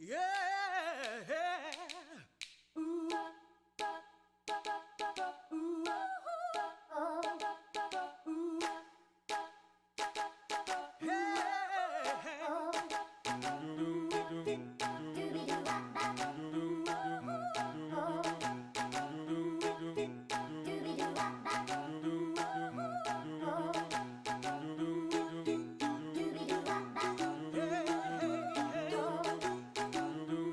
Yeah. Ooh. Ooh. Ooh.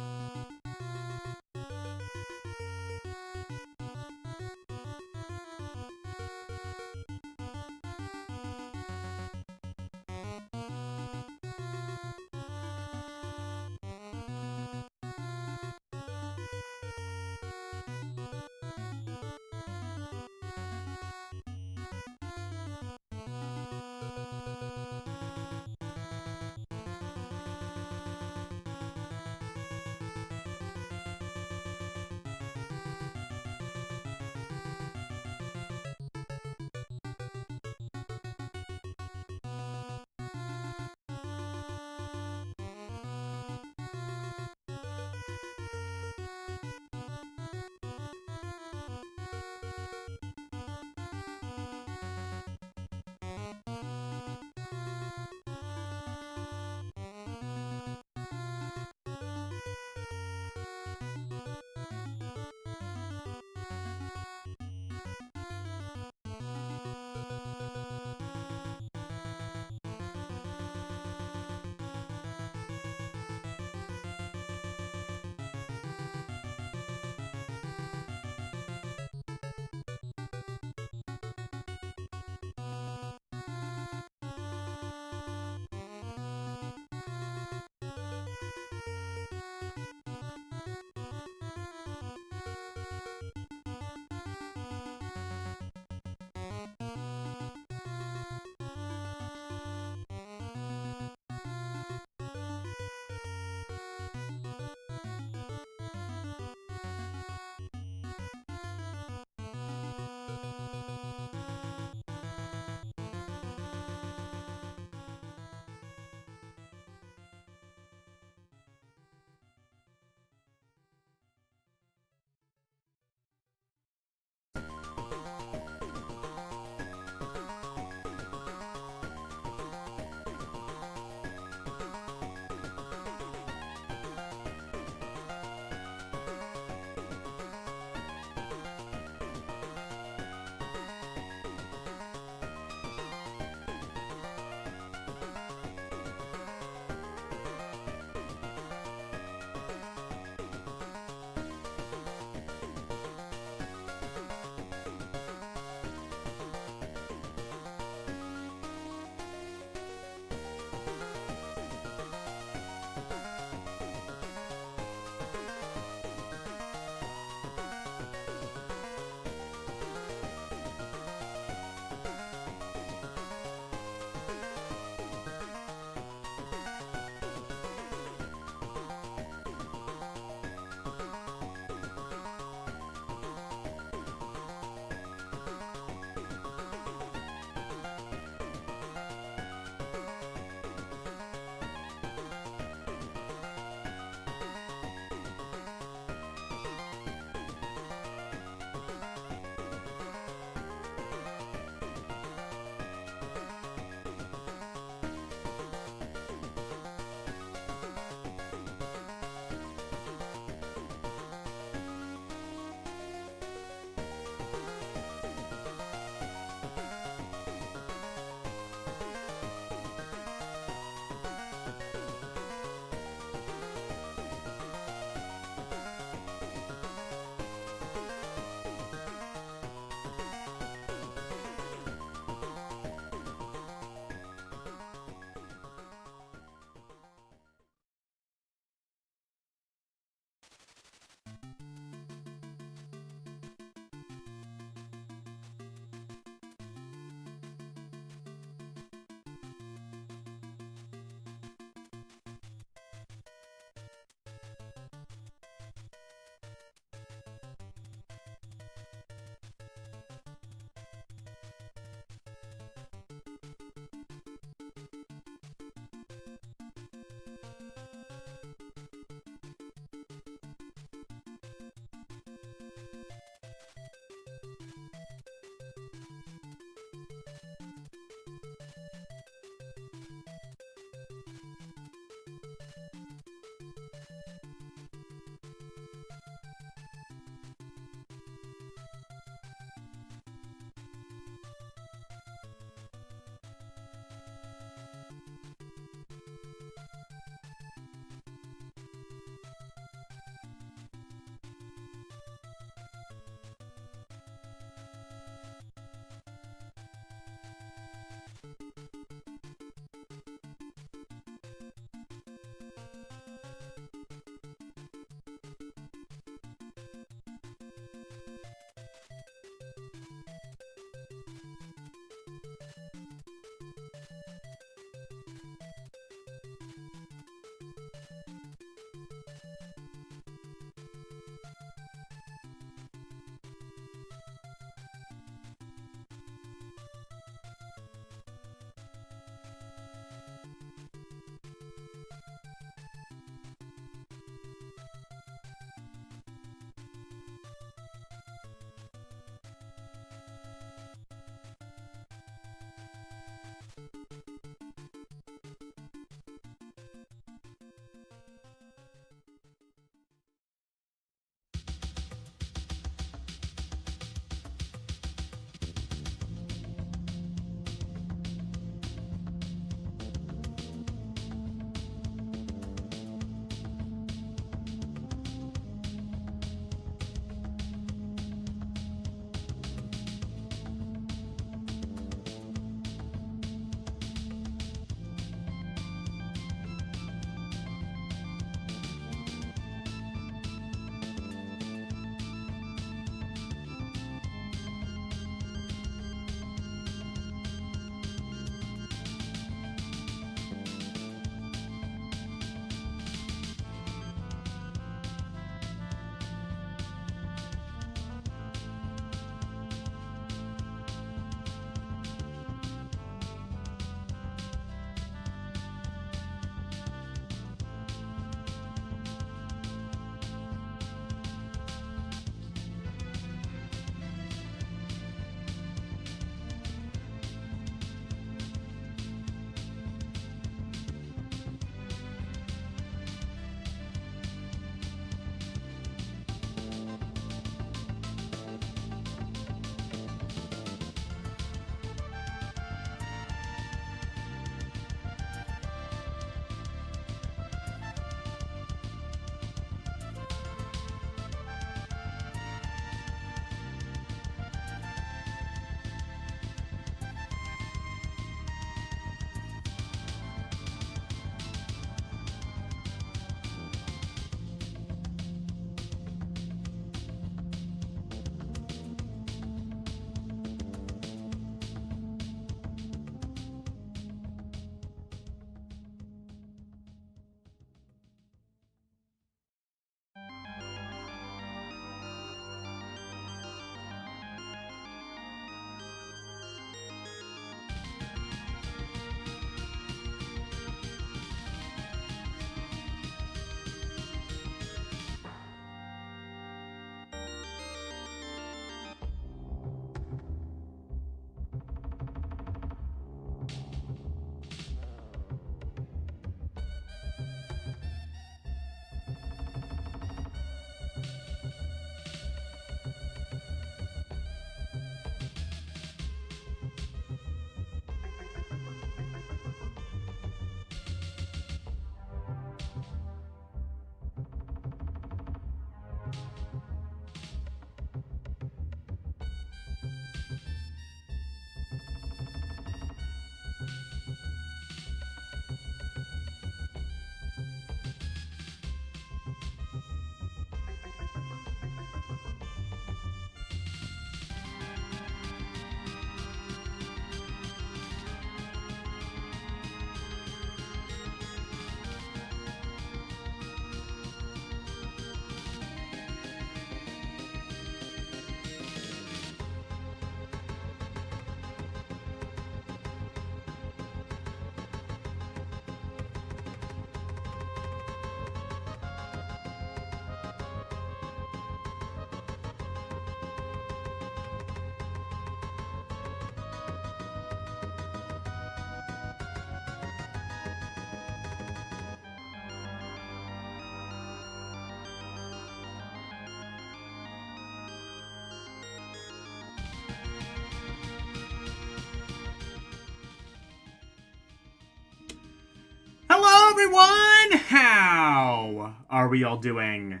everyone! How are we all doing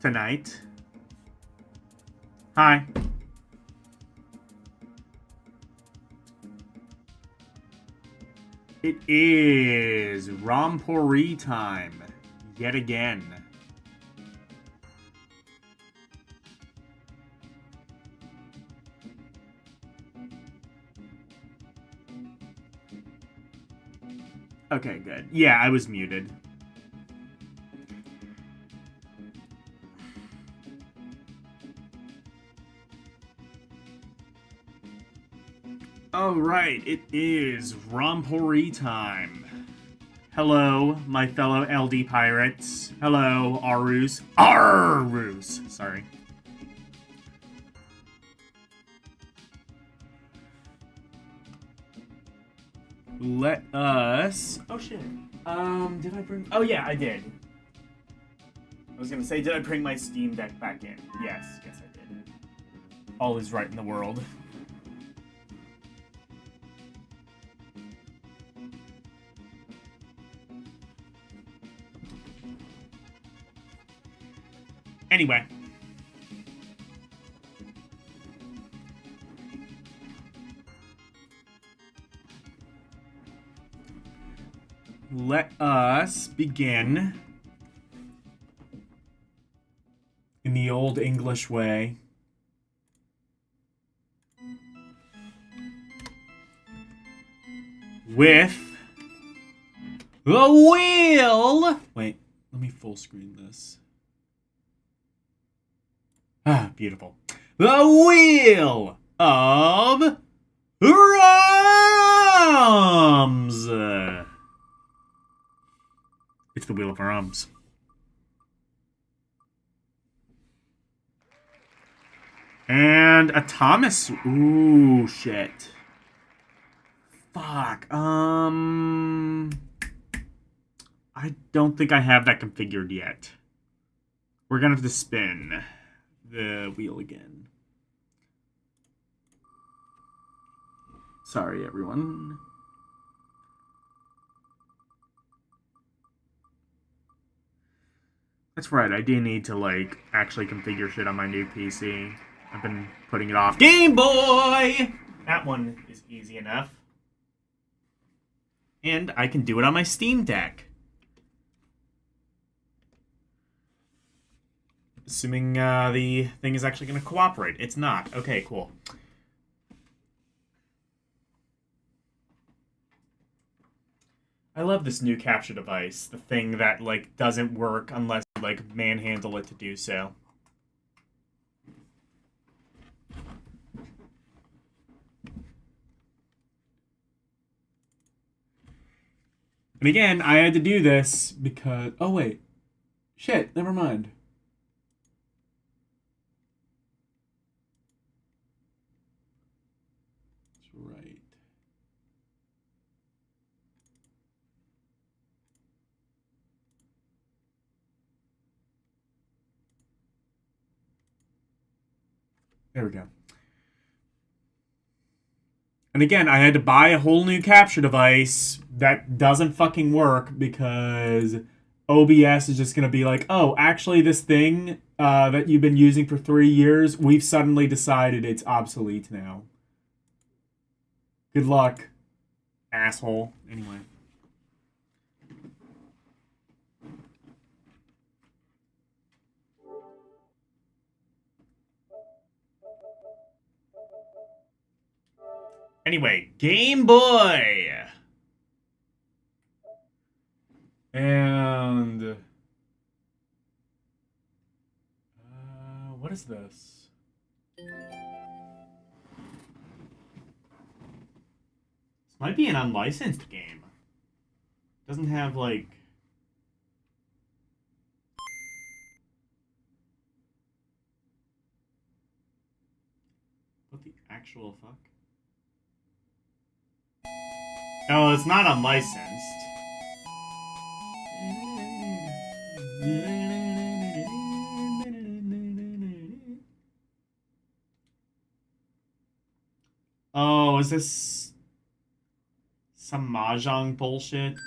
tonight? Hi. It is ROMpourri time, yet again. Okay, good. Yeah, I was muted. Alright, it is ROMpourri time. Hello, my fellow LD pirates. Hello, Arus. Arus! Sorry. Let us... Oh, shit. Did I bring... Oh, yeah, I did. I was gonna say, did I bring my Steam Deck back in? Yes, I did. All is right in the world. Anyway. Let us begin in the old English way. With the wheel! Wait, let me full screen this. Ah, beautiful. The wheel of ROMs! It's the wheel of ROMs. And a Thomas. Ooh, shit. Fuck. I don't think I have that configured yet. We're gonna have to spin the wheel again. Sorry, everyone. That's right, I do need to, like, actually configure shit on my new PC. I've been putting it off. Game Boy! That one is easy enough. And I can do it on my Steam Deck. Assuming the thing is actually going to cooperate. It's not. Okay, cool. I love this new capture device. The thing that, like, doesn't work unless you, like, manhandle it to do so. And again, I had to do this because... Oh, wait. Shit, never mind. That's right. There we go. And again, I had to buy a whole new capture device that doesn't fucking work because OBS is just going to be like, oh, actually this thing that you've been using for 3 years, we've suddenly decided it's obsolete now. Good luck, asshole. Anyway. Anyway, Game Boy! And... what is this? This might be an unlicensed game. Doesn't have, like... What the actual fuck? No, it's not unlicensed. Oh, is this some mahjong bullshit?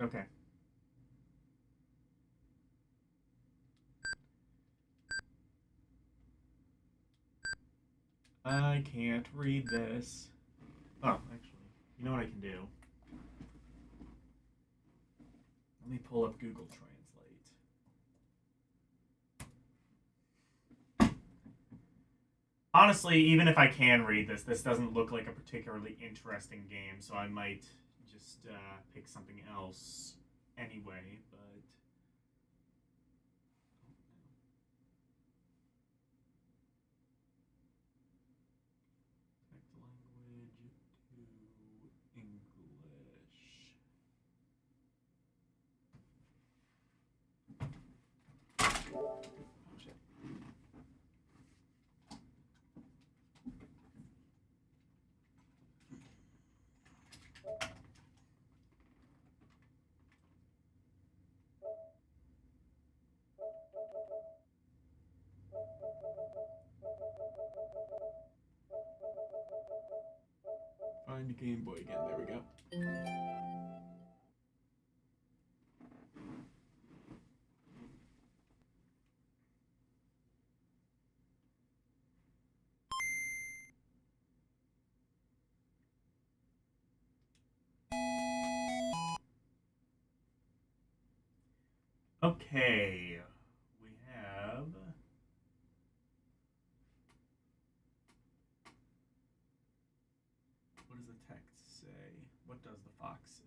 Okay. I can't read this. Oh, actually, you know what I can do? Let me pull up Google Translate. Honestly, even if I can read this, this doesn't look like a particularly interesting game, so I might just pick something else anyway, but... Language to English. Oh, shit. Find the Game Boy again. There we go. Okay, we have... What does the text say? What does the fox say?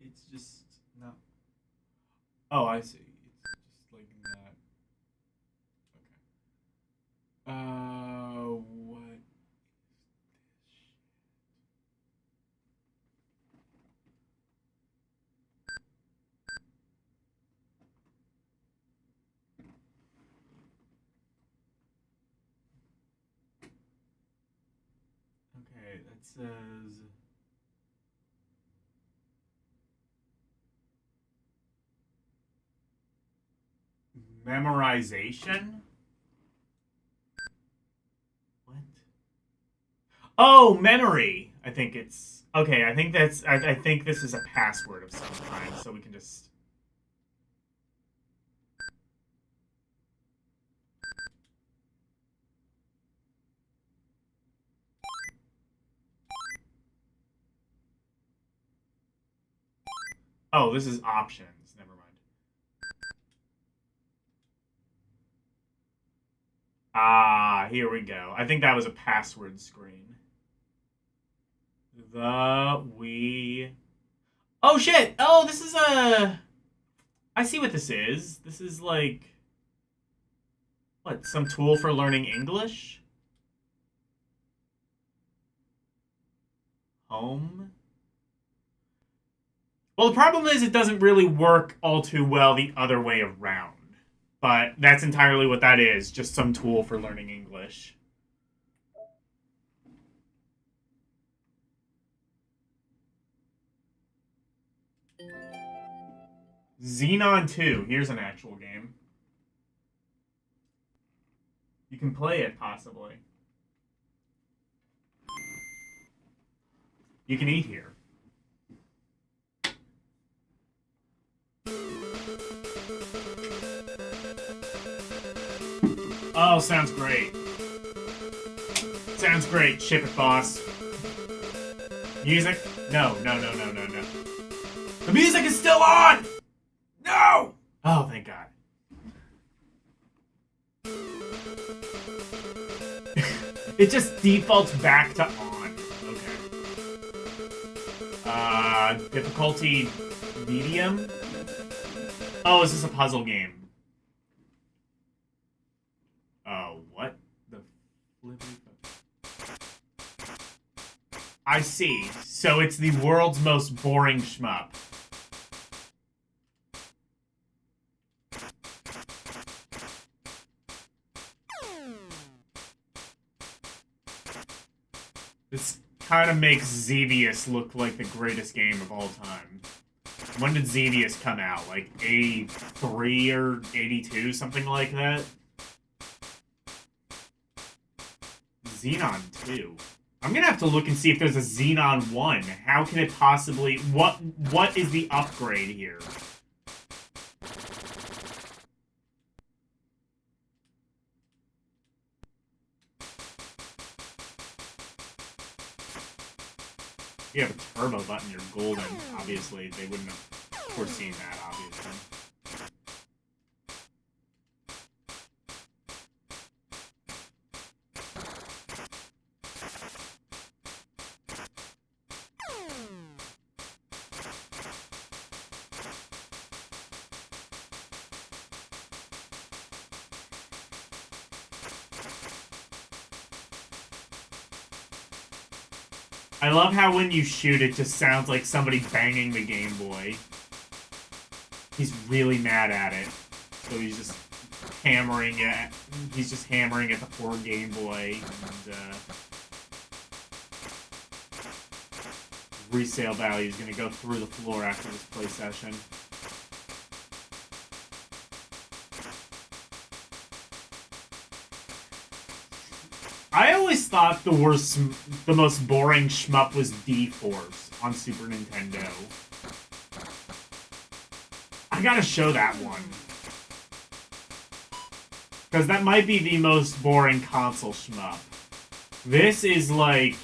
It's just not... Oh, I see. It's just like that. Okay. What is this shit? Okay, that says... Memorization? What? Oh, memory! I think it's... Okay, I think that's... I think this is a password of some kind, so we can just... Oh, this is options. Never mind. Ah, here we go. I think that was a password screen. We... Oh, shit! Oh, this is a... I see what this is. This is like... What, some tool for learning English? Home? Well, the problem is it doesn't really work all too well the other way around. But that's entirely what that is, just some tool for learning English. Xenon 2, here's an actual game. You can play it, possibly. You can eat here. Oh, sounds great. Sounds great. Ship it, boss. Music? No. The music is still on! No! Oh, thank God. It just defaults back to on. Okay. Difficulty medium? Oh, is this a puzzle game? Oh, what the flippy... I see. So it's the world's most boring shmup. This kind of makes Xevious look like the greatest game of all time. When did Xevious come out? Like 83 or 82, something like that? Xenon 2. I'm gonna have to look and see if there's a Xenon 1. How can it possibly... What is the upgrade here? If you have a turbo button, you're golden. Obviously, they wouldn't have foreseen that, obviously. I love how when you shoot, it just sounds like somebody banging the Game Boy. He's really mad at it. So he's just hammering it. He's just hammering at the poor Game Boy. And, resale value is going to go through the floor after this play session. I always thought the most boring shmup was D-Force on Super Nintendo. I gotta show that one. Because that might be the most boring console shmup. This is like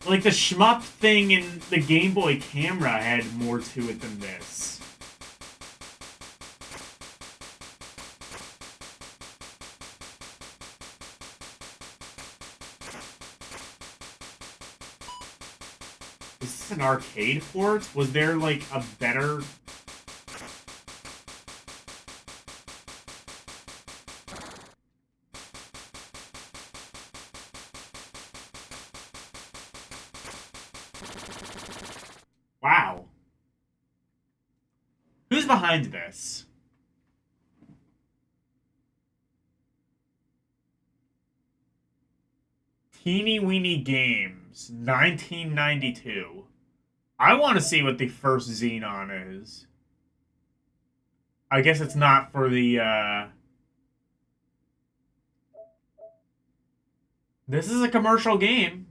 the shmup thing in the Game Boy camera had more to it than this. Is this an arcade port? Was there like a better... Wow. Who's behind this? Teeny Weeny Games, 1992. I want to see what the first Xenon is. I guess it's not for the, This is a commercial game.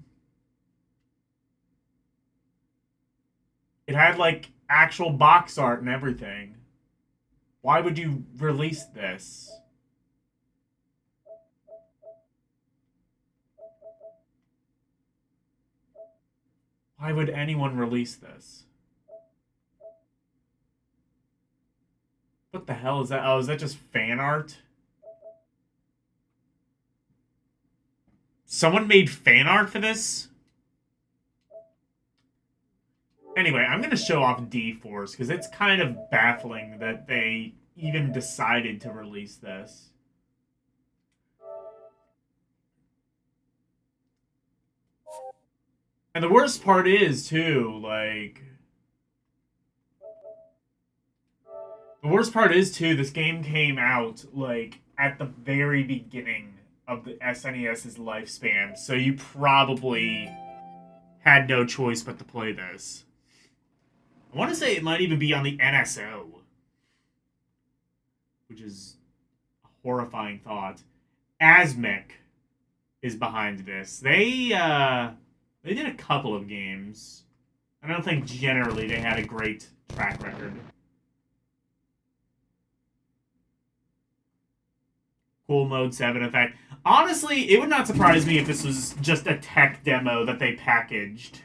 It had, like, actual box art and everything. Why would you release this? Why would anyone release this? What the hell is that? Oh, is that just fan art? Someone made fan art for this? Anyway, I'm going to show off D-Force, because it's kind of baffling that they even decided to release this. And the worst part is, too, like... The worst part is, too, this game came out, like, at the very beginning of the SNES's lifespan, so you probably had no choice but to play this. I want to say it might even be on the NSO, which is a horrifying thought. Asmik is behind this. They did a couple of games. I don't think generally they had a great track record. Cool Mode 7 effect. Honestly, it would not surprise me if this was just a tech demo that they packaged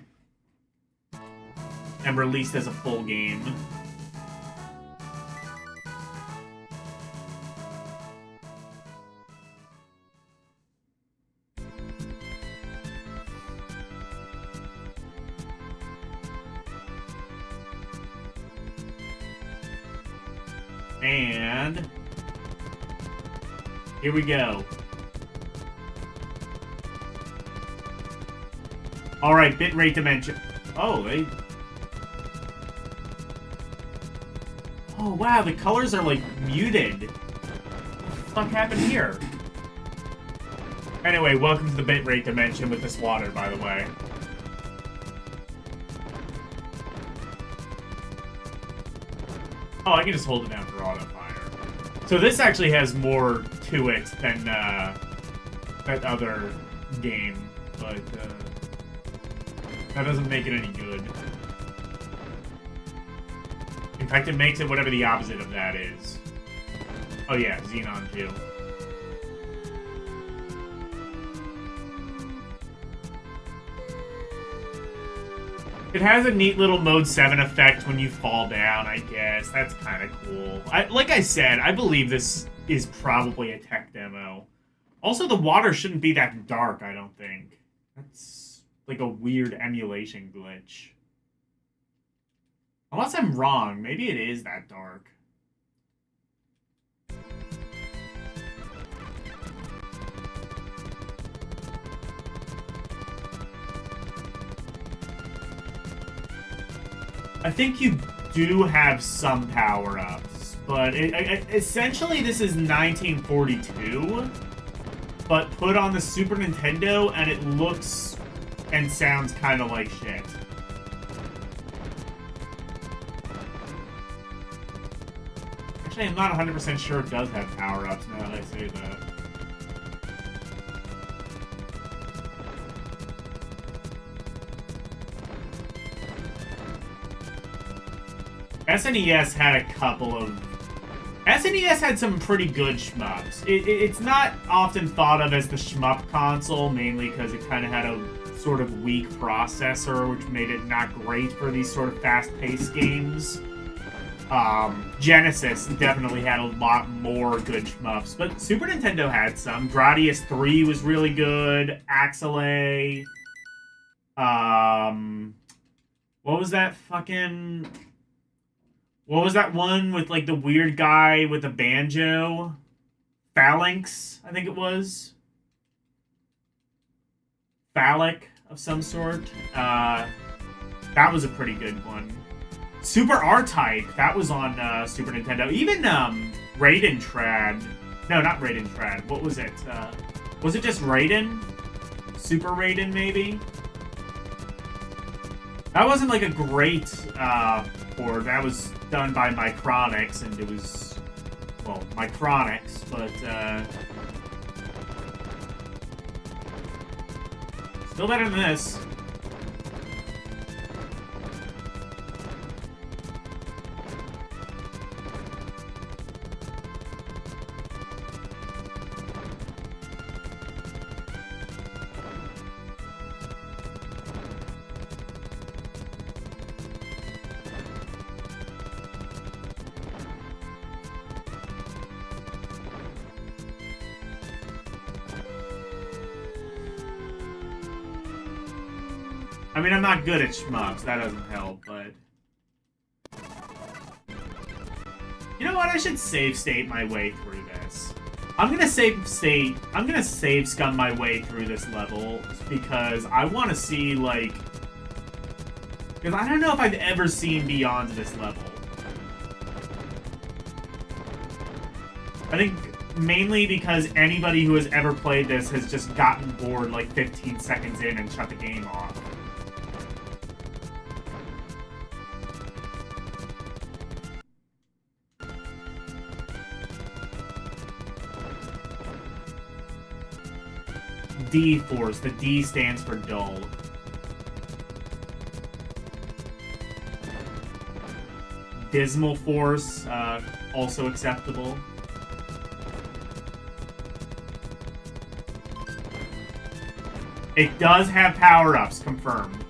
and released as a full game. And here we go. Alright, bitrate dimension. Oh, they... Oh, wow, the colors are, like, muted. What the fuck happened here? Anyway, welcome to the bitrate dimension with this water, by the way. Oh, I can just hold it down for auto fire. So this actually has more to it than that other game, but that doesn't make it any good. In fact, it makes it whatever the opposite of that is. Oh yeah, Xenon 2. It has a neat little Mode 7 effect when you fall down, I guess. That's kind of cool. Like I said, I believe this is probably a tech demo. Also, the water shouldn't be that dark, I don't think. That's like a weird emulation glitch. Unless I'm wrong, maybe it is that dark. I think you do have some power-ups, but essentially this is 1942, but put on the Super Nintendo, and it looks and sounds kind of like shit. Actually, I'm not 100% sure it does have power-ups now that I say that. SNES had a couple of... SNES had some pretty good shmups. It's not often thought of as the shmup console, mainly because it kind of had a sort of weak processor, which made it not great for these sort of fast-paced games. Genesis definitely had a lot more good shmups, but Super Nintendo had some. Gradius 3 was really good. Axelay. What was that fucking... What was that one with, like, the weird guy with the banjo? Phalanx, I think it was. Phallic of some sort. That was a pretty good one. Super R-Type, that was on Super Nintendo. Even Raiden Trad. No, not Raiden Trad. What was it? Was it just Raiden? Super Raiden, maybe? That wasn't, like, a great port. That was done by Micronics, and it was, well, Micronics, but, still better than this. I mean, I'm not good at shmups. That doesn't help, but... You know what? I should save state my way through this. I'm gonna save scum my way through this level because I want to see, like... Because I don't know if I've ever seen beyond this level. I think mainly because anybody who has ever played this has just gotten bored like 15 seconds in and shut the game off. D-Force. The D stands for dull. Dismal Force, also acceptable. It does have power-ups, confirmed.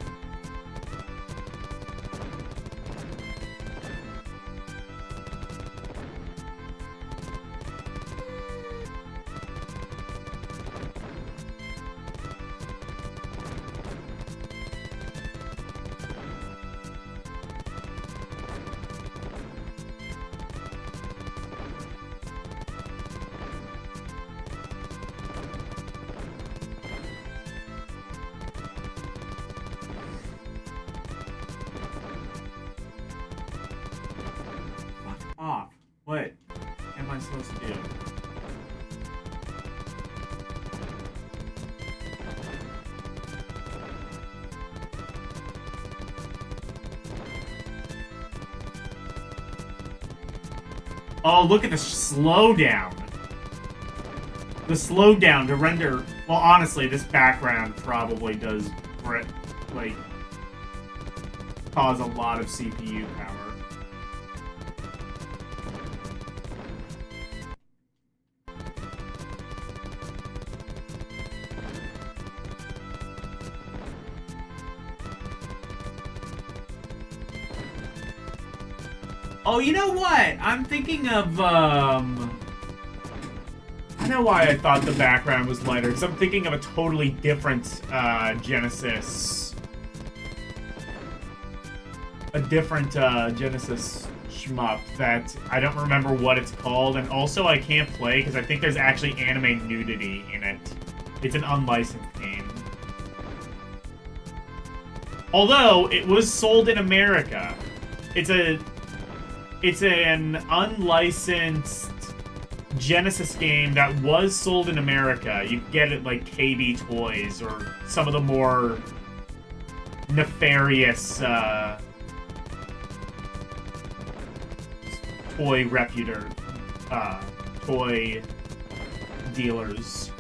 Off. What am I supposed to do? Oh, look at the slowdown. The slowdown to render... Well, honestly, this background probably does, like, cause a lot of CPU power. Oh, you know what? I'm thinking of, I know why I thought the background was lighter, because I'm thinking of a totally different, Genesis... A different, Genesis shmup that I don't remember what it's called, and also I can't play, because I think there's actually anime nudity in it. It's an unlicensed game. Although, it was sold in America. It's an unlicensed Genesis game that was sold in America. You can get it like KB Toys or some of the more nefarious toy toy dealers.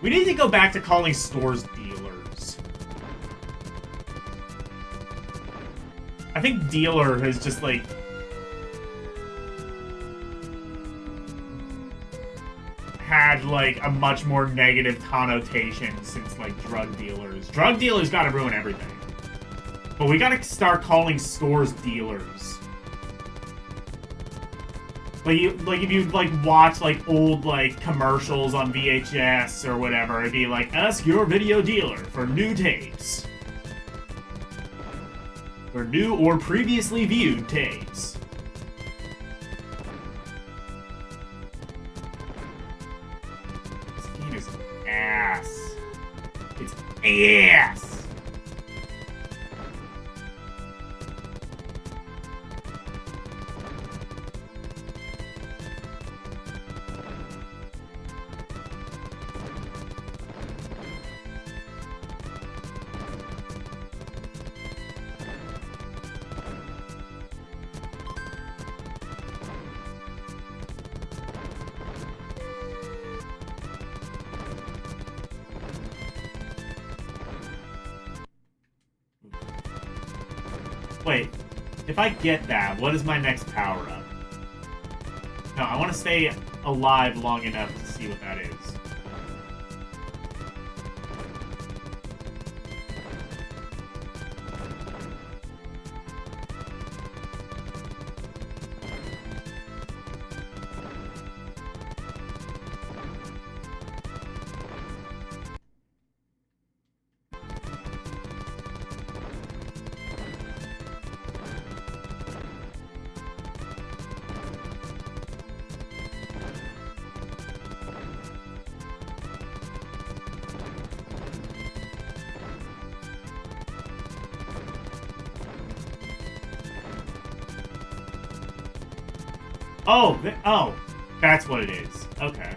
We need to go back to calling stores dealers. I think dealer has just, like... had, like, a much more negative connotation since, like, drug dealers. Drug dealers gotta ruin everything. But we gotta start calling stores dealers. Like, if you, like, watch, like, old, like, commercials on VHS or whatever, it'd be like, ask your video dealer for new tapes. For new or previously viewed tapes. This game is ass. It's ass! Wait, if I get that, what is my next power-up? No, I want to stay alive long enough to see what that is. Oh, oh, that's what it is. Okay.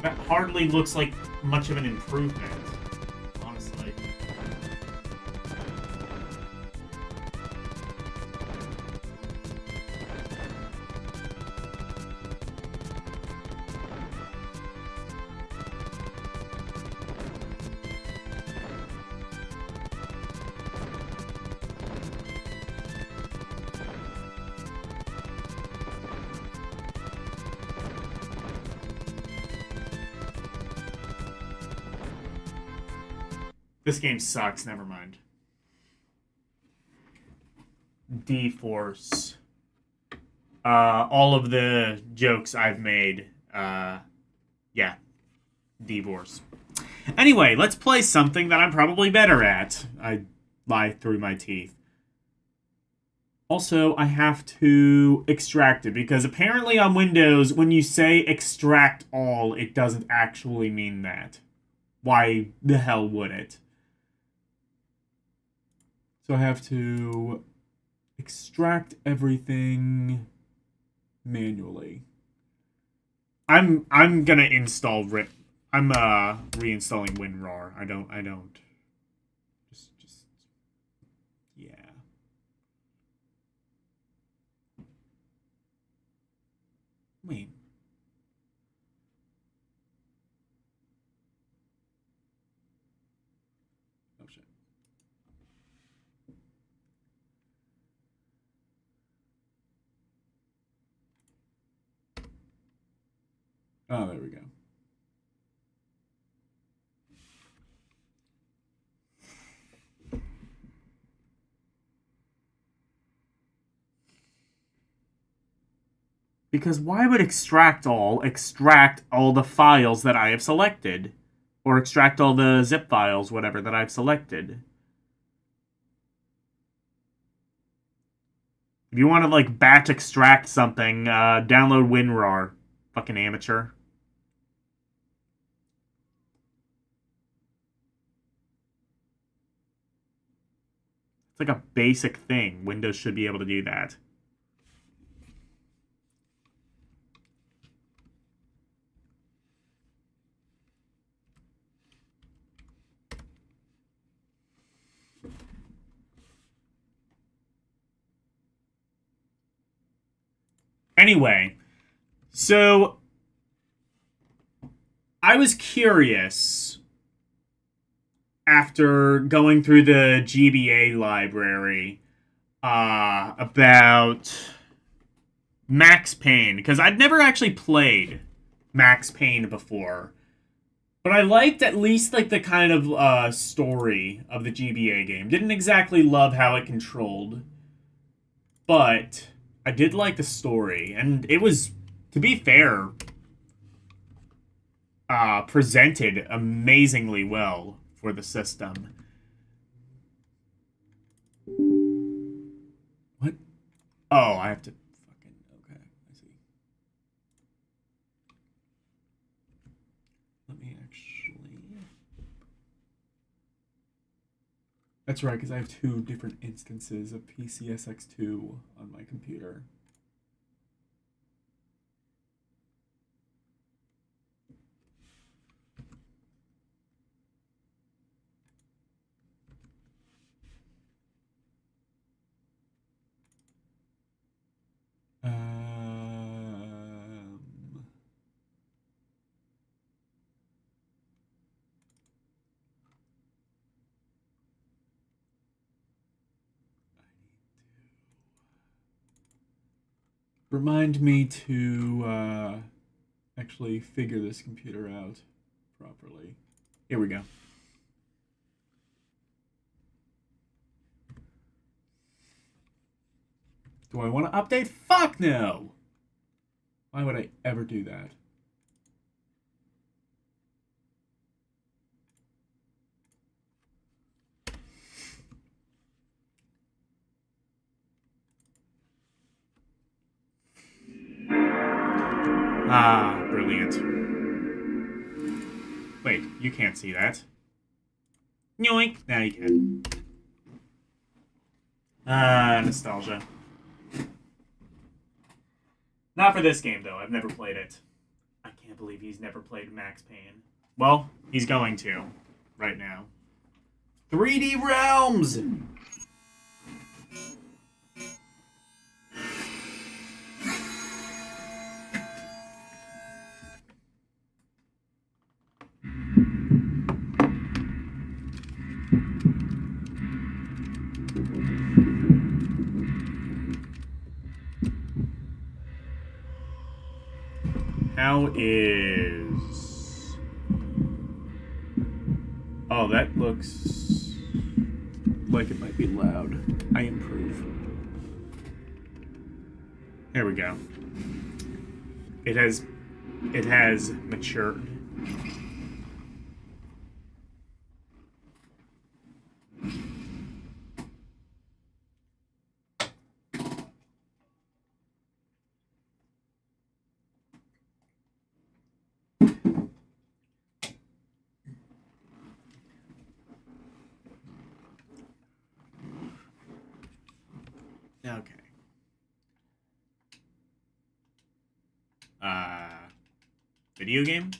That hardly looks like much of an improvement, honestly. This game sucks, never mind. D-Force. All of the jokes I've made, yeah. D-Force. Anyway, let's play something that I'm probably better at. I lie through my teeth. Also, I have to extract it, because apparently on Windows, when you say extract all, it doesn't actually mean that. Why the hell would it? So I have to extract everything manually. I'm gonna install RIP. I'm reinstalling WinRAR. I don't. Just yeah. Wait. Oh shit. Oh, there we go. Because why would extract all the files that I have selected? Or extract all the zip files, whatever, that I've selected? If you want to, like, batch extract something, download WinRAR. Fucking amateur. It's like a basic thing. Windows should be able to do that. Anyway, so I was curious after going through the GBA library about Max Payne, because I'd never actually played Max Payne before. But I liked at least like the kind of story of the GBA game. Didn't exactly love how it controlled, but I did like the story, and it was, to be fair, presented amazingly well for the system. What? Oh, I have to fucking... Okay, I see. Let me actually... That's right, because I have two different instances of PCSX2 on my computer. Remind me to actually figure this computer out properly. Here we go. Do I want to update? Fuck no! Why would I ever do that? Ah, brilliant. Wait, you can't see that. Yoink! Now you can. Ah, nostalgia. Not for this game, though. I've never played it. I can't believe he's never played Max Payne. Well, he's going to. Right now. 3D Realms! How is... Oh, that looks like it might be loud. I improve. There we go. It has matured. Okay. Video game?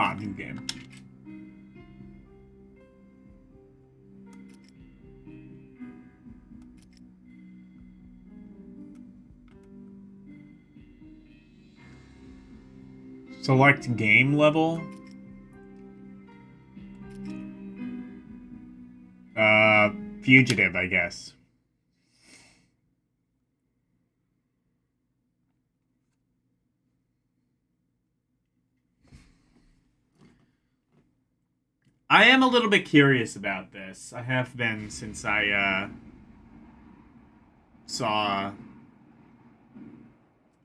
Ah, new game. Select game level. Fugitive, I guess. I am a little bit curious about this. I have been since I saw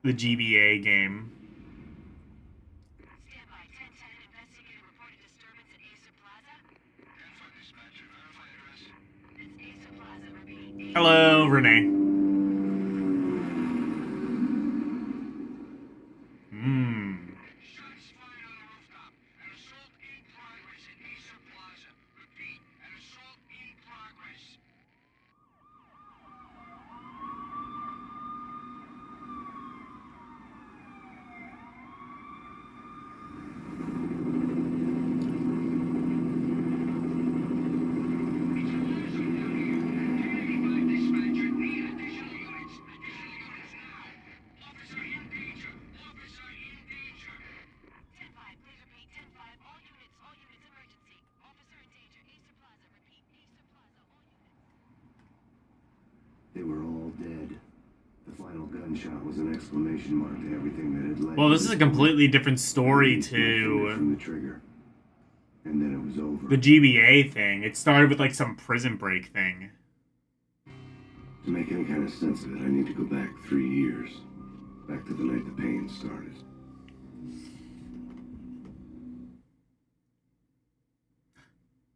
the GBA game. Hello, Renee. They were all dead. The final gunshot was an exclamation mark to everything that had led. Well, this is a completely different story from the trigger. And then it was over. The GBA thing. It started with like some prison break thing. To make any kind of sense of it, I need to go back 3 years. Back to the night the pain started.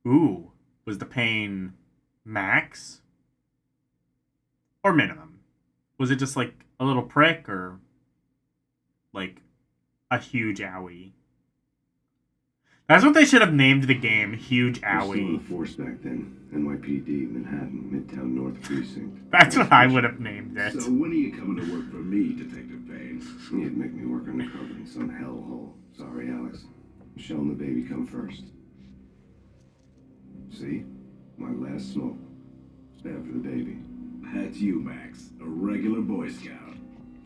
Ooh. Was the pain max? Or minimum? Was it just like a little prick or like a huge owie? That's what they should have named the game, Huge Owie. Still in the force back then. NYPD, Manhattan, Midtown North Precinct. That's what I would have named it. So when are you coming to work for me, Detective Payne? You'd make me work undercover in some hellhole. Sorry, Alex. Michelle and the baby come first. See? My last smoke. It's bad for the baby. That's you, Max. A regular Boy Scout.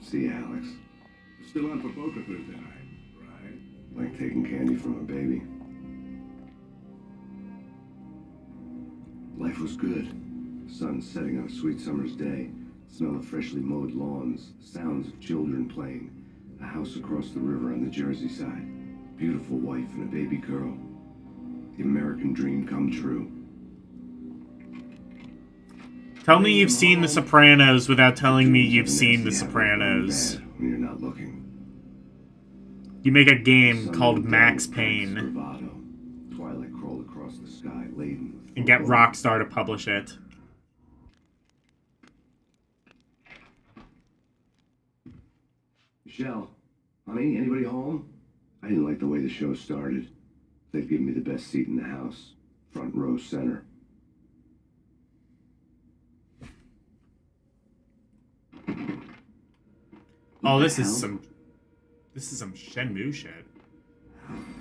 See, Alex. Still on for poker Thursday night, right? Like taking candy from a baby. Life was good. Sun setting on a sweet summer's day. Smell of freshly mowed lawns. Sounds of children playing. A house across the river on the Jersey side. Beautiful wife and a baby girl. The American dream come true. Tell me you've seen The Sopranos without telling me you've seen The Sopranos. When you're not looking. You make a game called Max Payne Twilight crawled across the sky laden with and get Rockstar to publish it. Michelle, honey, anybody home? I didn't like the way the show started. They've given me the best seat in the house, front row center. Oh, this is some Shenmue shit.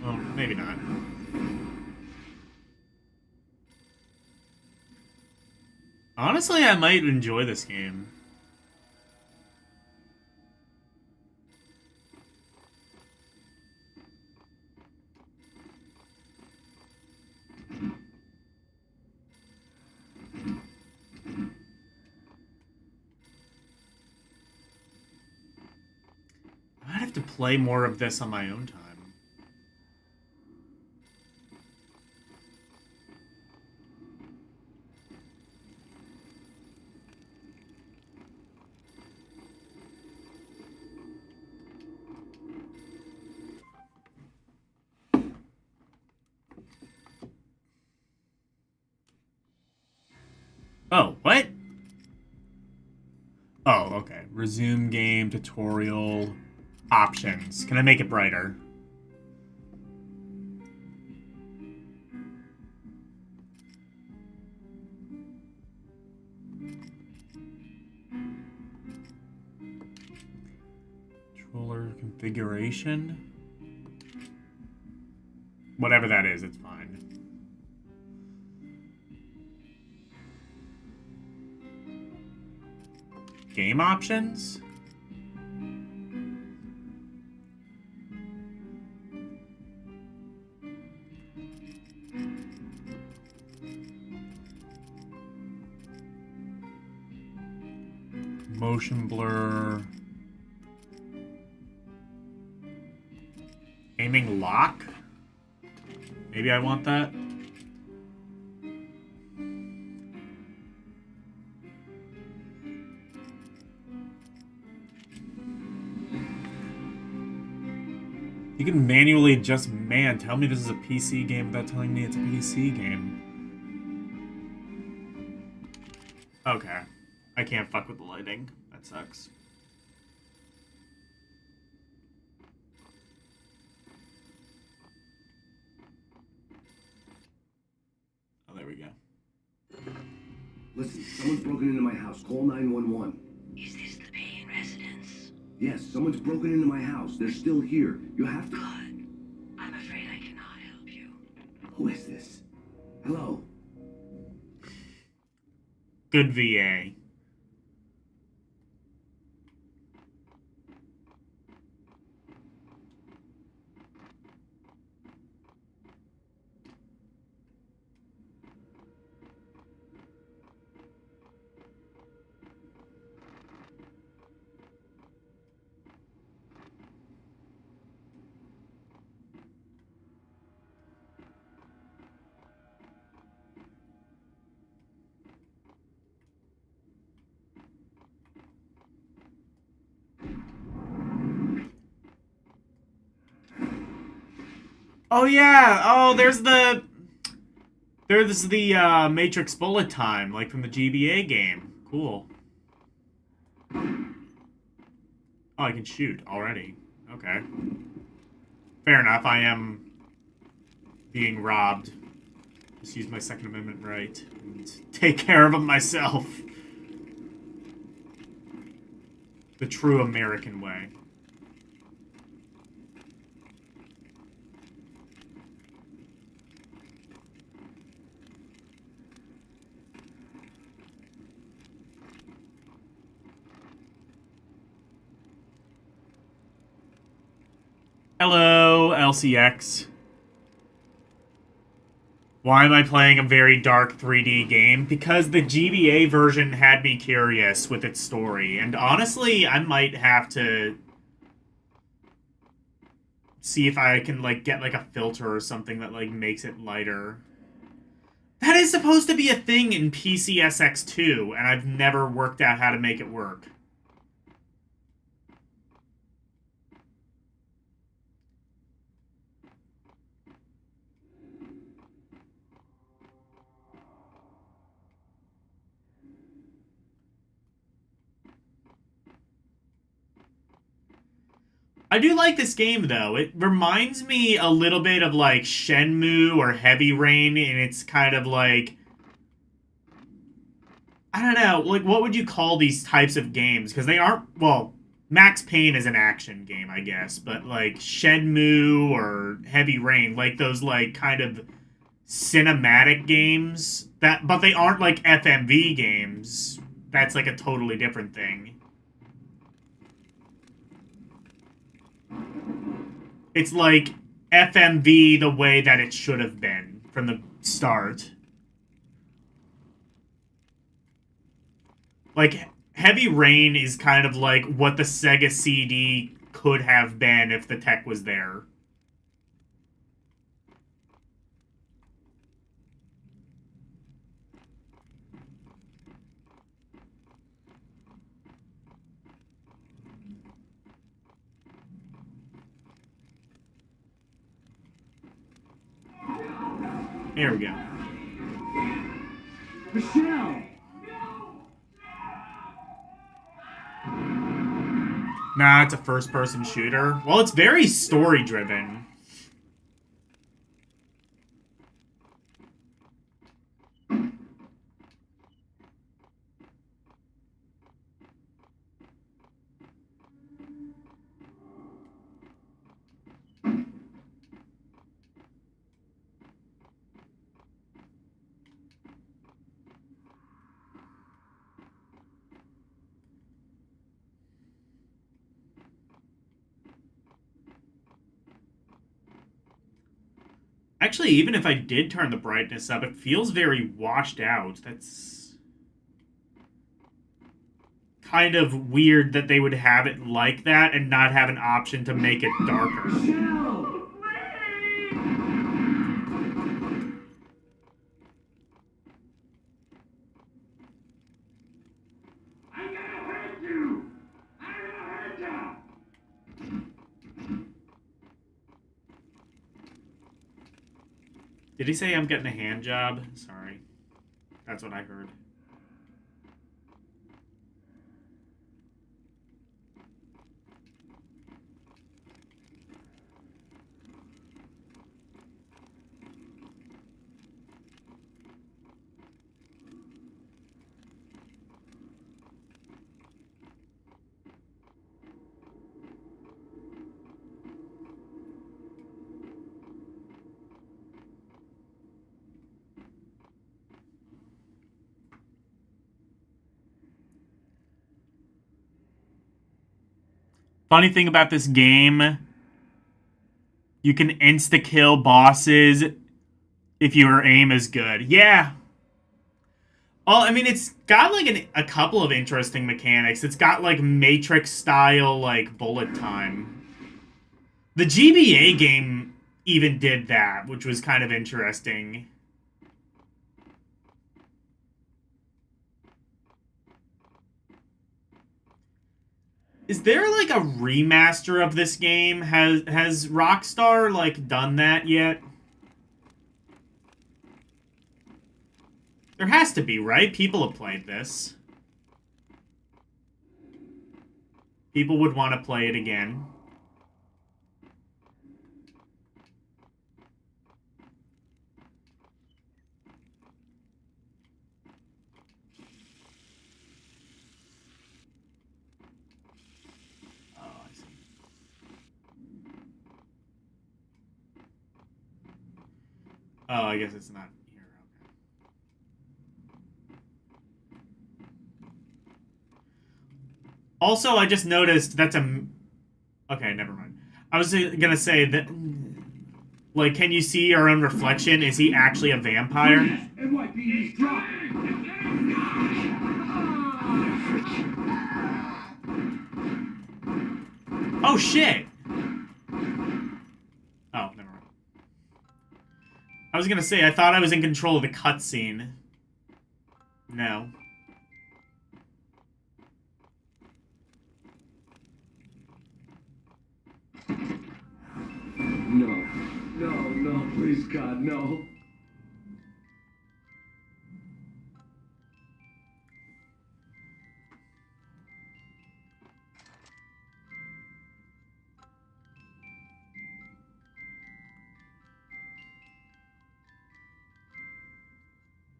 Well, maybe not. Honestly, I might enjoy this game. I might have to play more of this on my own time. Oh, what? Oh, okay. Resume game, tutorial, options. Can I make it brighter? Controller configuration. Whatever that is, it's fine. Game options? Motion blur. Aiming lock? Maybe I want that. You can manually adjust. Man, tell me this is a PC game without telling me it's a PC game. Okay. I can't fuck with the lighting. That sucks. Oh, there we go. Listen, someone's broken into my house. Call 911. Is this the paying residence? Yes, someone's broken into my house. They're still here. You have to... Good. I'm afraid I cannot help you. Who is this? Hello? Good VA. Oh yeah. Oh, there's the Matrix bullet time, like from the GBA game. Cool. Oh, I can shoot already. Okay. Fair enough. I am being robbed. Just use my Second Amendment right and take care of them myself. The true American way. Hello, LCX. Why am I playing a very dark 3D game? Because the GBA version had me curious with its story, and honestly, I might have to see if I can, like, get, like, a filter or something that, like, makes it lighter. That is supposed to be a thing in PCSX2, and I've never worked out how to make it work. I do like this game, though. It reminds me a little bit of, like, Shenmue or Heavy Rain, and it's kind of like... I don't know, like, what would you call these types of games? Because they aren't... Well, Max Payne is an action game, I guess, but, like, Shenmue or Heavy Rain, like, those, like, kind of cinematic games, that, but they aren't, like, FMV games. That's, like, a totally different thing. It's like FMV the way that it should have been from the start. Like, Heavy Rain is kind of like what the Sega CD could have been if the tech was there. Here we go. Michelle! Nah, it's a first-person shooter. Well, it's very story-driven. Actually, even if I did turn the brightness up, it feels very washed out. That's kind of weird that they would have it like that and not have an option to make it darker. Did he say I'm getting a hand job? Sorry. That's what I heard. Funny thing about this game, you can insta-kill bosses if your aim is good. Yeah. Well, I mean, it's got, like, a couple of interesting mechanics. It's got, like, Matrix-style, like, bullet time. The GBA game even did that, which was kind of interesting. Is there, like, a remaster of this game? Has Rockstar, like, done that yet? There has to be, right? People have played this. People would want to play it again. Oh, I see. Oh, I guess it's not here. Okay. Also, I just noticed that's a... Okay, never mind. I was gonna say that... Like, can you see your own reflection? Is he actually a vampire? NYPD's dropping. Oh, shit! Oh, never mind. I was gonna say, I thought I was in control of the cutscene. No. No, please, God, no.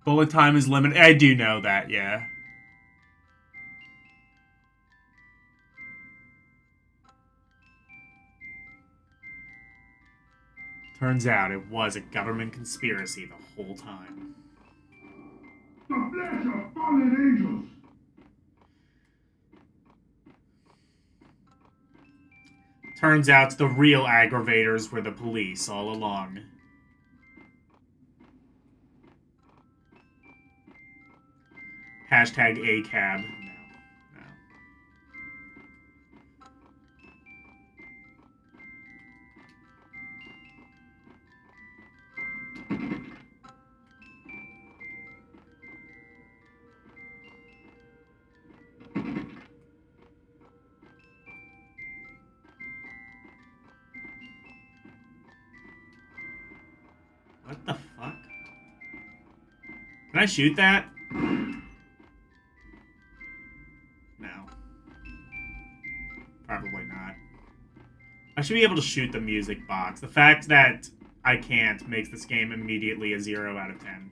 Bullet time is limited. I do know that, yeah. Turns out it was a government conspiracy the whole time. The flesh of fallen angels. Turns out the real aggravators were the police all along. Hashtag ACAB. No. What the fuck? Can I shoot that? No. Probably not. I should be able to shoot the music box. The fact that I can't makes this game immediately a 0 out of 10.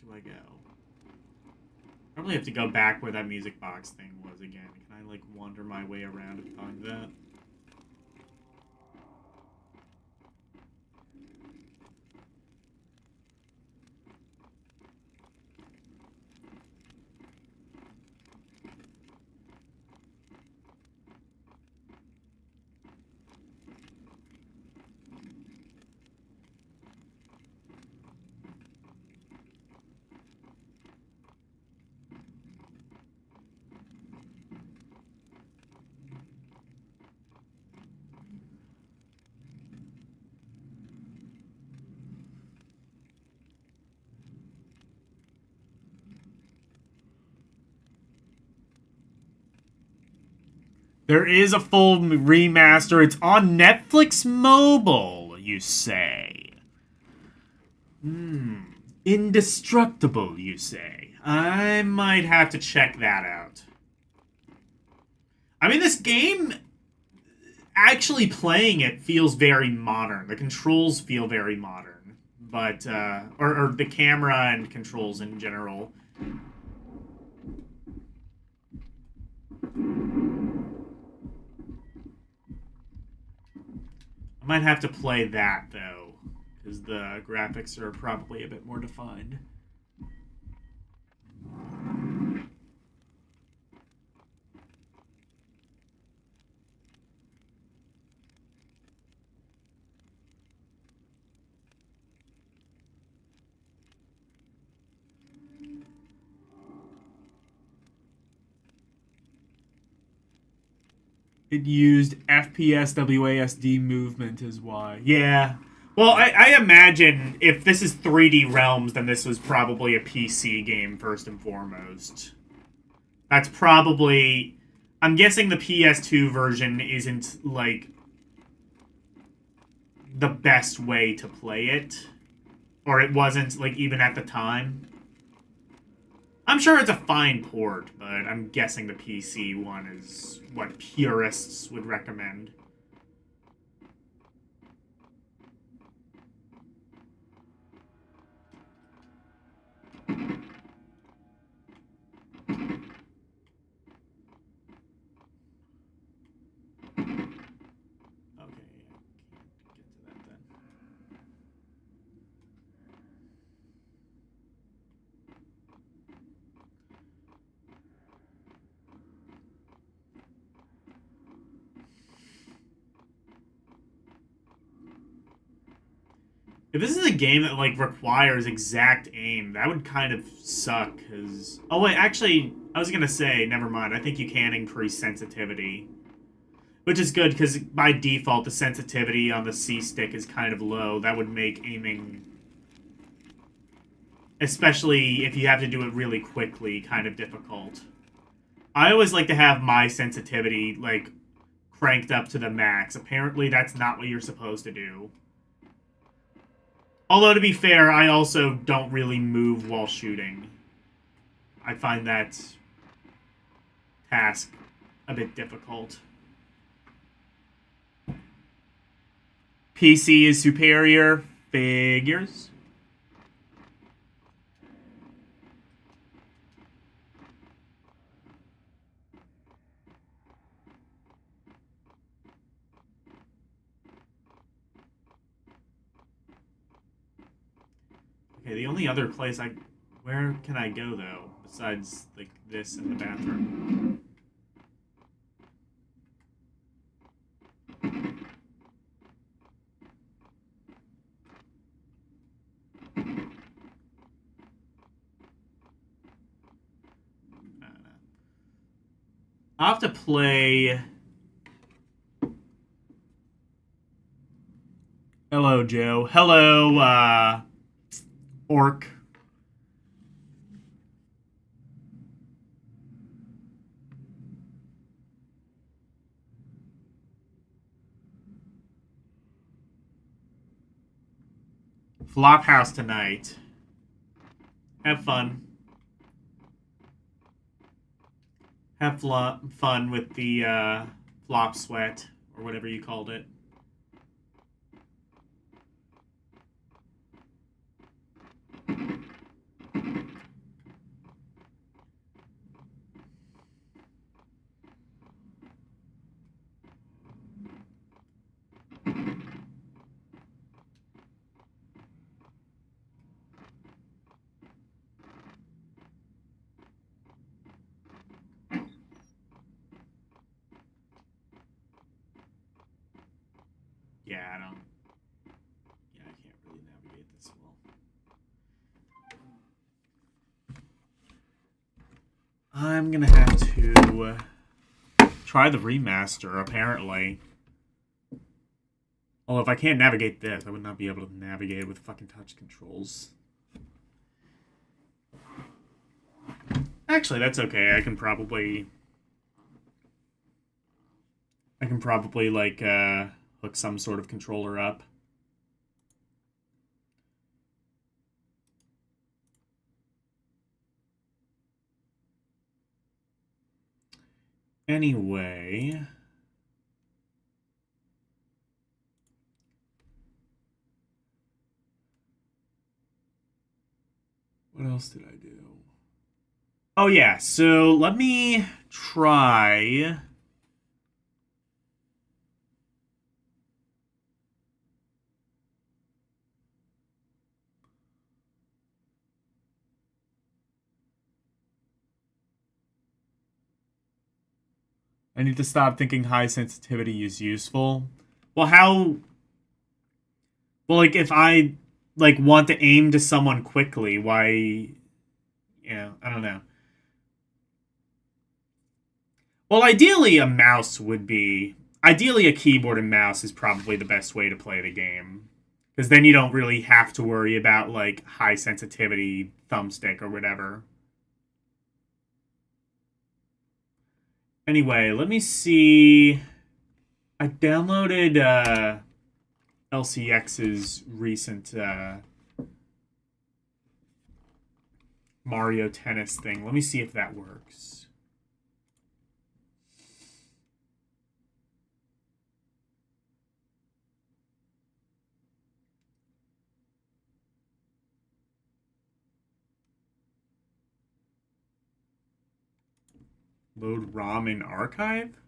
do I go? Probably have to go back where that music box thing was again. Can I, like, wander my way around and find that? There is a full remaster. It's on Netflix Mobile, you say. Indestructible, you say. I might have to check that out. I mean, this game, actually playing it feels very modern. The controls feel very modern. But, or the camera and controls in general. I might have to play that, though, because the graphics are probably a bit more defined. It used FPS WASD movement is why. Yeah. Well, I imagine if this is 3D Realms, then this was probably a PC game first and foremost. That's probably... I'm guessing the PS2 version isn't, like, the best way to play it. Or it wasn't, like, even at the time. I'm sure it's a fine port, but I'm guessing the PC one is what purists would recommend. If this is a game that, like, requires exact aim, that would kind of suck, because... Oh, wait, actually, I was gonna say, never mind, I think you can increase sensitivity. Which is good, because by default, the sensitivity on the C-stick is kind of low. That would make aiming... especially if you have to do it really quickly, kind of difficult. I always like to have my sensitivity, like, cranked up to the max. Apparently, that's not what you're supposed to do. Although, to be fair, I also don't really move while shooting. I find that task a bit difficult. PC is superior. Figures. Okay, the only other place where can I go, though? Besides, like, this and the bathroom. I don't know. I'll have to play... Hello, Joe. Hello, Orc. Flophouse tonight. Have fun. Have fun with the flop sweat, or whatever you called it. Yeah, I don't... Yeah, I can't really navigate this well. I'm gonna have to try the remaster, apparently. Although if I can't navigate this, I would not be able to navigate with fucking touch controls. Actually, that's okay. I can probably like hook some sort of controller up. Anyway, what else did I do? Oh yeah, so let me try. I need to stop thinking high sensitivity is useful. Well, how... Well, like, if I, like, want to aim to someone quickly, why... Yeah, I don't know. Well, ideally, a mouse would be... Ideally, a keyboard and mouse is probably the best way to play the game. Because then you don't really have to worry about, like, high sensitivity thumbstick or whatever. Anyway, let me see... I downloaded, LCX's recent, Mario Tennis thing. Let me see if that works. Load ROM in archive?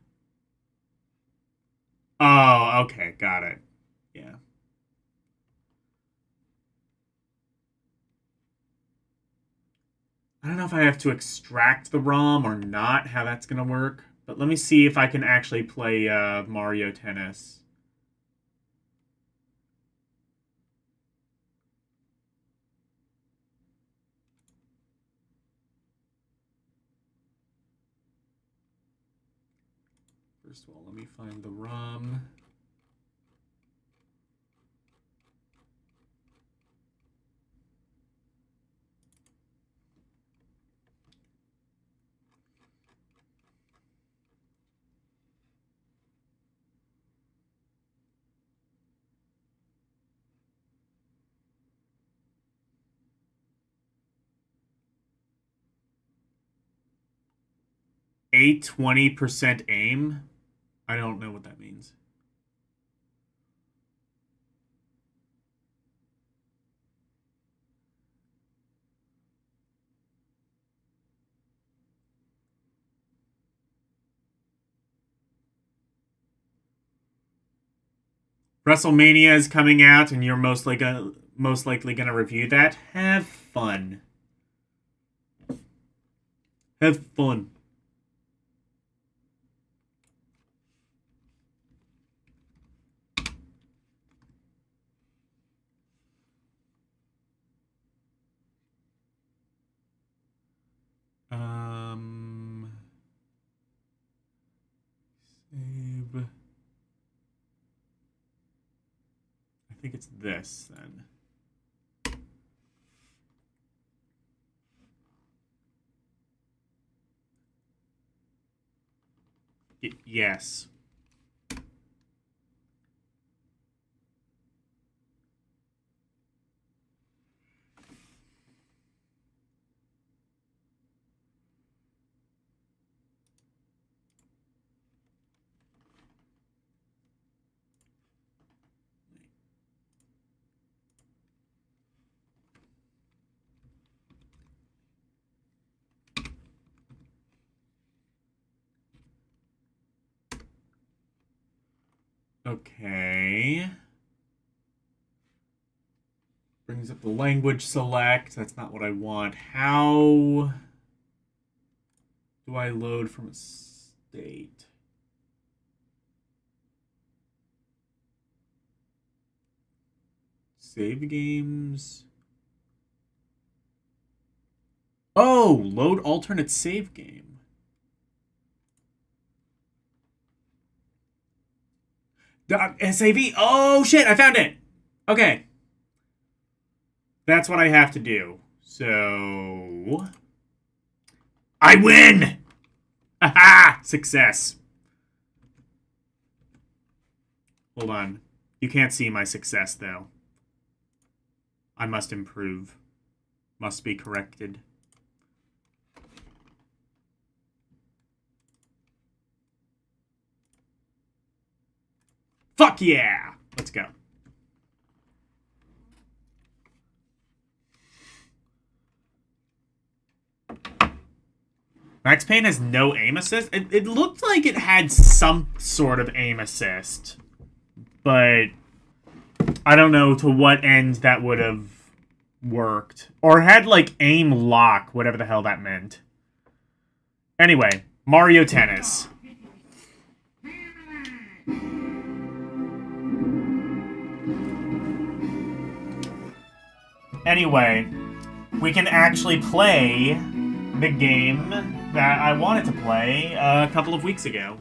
Oh, okay, got it. Yeah. I don't know if I have to extract the ROM or not, how that's going to work. But let me see if I can actually play Mario Tennis. First of all, let me find the ROM. A 20% aim? I don't know what that means. WrestleMania is coming out, and you're most likely gonna review that. Have fun. Have fun. Save. I think it's this then. Yes. Okay. Brings up the language select. That's not what I want. How do I load from a state? Save games. Oh, load alternate save game. .sav. Oh shit, I found it. Okay. That's what I have to do. So I win. Aha! Success. Hold on. You can't see my success though. I must improve. Must be corrected. Fuck yeah! Let's go. Max Payne has no aim assist? It looked like it had some sort of aim assist. But I don't know to what end that would have worked. Or had, like, aim lock, whatever the hell that meant. Anyway, Mario Tennis. Anyway, we can actually play the game that I wanted to play a couple of weeks ago.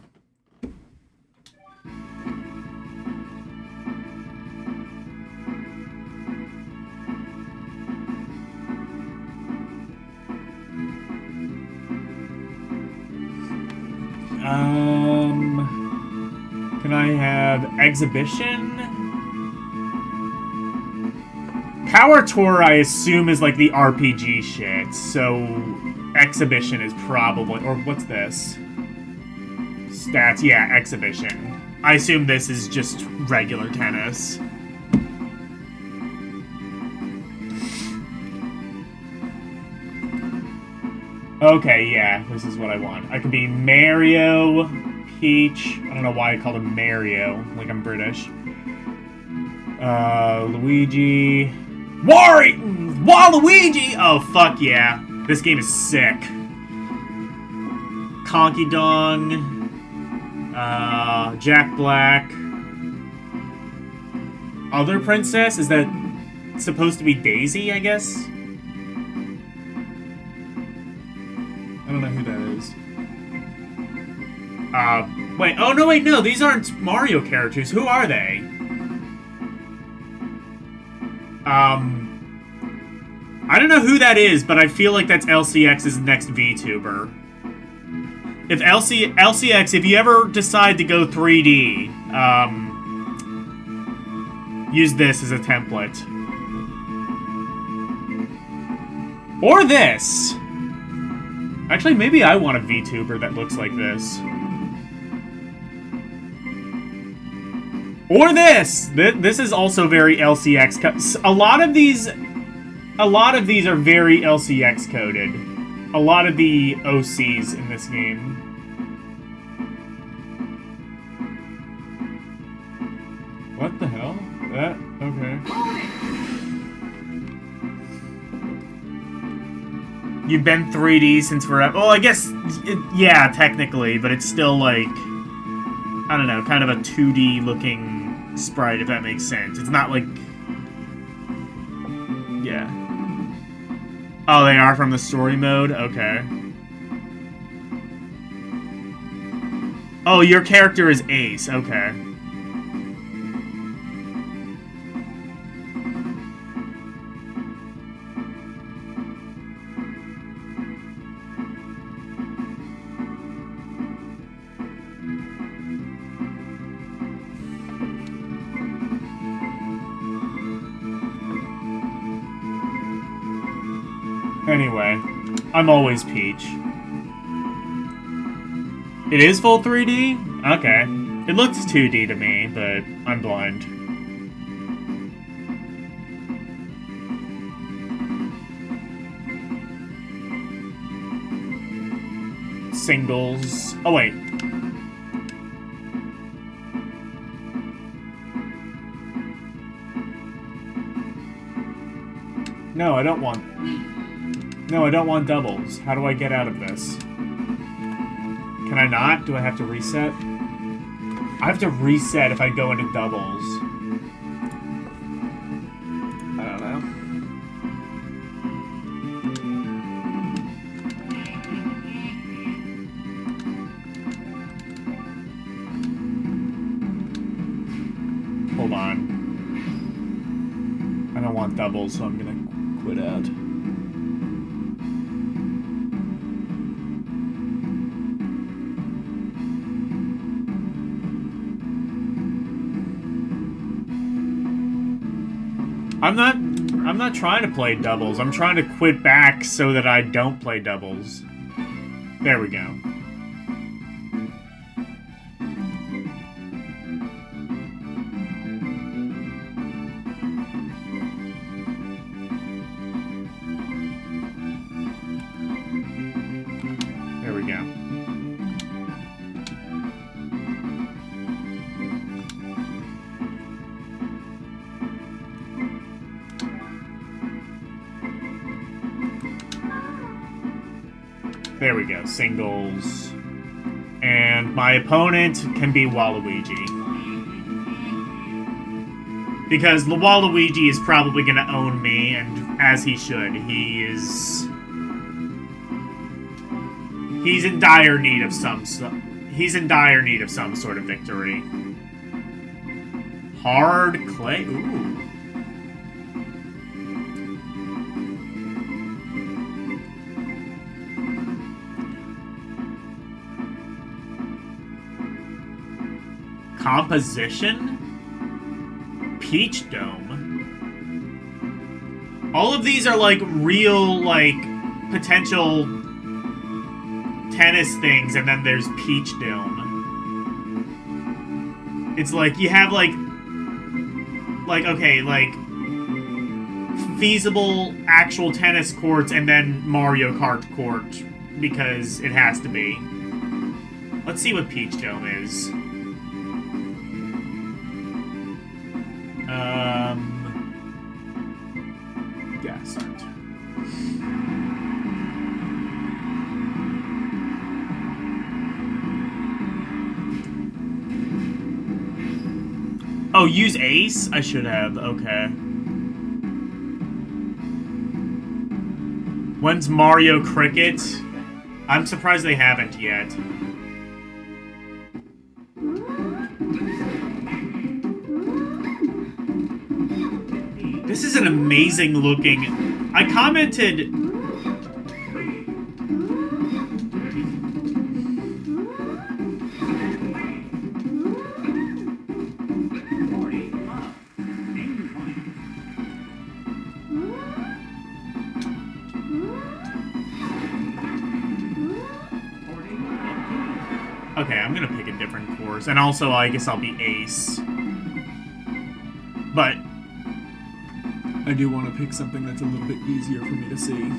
Can I have exhibition? Power Tour, I assume, is like the RPG shit, so exhibition is probably... Or what's this? Stats, yeah, exhibition. I assume this is just regular tennis. Okay, yeah, this is what I want. I could be Mario, Peach... I don't know why I called him Mario, like I'm British. Luigi... Waluigi! Oh, fuck yeah. This game is sick. Conky Dong. Jack Black. Other princess? Is that supposed to be Daisy, I guess? I don't know who that is. Wait. Oh, no, wait, no. These aren't Mario characters. Who are they? I don't know who that is, but I feel like that's LCX's next VTuber. If LCX, if you ever decide to go 3D, use this as a template. Or this. Actually, maybe I want a VTuber that looks like this. Or this! This is also very LCX. A lot of these are very LCX coded. A lot of the OCs in this game. What the hell? That? Okay. You've been 3D since forever. Well, I guess, yeah, technically, but it's still like, I don't know, kind of a 2D looking sprite, if that makes sense. It's not like, yeah. Oh, they are from the story mode? Okay. Oh, your character is Ace. Okay. Anyway, I'm always Peach. It is full 3D? Okay. It looks 2D to me, but I'm blind. Singles. Oh, wait. No, I don't want... No, I don't want doubles. How do I get out of this? Can I not? Do I have to reset? I have to reset if I go into doubles. don't want doubles, so I'm gonna quit out. I'm not trying to play doubles. I'm trying to quit back so that I don't play doubles. There we go. There we go. There we go, singles. And my opponent can be Waluigi. Because the Waluigi is probably going to own me, and as he should. He's in dire need of some sort of victory. Hard clay? Ooh. Composition? Peach Dome? All of these are like real, like, potential tennis things, and then there's Peach Dome. It's like, you have like, okay, like, feasible actual tennis courts, and then Mario Kart court, because it has to be. Let's see what Peach Dome is. Yeah, start. Oh, use Ace? I should have, okay. When's Mario Cricket? I'm surprised they haven't yet. This is an amazing looking... I commented... Okay, I'm gonna pick a different course. And also, I guess I'll be Ace. But... I do want to pick something that's a little bit easier for me to see.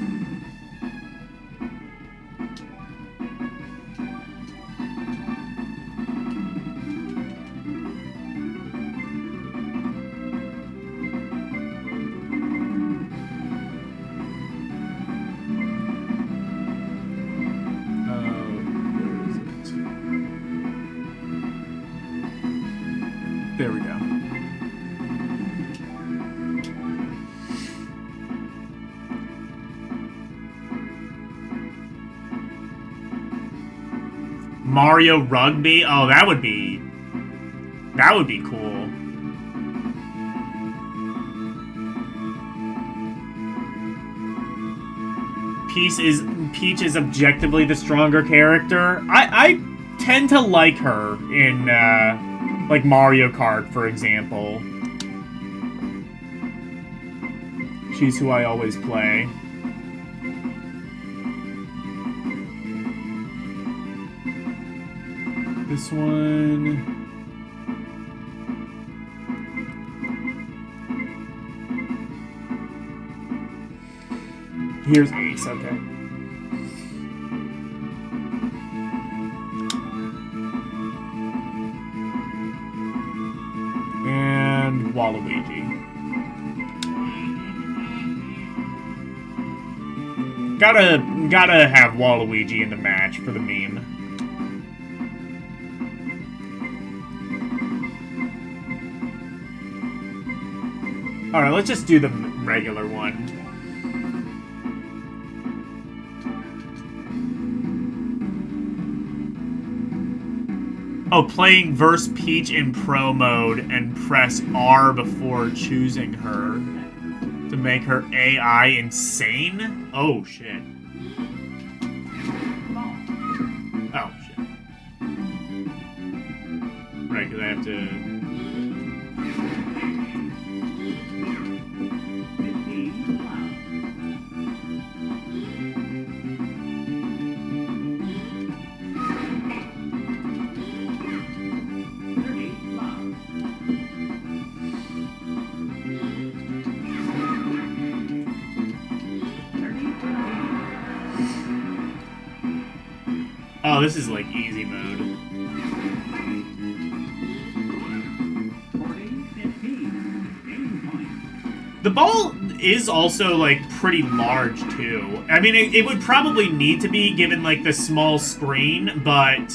Where is it? There we go. Mario Rugby? Oh, that would be cool. Peach is objectively the stronger character. I tend to like her in like Mario Kart, for example. She's who I always play. This one... Here's Ace, okay. And Waluigi. Gotta have Waluigi in the match for the meme. Alright, let's just do the regular one. Oh, playing verse Peach in pro mode and press R before choosing her. make her AI insane? Oh, shit. Oh, shit. Right, because I have to... Oh, this is like easy mode. The ball is also like pretty large too. I mean, it would probably need to be given like the small screen, but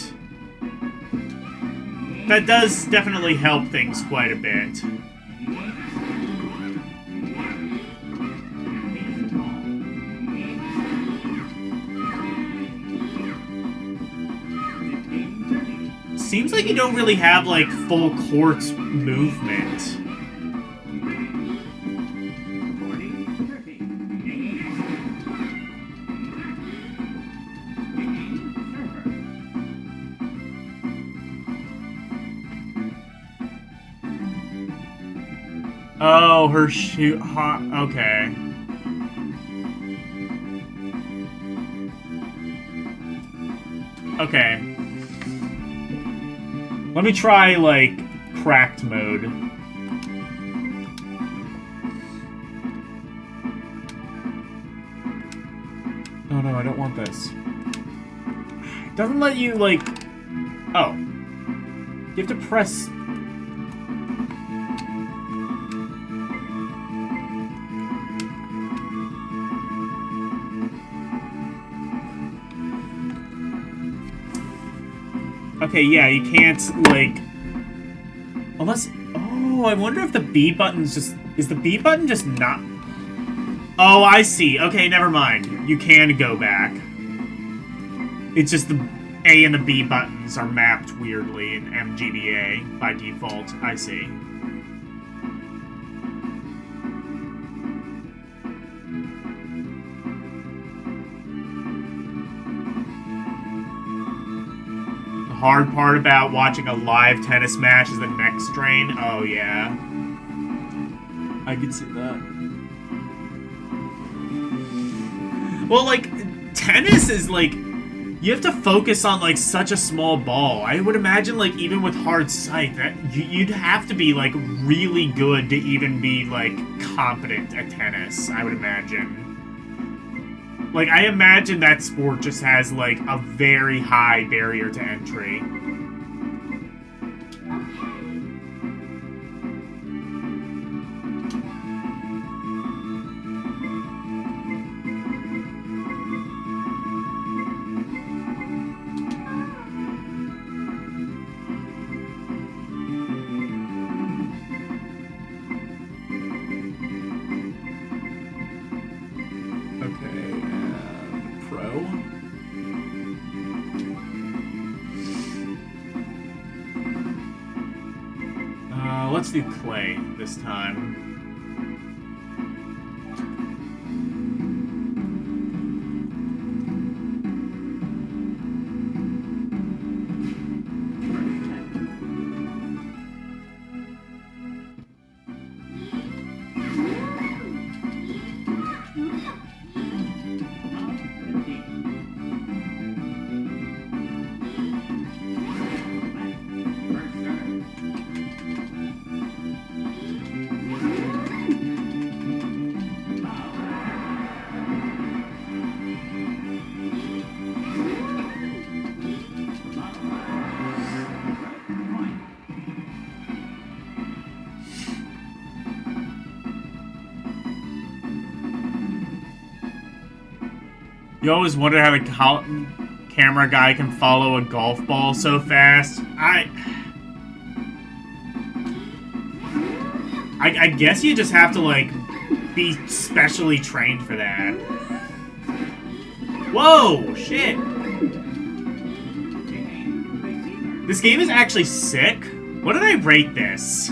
that does definitely help things quite a bit. Seems like you don't really have, like, full court movement. Oh, her shoot... Okay. Okay. Let me try, like, cracked mode. Oh no, I don't want this. It doesn't let you, like... Oh. You have to press... Okay, yeah, you can't, like... Unless... Oh, I wonder if the B button's just... Is the B button just not... Oh, I see. Okay, never mind. You can go back. It's just the A and the B buttons are mapped weirdly in MGBA by default. I see. Hard part about watching a live tennis match is the neck strain. Oh, yeah. I could see that. Well, like, tennis is, like, you have to focus on, like, such a small ball. I would imagine, like, even with hard sight, that you'd have to be, like, really good to even be, like, competent at tennis, I would imagine. Like, I imagine that sport just has, like, a very high barrier to entry. Let's do clay this time. You always wonder how the camera guy can follow a golf ball so fast. I guess you just have to, like, be specially trained for that. Whoa! Shit! This game is actually sick. What did I rate this?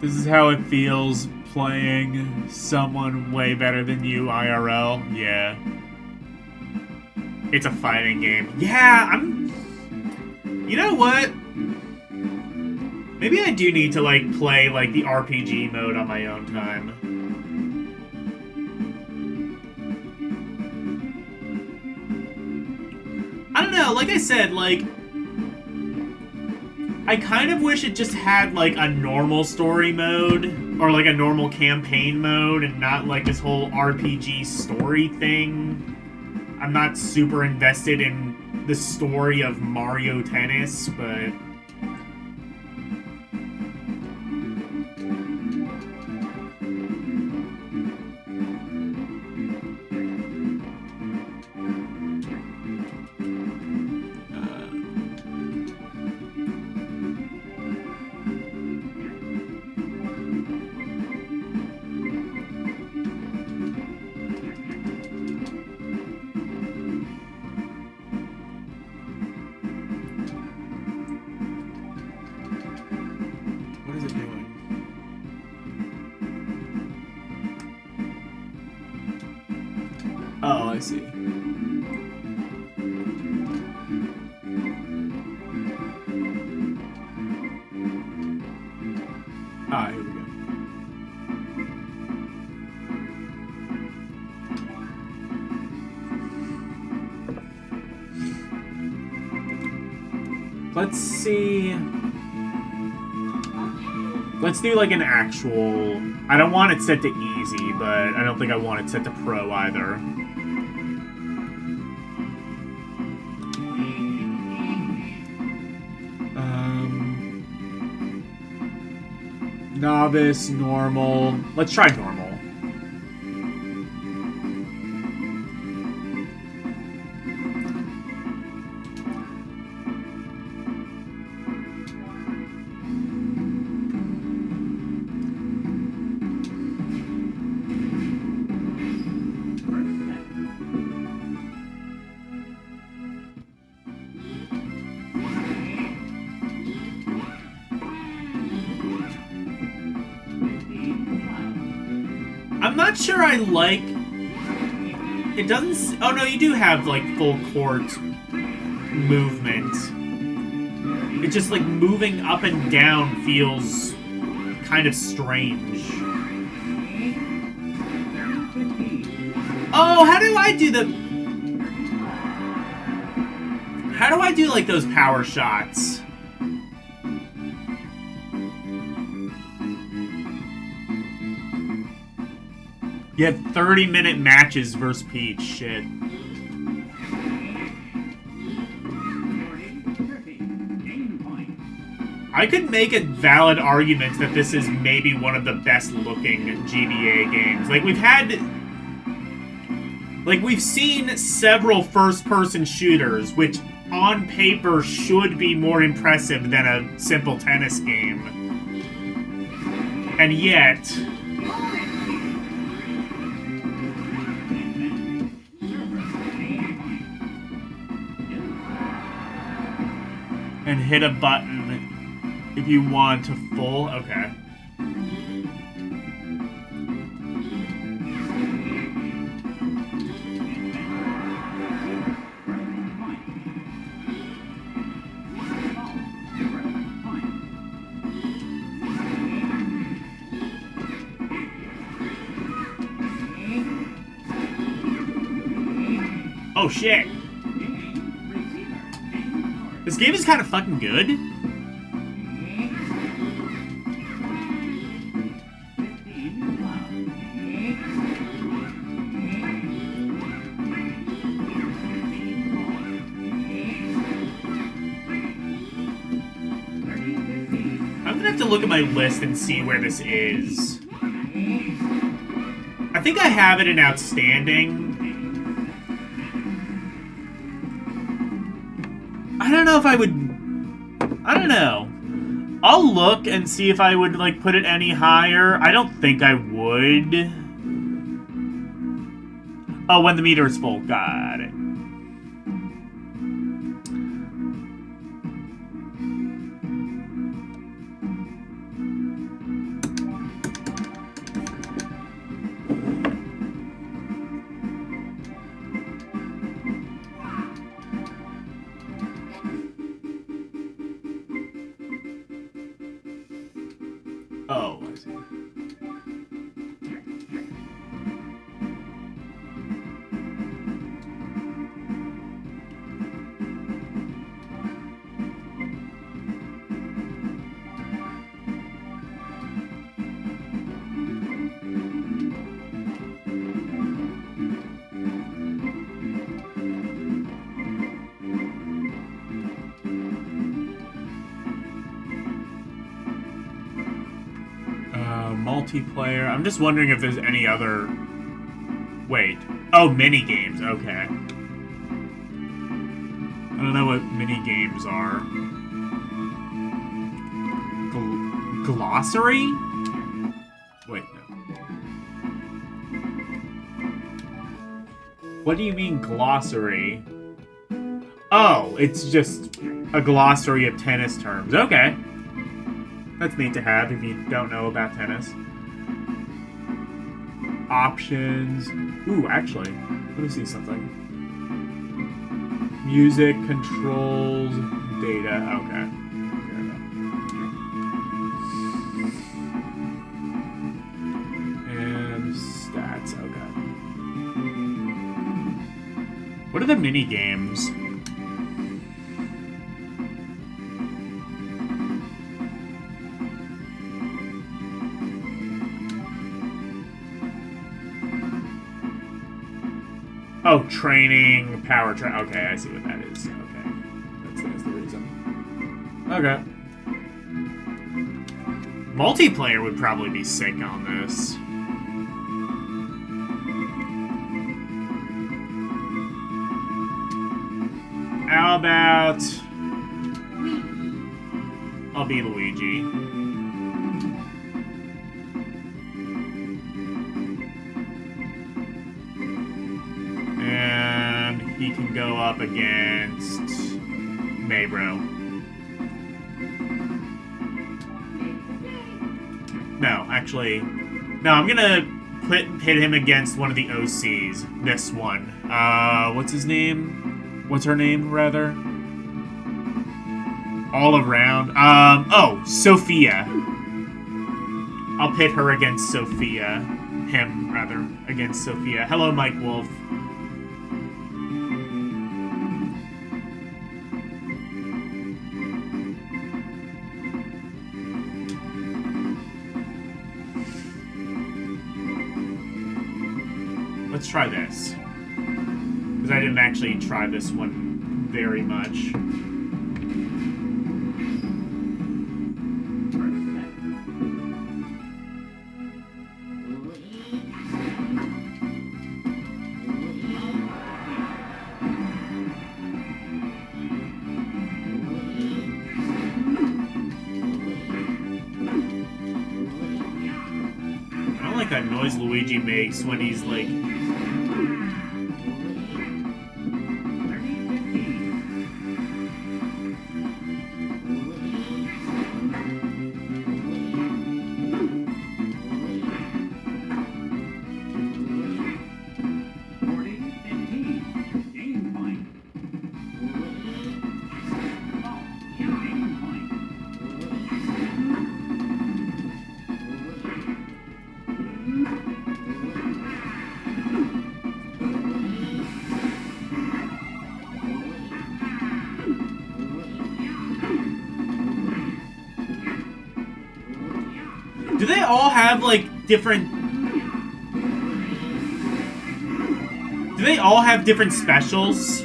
This is how it feels playing someone way better than you IRL. Yeah. It's a fighting game. Yeah, you know what? Maybe I do need to, like, play, like, the RPG mode on my own time. I don't know, like I said, like, I kind of wish it just had, like, a normal story mode, or, like, a normal campaign mode, and not, like, this whole RPG story thing. I'm not super invested in the story of Mario Tennis, but... What is it doing? Oh, I see. Ah, here we go. Let's see. Let's do like an actual... I don't want it set to easy, but I don't think I want it set to pro either. Novice, normal. Let's try normal. I'm not sure I like... It doesn't... Oh no, you do have, like, full court movement. It's just, like, moving up and down feels kind of strange. Oh, how do I do the... How do I do, like, those power shots? You had 30-minute matches versus Peach. Shit. I could make a valid argument that this is maybe one of the best-looking GBA games. Like, we've had... Like, we've seen several first-person shooters, which on paper should be more impressive than a simple tennis game. And yet... And hit a button if you want to full. Okay. Oh shit. This game is kind of fucking good. I'm gonna have to look at my list and see where this is. I think I have it in Outstanding. I don't know if I would... I don't know. I'll look and see if I would, like, put it any higher. I don't think I would. Oh, when the meter is full. Got it. multiplayer. I'm just wondering if there's any other... Wait. Oh, mini games. Okay. I don't know what mini games are. Glossary? Wait, no. What do you mean glossary? Oh, it's just a glossary of tennis terms. Okay. That's neat to have if you don't know about tennis. Options. Ooh, actually, let me see something. Music, controls, data. Okay. And stats. Okay. What are the mini games? Oh, training, power train. Okay, I see what that is. Okay. That's the reason. Okay. Multiplayer would probably be sick on this. How about... I'll be Luigi. And he can go up against Maybro. No, actually... No, I'm gonna pit him against one of the OCs. This one. What's his name? What's her name, rather? All around. Oh, Sophia. I'll pit her against Sophia. Him, rather, against Sophia. Hello, Mike Wolf. Let's try this. Because I didn't actually try this one very much. I don't like that noise Luigi makes when he's like... Do they all have, like, different... Do they all have different specials?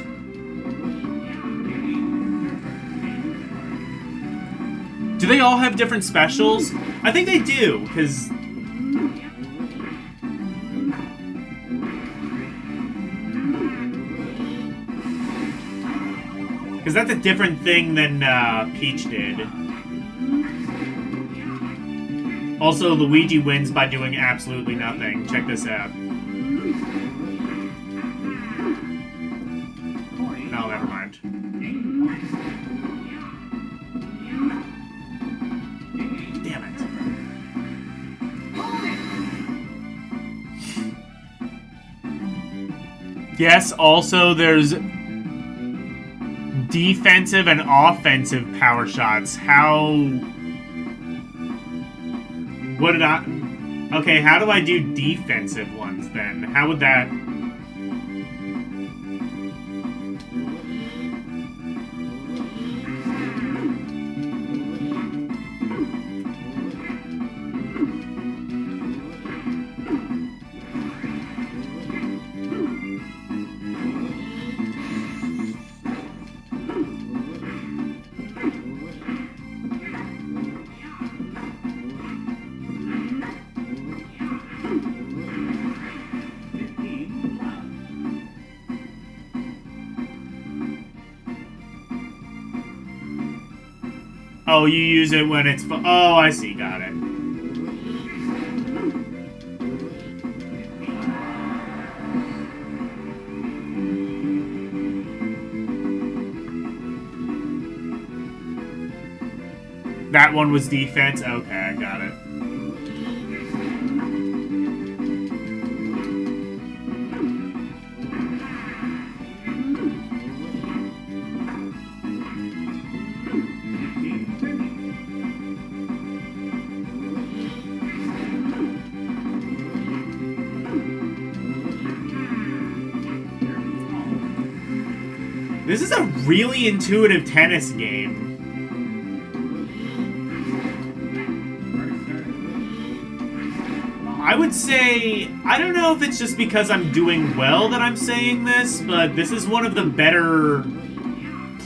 Do they all have different specials? I think they do, because... Because that's a different thing than Peach did. Also, Luigi wins by doing absolutely nothing. Check this out. No, never mind. Damn it. Yes, also there's defensive and offensive power shots. How... What did I... Okay, how do I do defensive ones, then? How would that... Oh, you use it when it's... Oh, I see. Got it. That one was defense? Okay, I got it. This is a really intuitive tennis game. I would say, I don't know if it's just because I'm doing well that I'm saying this, but this is one of the better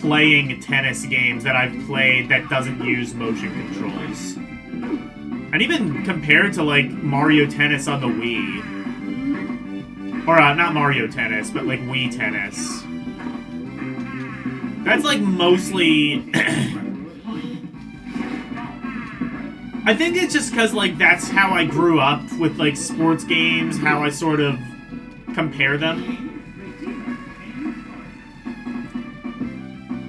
playing tennis games that I've played that doesn't use motion controls. And even compared to, like, Mario Tennis on the Wii. Or, not Mario Tennis, but, like, Wii Tennis. That's, like, mostly... I think it's just because, like, that's how I grew up with, like, sports games, how I sort of compare them.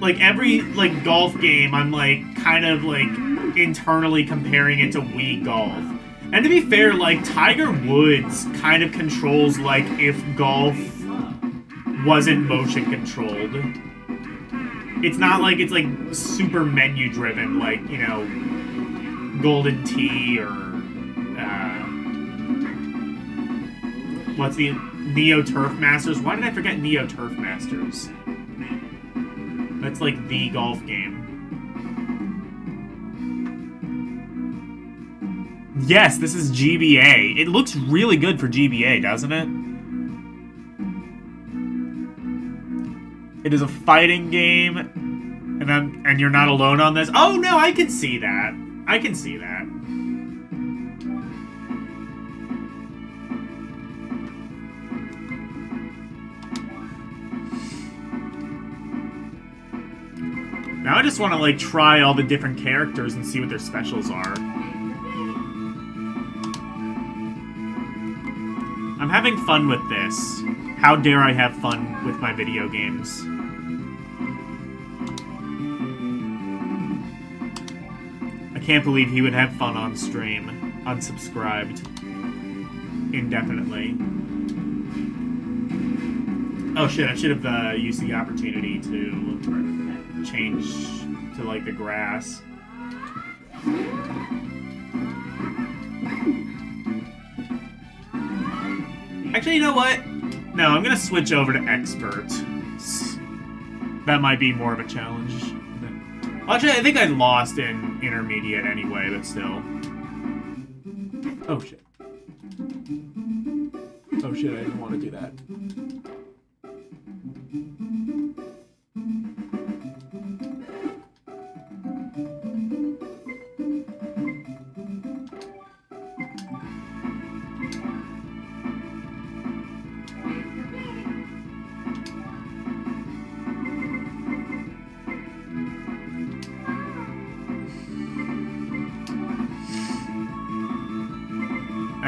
Like, every, like, golf game, I'm, like, kind of, like, internally comparing it to Wii Golf. And to be fair, like, Tiger Woods kind of controls, like, if golf wasn't motion controlled. It's not like it's, like, super menu-driven, like, you know... Golden Tee or what's the Neo Turf Masters? Why did I forget Neo Turf Masters? That's like the golf game. Yes, this is GBA. It looks really good for GBA, doesn't it? It is a fighting game, and you're not alone on this. Oh no, I can see that. I can see that. Now I just want to, like, try all the different characters and see what their specials are. I'm having fun with this. How dare I have fun with my video games? I can't believe he would have fun on stream, unsubscribed, indefinitely. Oh shit, I should have used the opportunity to change to, like, the grass. Actually, you know what? No, I'm gonna switch over to expert. That might be more of a challenge. Actually, I think I lost in intermediate anyway, but still. Oh shit. Oh shit, I didn't want to do that.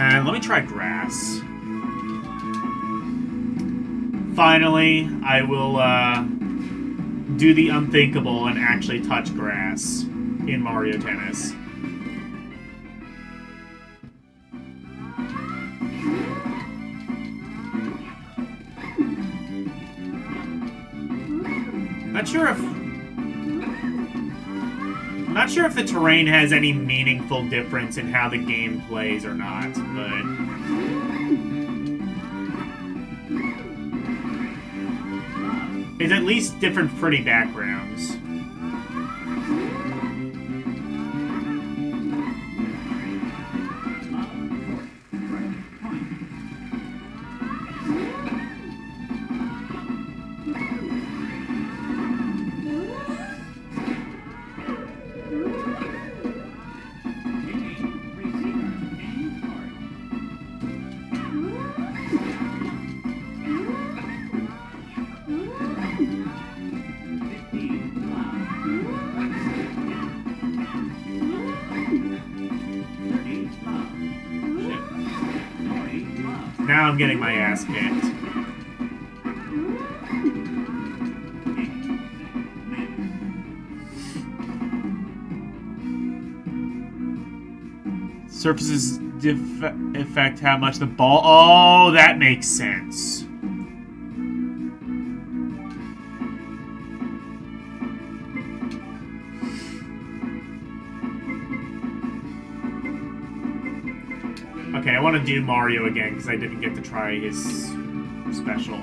And let me try grass. Finally, I will do the unthinkable and actually touch grass in Mario Tennis. Not sure if the terrain has any meaningful difference in how the game plays or not, but it's at least different pretty backgrounds. Now I'm getting my ass kicked. Surfaces affect how much the ball... Oh, that makes sense. Okay, I want to do Mario again because I didn't get to try his special.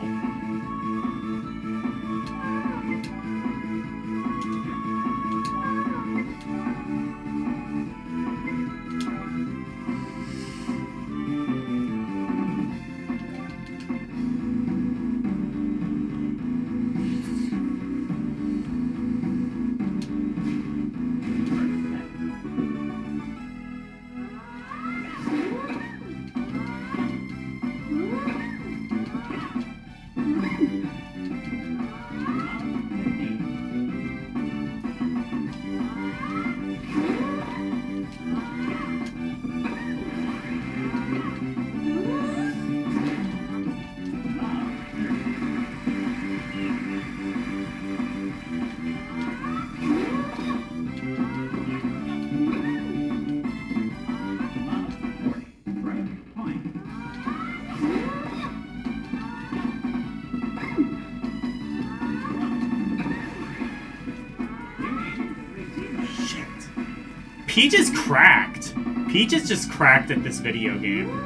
Peach is cracked. Peach is just cracked at this video game.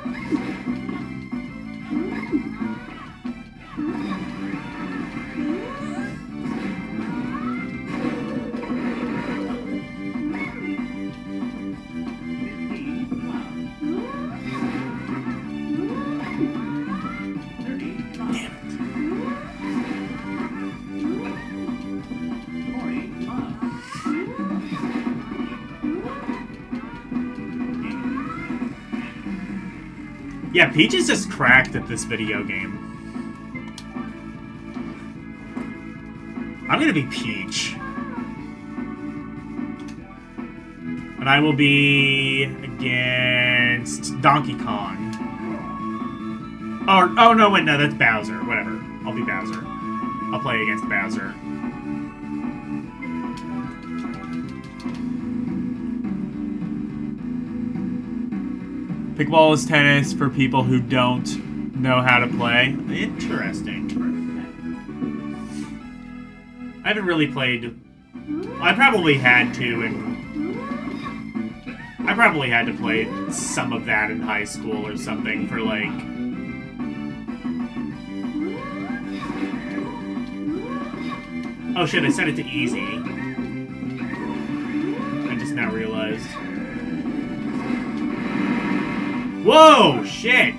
Yeah, Peach is just cracked at this video game. I'm gonna be Peach. And I will be against Donkey Kong. Oh no, wait, no, that's Bowser. Whatever. I'll be Bowser. I'll play against Bowser. Pickleball is tennis for people who don't know how to play. Interesting. I haven't really played... I probably had to, and... I probably had to play some of that in high school or something for, like... Oh shit, I set it to easy. I just now realized. Whoa, shit!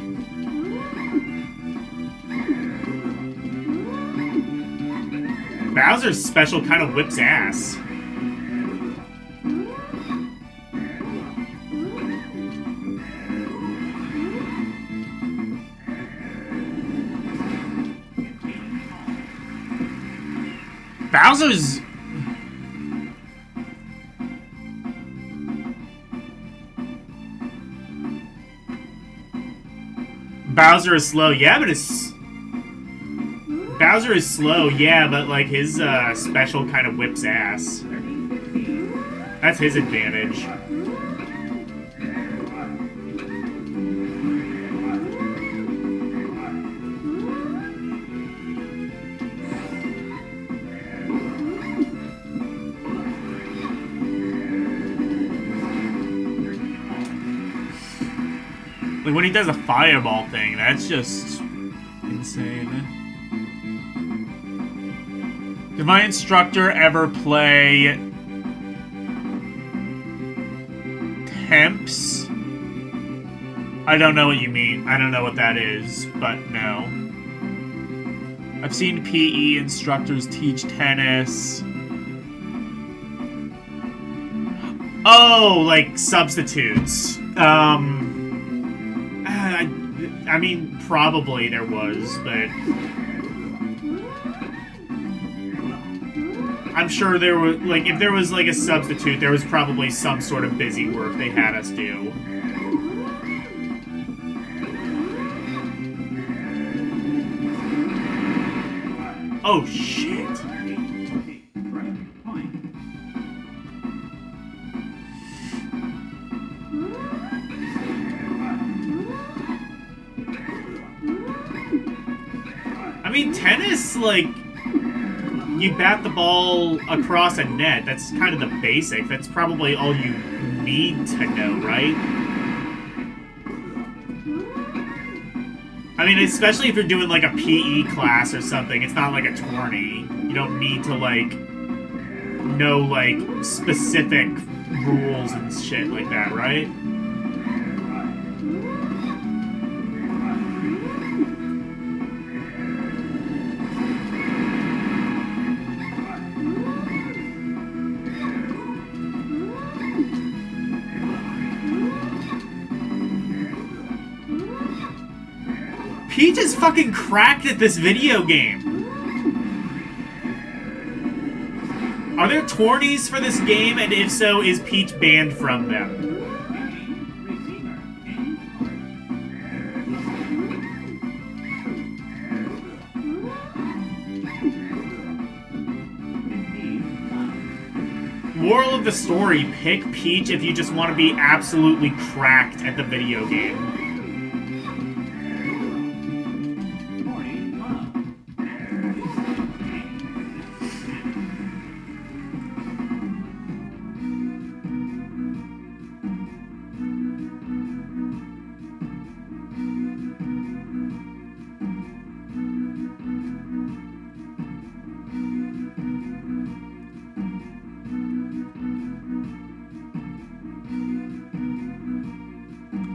Bowser's special kind of whips ass. Bowser's... Bowser is slow, yeah, but it's... Bowser is slow, yeah, but, like, his, special kind of whips ass. That's his advantage. Like, when he does a fireball thing, that's just insane. Did my instructor ever play temps? I don't know what you mean. I don't know what that is, but no. I've seen PE instructors teach tennis. Oh, like substitutes. I mean, probably there was, but I'm sure there were, like, if there was, like, a substitute, there was probably some sort of busy work they had us do. Oh, shit. I mean, tennis, like, you bat the ball across a net. That's kind of the basic. That's probably all you need to know, right? I mean, especially if you're doing, like, a PE class or something. It's not like a tourney. You don't need to, like, know, like, specific rules and shit like that, right? Peach is fucking cracked at this video game. Are there tourneys for this game? And if so, is Peach banned from them? Moral of the story, pick Peach if you just want to be absolutely cracked at the video game.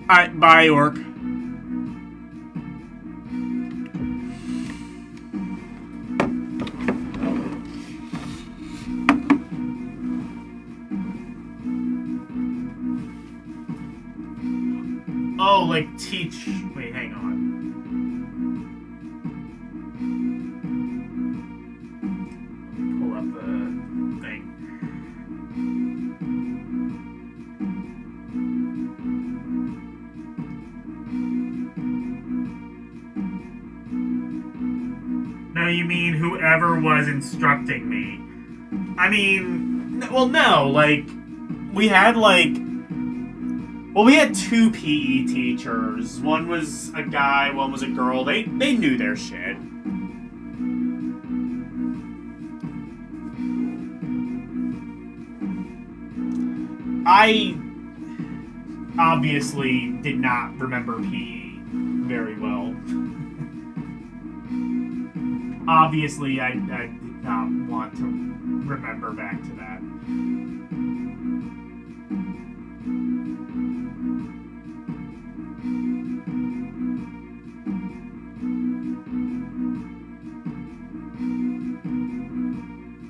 Alright, bye, York. Oh, like teach. Wait, hang on. Let me pull up the thing. No, you mean whoever was instructing me. I mean, well, no, like, we had, like, well, we had two PE teachers. One was a guy, one was a girl. They knew their shit. I obviously did not remember PE very well. Obviously, I did not want to remember back to that.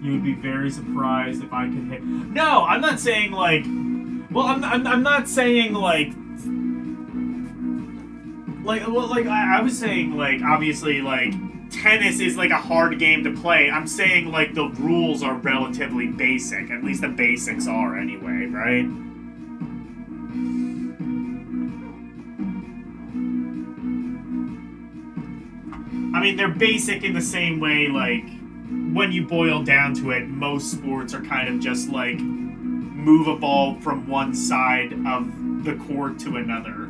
You would be very surprised if I could hit. No, I'm not saying like. Well, I'm not saying like. I was saying like obviously like. Tennis is like a hard game to play. I'm saying like the rules are relatively basic. At least the basics are anyway, right? I mean, they're basic in the same way, like, when you boil down to it, most sports are kind of just like move a ball from one side of the court to another.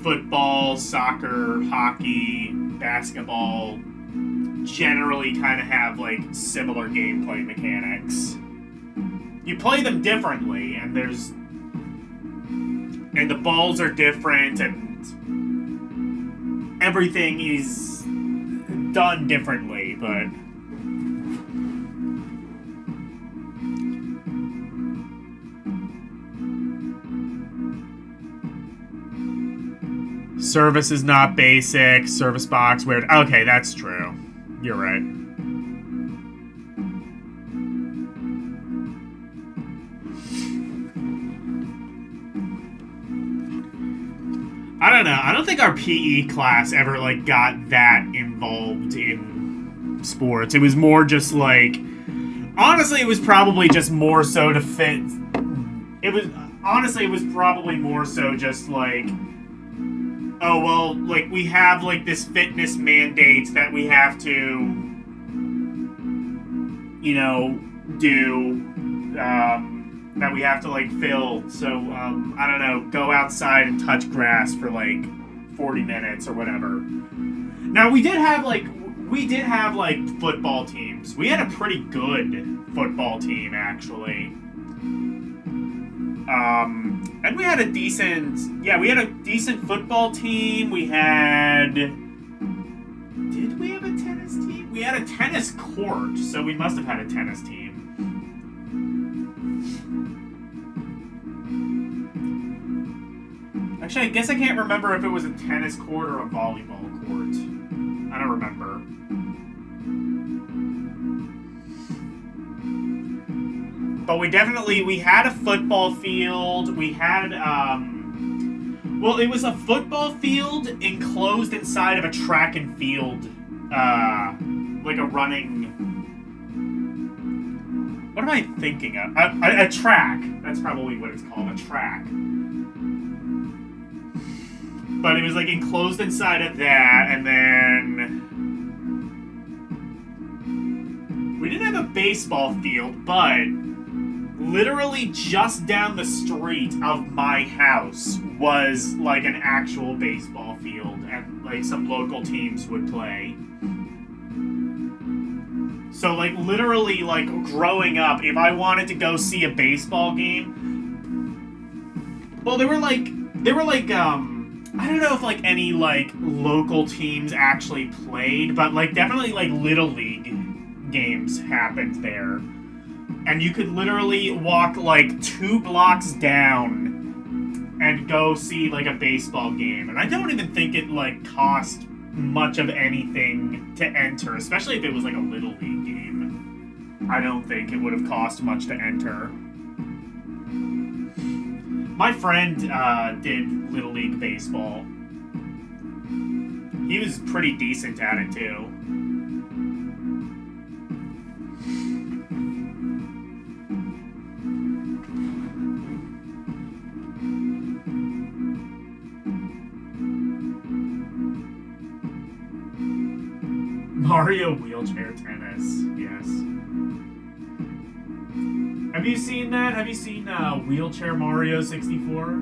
Football, soccer, hockey, basketball generally kind of have like similar gameplay mechanics. You play them differently, and the balls are different, and everything is done differently, but service is not basic. Service box, weird. Okay, that's true. You're right. I don't know. I don't think our PE class ever, like, got that involved in sports. It was more just, like... Honestly, it was probably just more so to fit... It was... honestly, it was probably more so just like, oh, well, like, we have, like, this fitness mandate that we have to, you know, do, that we have to, like, fill. So, I don't know, go outside and touch grass for, like, 40 minutes or whatever. Now, we did have, like, football teams. We had a pretty good football team, actually. And we had a decent football team. We had... Did we have a tennis team? We had a tennis court, so we must have had a tennis team. Actually, I guess I can't remember if it was a tennis court or a volleyball court. I don't remember. But we had a football field. We had, well, it was a football field enclosed inside of a track and field, like a running... What am I thinking of? A track. That's probably what it's called, a track. But it was, like, enclosed inside of that, and then... We didn't have a baseball field, but... Literally just down the street of my house was, like, an actual baseball field, and, like, some local teams would play. So, like, literally, like, growing up, if I wanted to go see a baseball game... Well, they were, like, I don't know if, like, any, like, local teams actually played, but, like, definitely, like, Little League games happened there. And you could literally walk, like, 2 blocks down and go see, like, a baseball game. And I don't even think it, like, cost much of anything to enter, especially if it was, like, a Little League game. I don't think it would have cost much to enter. My friend did Little League baseball. He was pretty decent at it, too. Mario wheelchair tennis, yes. Have you seen that? Have you seen Wheelchair Mario 64?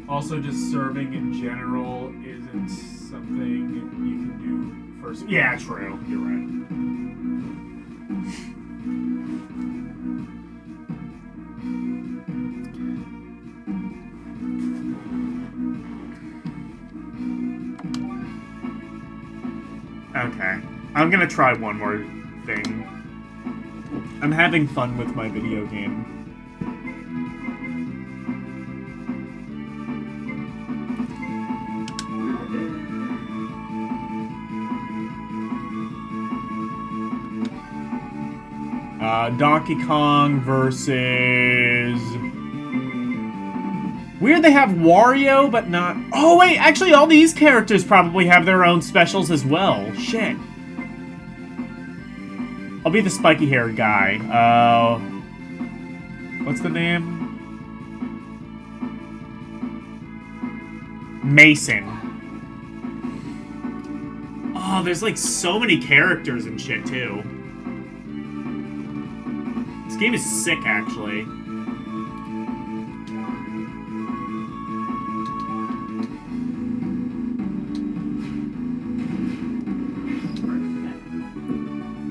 Also, just serving in general isn't something you can do first. Yeah, true. You're right. Okay. I'm gonna try one more thing. I'm having fun with my video game. Donkey Kong versus... Weird they have Wario, but not... Oh, wait! Actually, all these characters probably have their own specials as well. Shit. I'll be the spiky-haired guy. What's the name? Mason. Oh, there's, like, so many characters and shit, too. This game is sick, actually.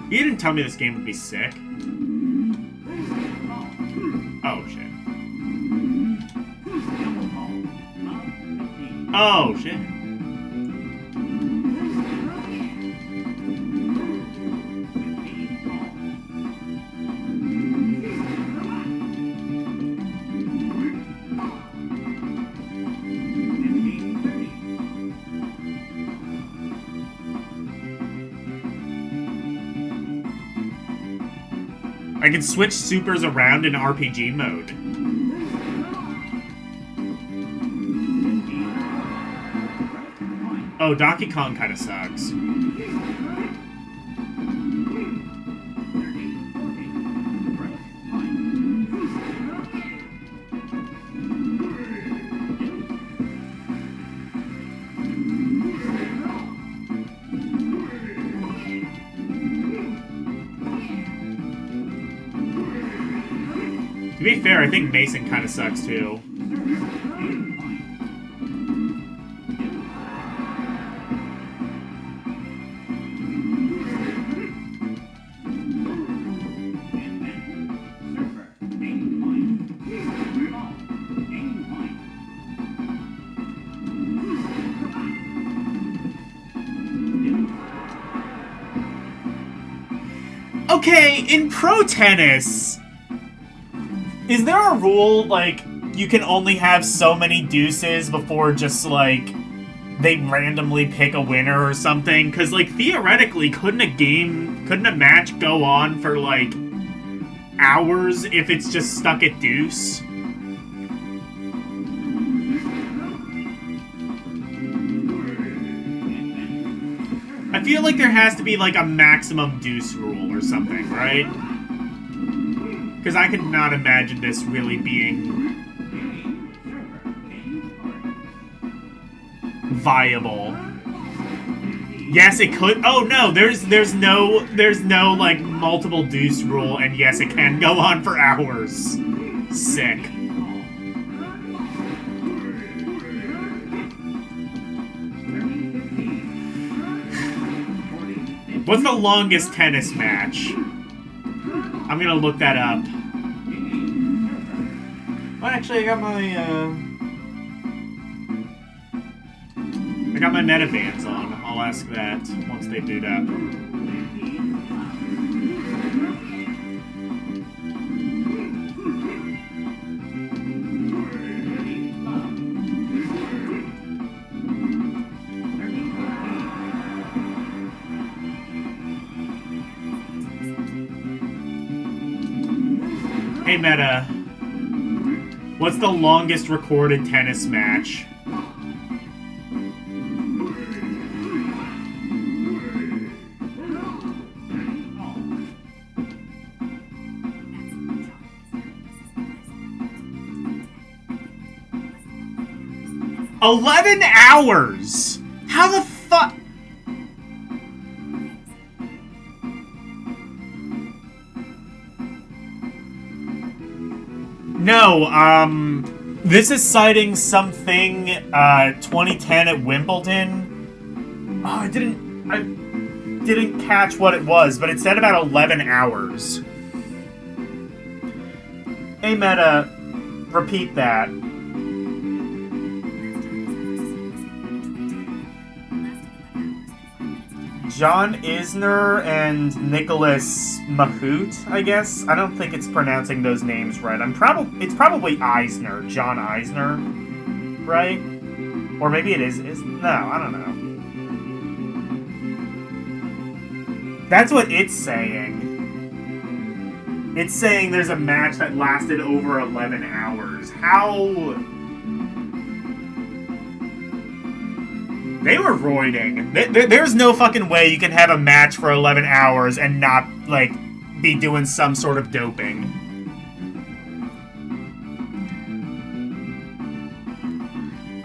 You didn't tell me this game would be sick. Oh, shit. Oh, shit. I can switch supers around in RPG mode. Oh, Donkey Kong kind of sucks. To be fair, I think Mason kind of sucks too. Okay, in pro tennis, is there a rule, like, you can only have so many deuces before just, like, they randomly pick a winner or something? Because, like, theoretically, couldn't a match go on for, like, hours if it's just stuck at deuce? I feel like there has to be, like, a maximum deuce rule or something, right? Because I could not imagine this really being viable. Yes, it could. Oh no, there's no like multiple deuce rule, and yes, it can go on for hours. Sick. What's the longest tennis match? I'm gonna look that up. Well, actually, I got my meta bands on. I'll ask that once they boot up. Hey, Meta. What's the longest recorded tennis match? "11 hours! How the fuck?" No, this is citing something, 2010 at Wimbledon. Oh, I didn't catch what it was, but it said about 11 hours. Hey, Meta, repeat that. John Isner and Nicholas Mahut, I guess. I don't think it's pronouncing those names right. It's probably Eisner, John Eisner, right? Or maybe it is no, I don't know. That's what it's saying. It's saying there's a match that lasted over 11 hours. How? They were roiding. There's no fucking way you can have a match for 11 hours and not, like, be doing some sort of doping.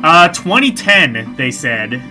Uh, 2010, they said.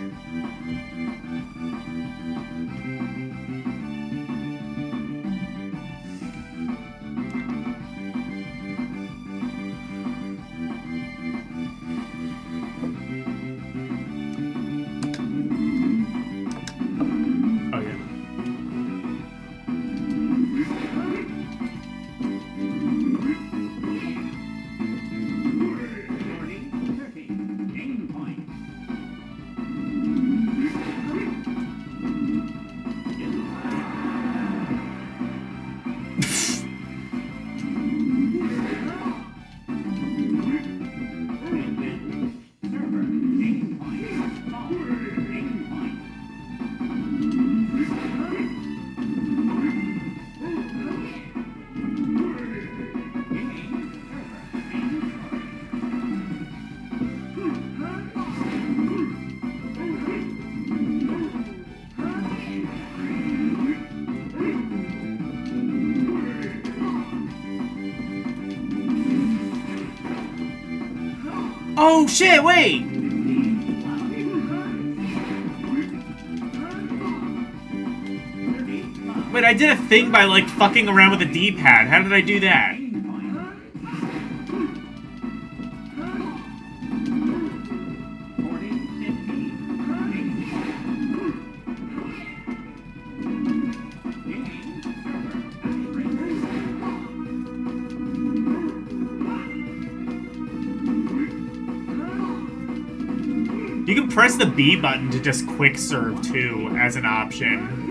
Oh shit, wait! Wait, I did a thing by, like, fucking around with a D-pad. How did I do that? You can press the B button to just quick serve too as an option.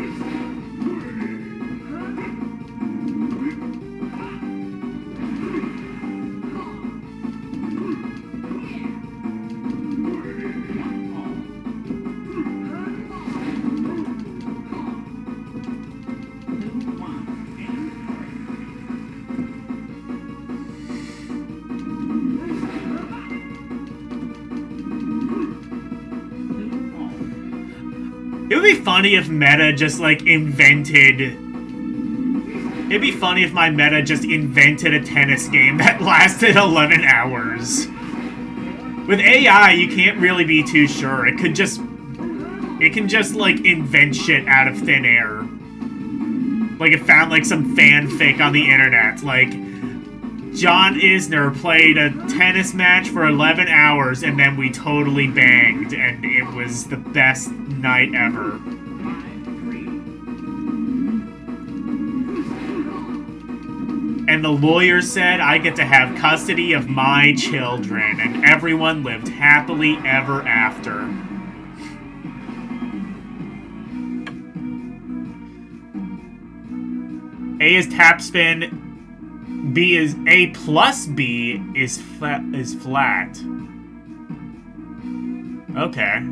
It would be funny if meta just, like, invented... It'd be funny if my meta just invented a tennis game that lasted 11 hours. With AI, you can't really be too sure. It can just, like, invent shit out of thin air. Like, it found, like, some fanfic on the internet. Like, John Isner played a tennis match for 11 hours, and then we totally banged, and it was the best night ever. And the lawyer said I get to have custody of my children, and everyone lived happily ever after. A is tap spin. B is A plus B is flat. Okay.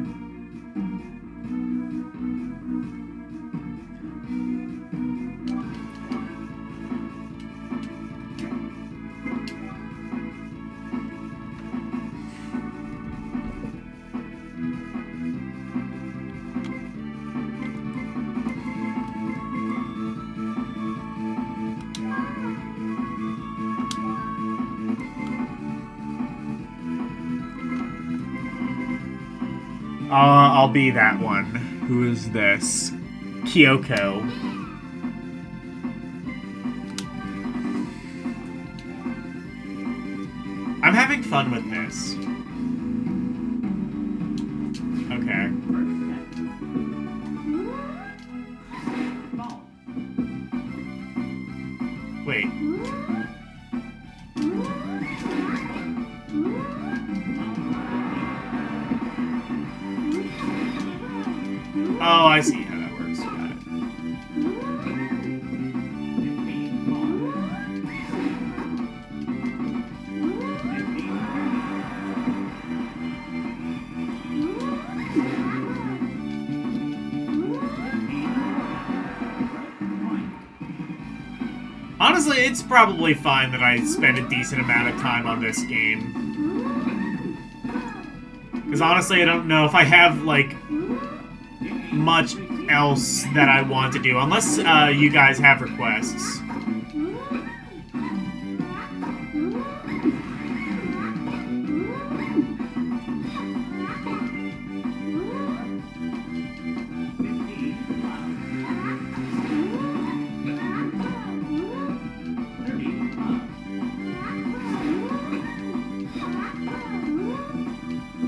I'll be that one. Who is this? Kyoko. I'm having fun with this. Okay. Wait. Oh, I see how that works. Got it. Honestly, it's probably fine that I spend a decent amount of time on this game. Because honestly, I don't know if I have, like, much else that I want to do, unless you guys have requests.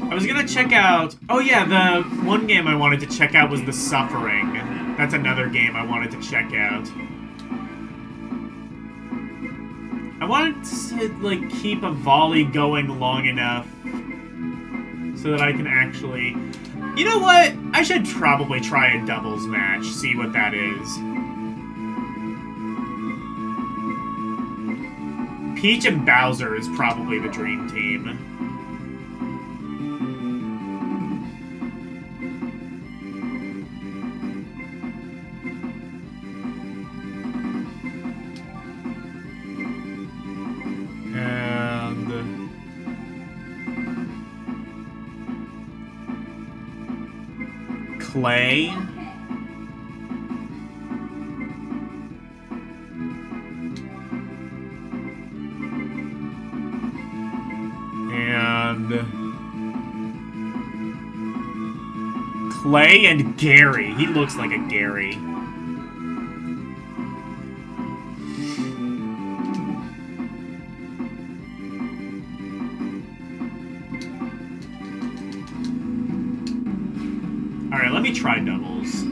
I was gonna check out... Oh yeah, the one game I wanted to check out was The Suffering. That's another game I wanted to check out. I wanted to, like, keep a volley going long enough so that I can actually... You know what? I should probably try a doubles match, see what that is. Peach and Bowser is probably the dream team. Clay. And Clay and Gary. He looks like a Gary. Alright, let me try doubles.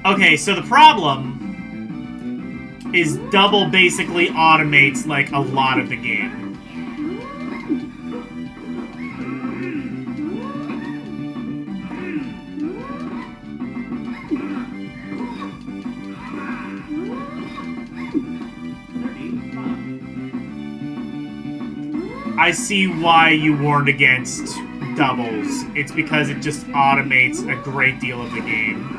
Okay, so the problem is double basically automates like a lot of the game. I see why you warned against doubles. It's because it just automates a great deal of the game.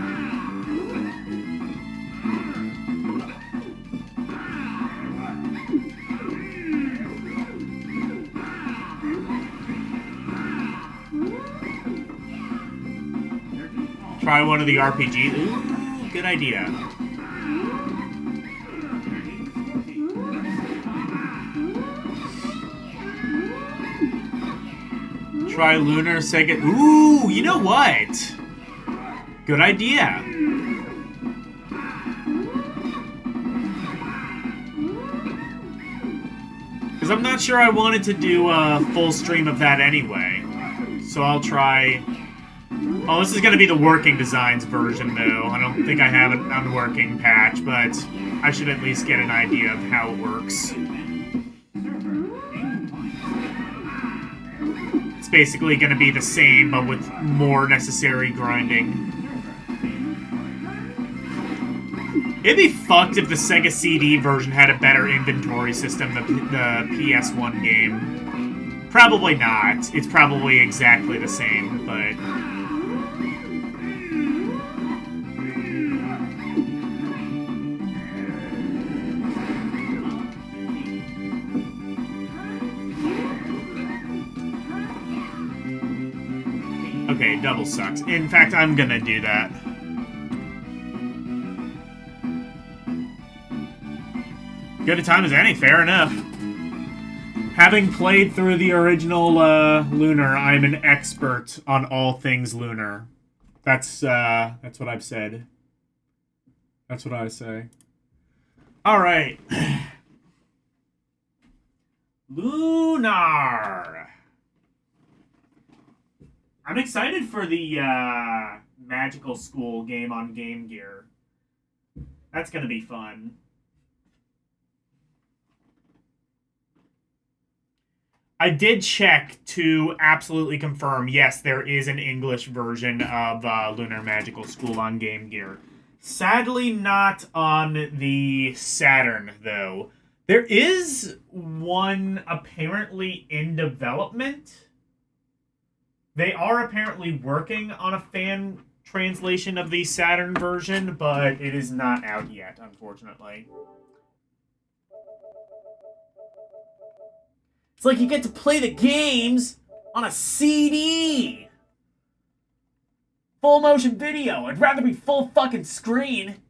Try one of the RPGs. Ooh, good idea. Try Lunar, Sega. Ooh, you know what? Good idea. Because I'm not sure I wanted to do a full stream of that anyway. So I'll try... Oh, this is going to be the working designs version, though. I don't think I have an unworking patch, but I should at least get an idea of how it works. It's basically going to be the same, but with more necessary grinding. It'd be fucked if the Sega CD version had a better inventory system than the PS1 game. Probably not. It's probably exactly the same, but... Okay, double sucks. In fact, I'm gonna do that. Good a time as any, fair enough. Having played through the original Lunar, I'm an expert on all things Lunar. That's what I've said. That's what I say. Alright. Lunar! I'm excited for the Magical School game on Game Gear. That's gonna be fun. I did check to absolutely confirm, yes, there is an English version of Lunar Magical School on Game Gear. Sadly, not on the Saturn, though. There is one apparently in development. They are apparently working on a fan translation of the Saturn version, but it is not out yet, unfortunately. It's like you get to play the games on a CD! Full motion video. I'd rather be full fucking screen.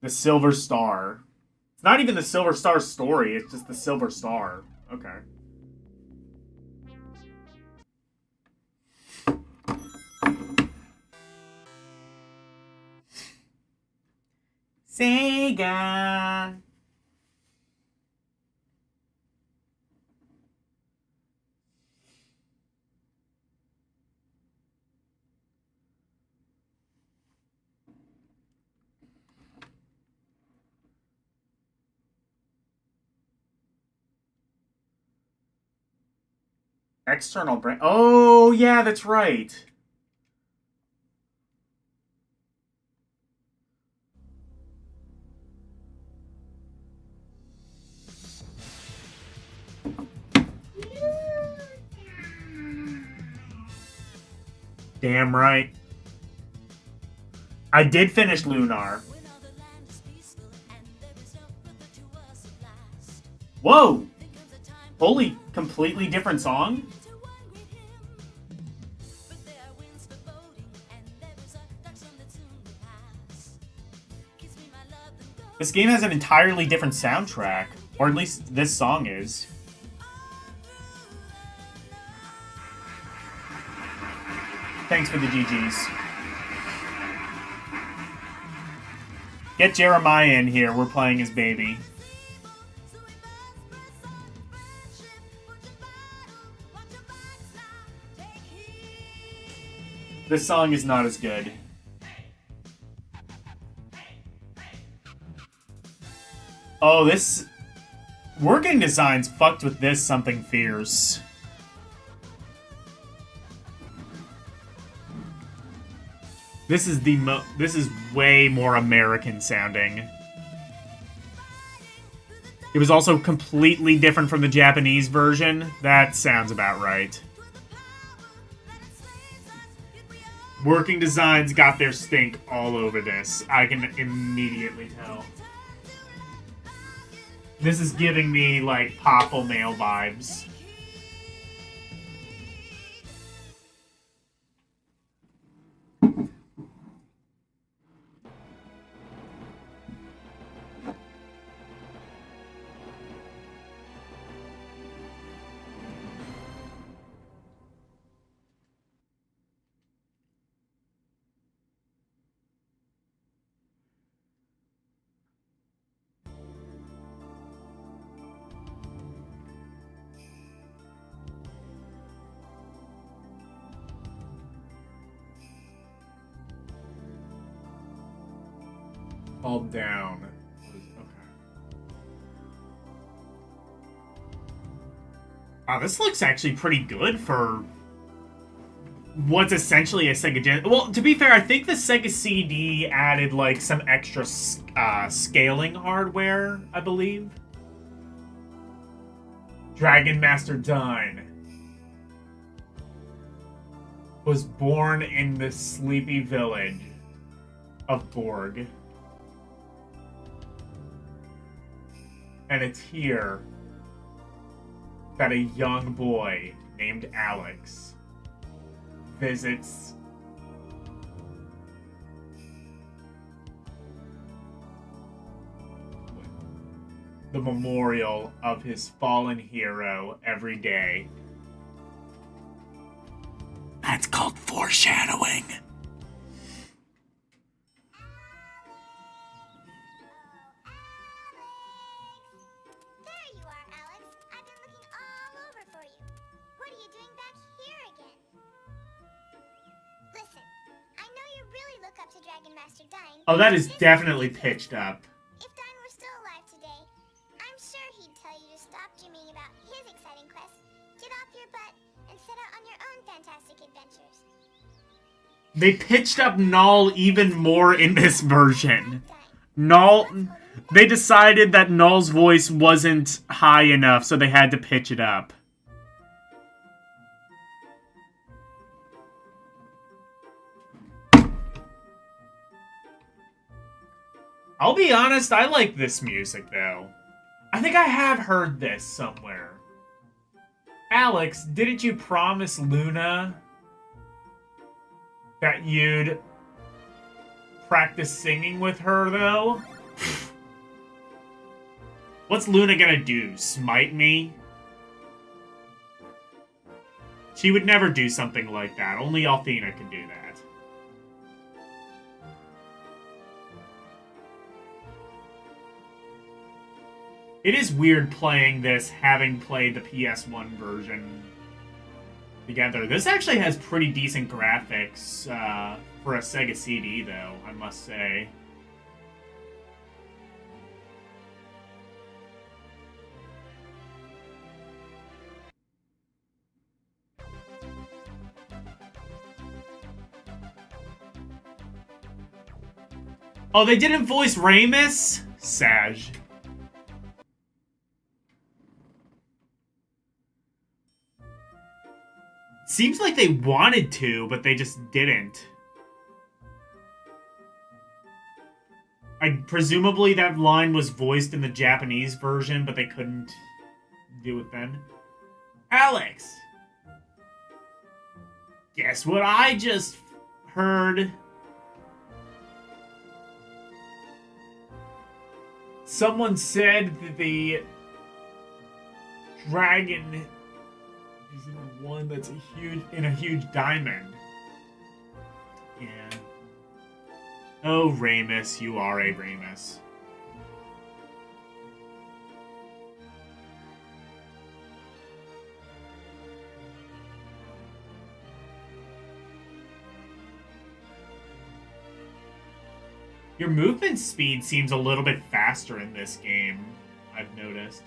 The Silver Star. It's not even the Silver Star story, it's just the Silver Star. Okay. Sega. External brand. Oh, yeah, that's right. Damn right. I did finish Lunar. Whoa! Holy, completely different song? This game has an entirely different soundtrack. Or at least this song is. Thanks for the GGs. Get Jeremiah in here. We're playing his baby. This song is not as good. Oh, this... Working Design's fucked with this something fierce. This is this is way more American sounding. It was also completely different from the Japanese version. That sounds about right. Working Designs got their stink all over this. I can immediately tell. This is giving me, like, Popple Mail vibes. Called down. Okay. Wow, this looks actually pretty good for what's essentially a Sega Gen. Well, to be fair, I think the Sega CD added like some extra scaling hardware, I believe. Dragon Master Dine was born in the sleepy village of Borg. And it's here that a young boy named Alex visits the memorial of his fallen hero every day. That's called foreshadowing. Oh, that is definitely pitched up. If Dine were still alive today, I'm sure he'd tell you to stop dreaming about his exciting quest, get off your butt, and set out on your own fantastic adventures. They pitched up Null even more in this version. Null... They decided that Null's voice wasn't high enough, so they had to pitch it up. I'll be honest, I like this music, though. I think I have heard this somewhere. Alex, didn't you promise Luna that you'd practice singing with her, though? What's Luna gonna do? Smite me? She would never do something like that. Only Althena could do that. It is weird playing this, having played the PS1 version together. This actually has pretty decent graphics for a Sega CD, though, I must say. Oh, they didn't voice Ramus? Sag. Seems like they wanted to, but they just didn't. Presumably that line was voiced in the Japanese version, but they couldn't do it then. Alex! Guess what I just heard? Someone said that the dragon is in the one that's in a huge diamond. Yeah. Oh, Ramus, you are a Ramus. Your movement speed seems a little bit faster in this game, I've noticed.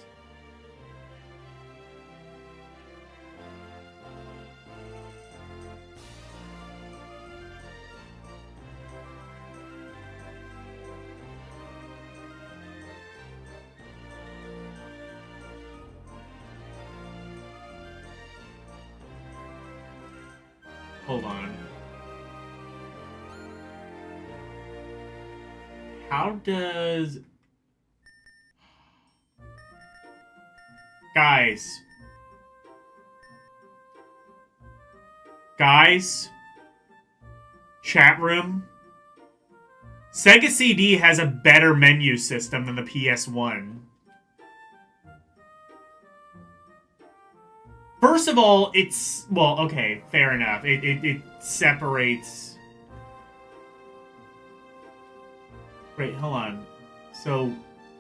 Hold on. How does... Guys. Chat room. Sega CD has a better menu system than the PS1. First of all, it's... Well, okay, fair enough. It separates... Wait, hold on. So,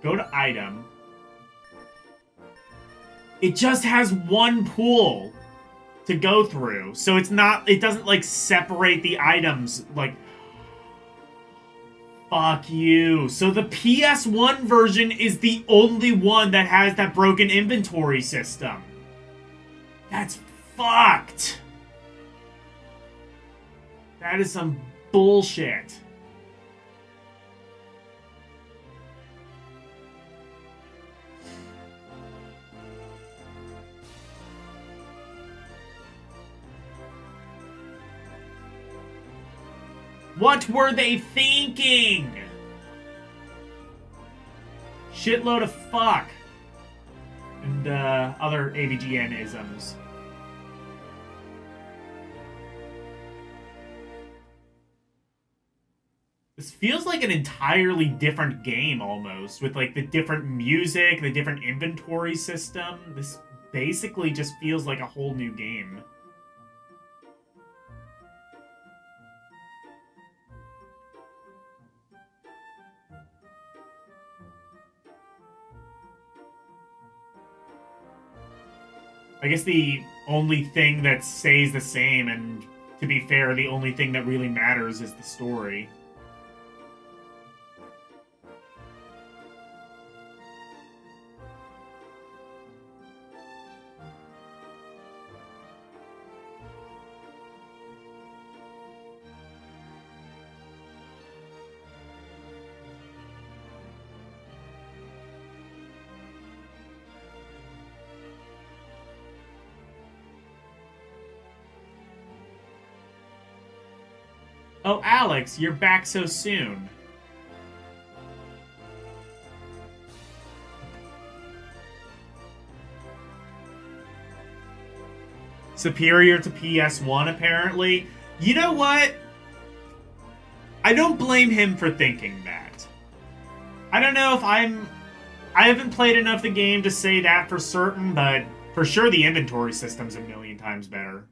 go to item. It just has one pool to go through. So it's not... It doesn't, like, separate the items. Like... Fuck you. So the PS1 version is the only one that has that broken inventory system. That's fucked. That is some bullshit. What were they thinking? Shitload of fuck. And other AVGN-isms. This feels like an entirely different game, almost. With, like, the different music, the different inventory system. This basically just feels like a whole new game. I guess the only thing that stays the same, and to be fair, the only thing that really matters is the story. Oh, Alex, you're back so soon. Superior to PS1, apparently. You know what? I don't blame him for thinking that. I don't know if I haven't played enough the game to say that for certain, but for sure the inventory system's a million times better.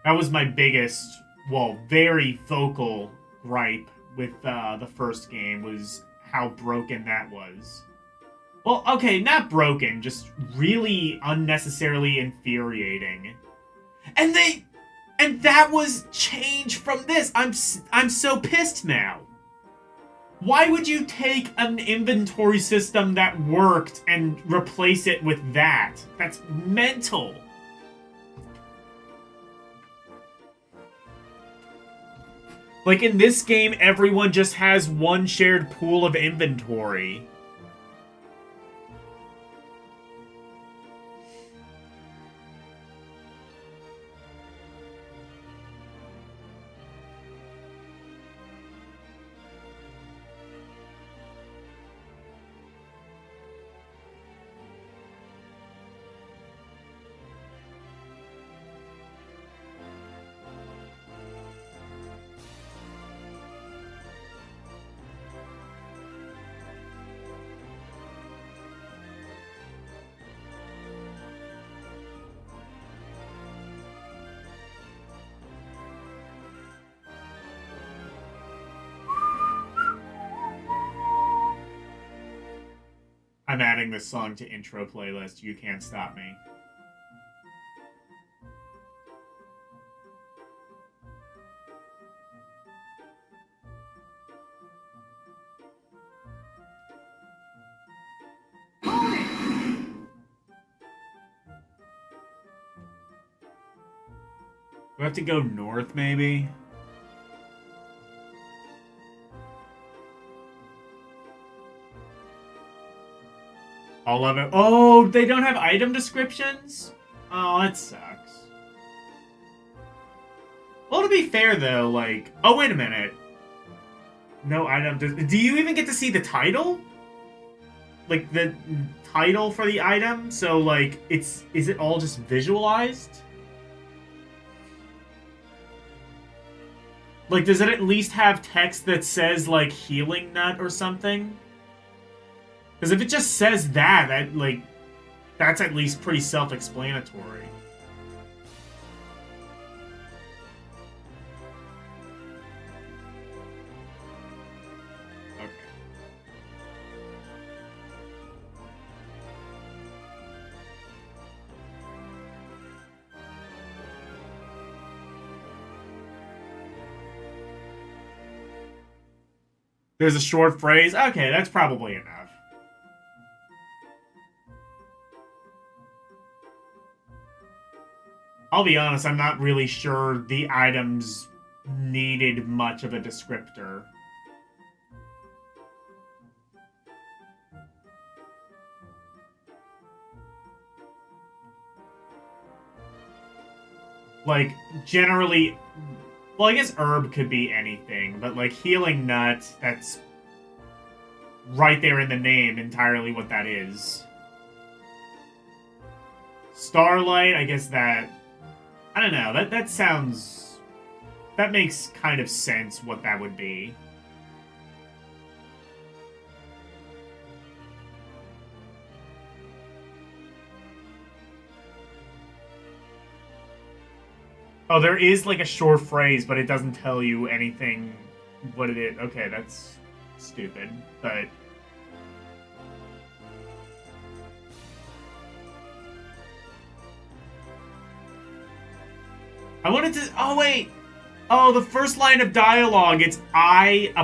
That was my biggest, well, very vocal gripe with the first game, was how broken that was. Well, okay, not broken, just really unnecessarily infuriating. And that was changed from this. I'm so pissed now. Why would you take an inventory system that worked and replace it with that? That's mental. Like, in this game, everyone just has one shared pool of inventory. I'm adding this song to intro playlist. You can't stop me. we have to go north, maybe? All of it. Oh, they don't have item descriptions? Oh, that sucks. Well, to be fair, though, like... Oh, wait a minute. No item... Do you even get to see the title? Like, the title for the item? So, like, is it all just visualized? Like, does it at least have text that says, like, healing nut or something? Because if it just says that, like, that's at least pretty self-explanatory. Okay. There's a short phrase. Okay, that's probably enough. I'll be honest, I'm not really sure the items needed much of a descriptor. Like, generally... Well, I guess herb could be anything, but, like, healing nut, that's right there in the name entirely what that is. Starlight, I guess that... I don't know, that sounds... That makes kind of sense what that would be. Oh, there is like a short phrase, but it doesn't tell you anything what it is. Okay, that's stupid, but... I wanted to... Oh, wait! Oh, the first line of dialogue, it's I''L.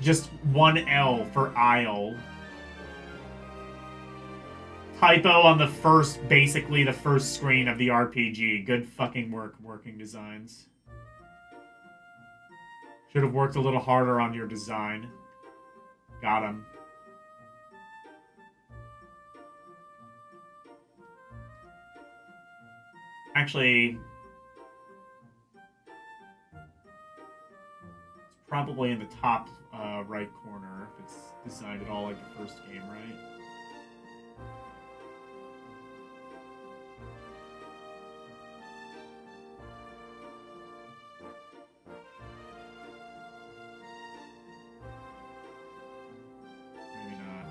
Just one L for Isle. Typo on the first, basically the first screen of the RPG. Good fucking work, Working Designs. Should have worked a little harder on your design. Got him. Actually... It's probably in the top right corner if it's designed at all like the first game, right? Maybe not.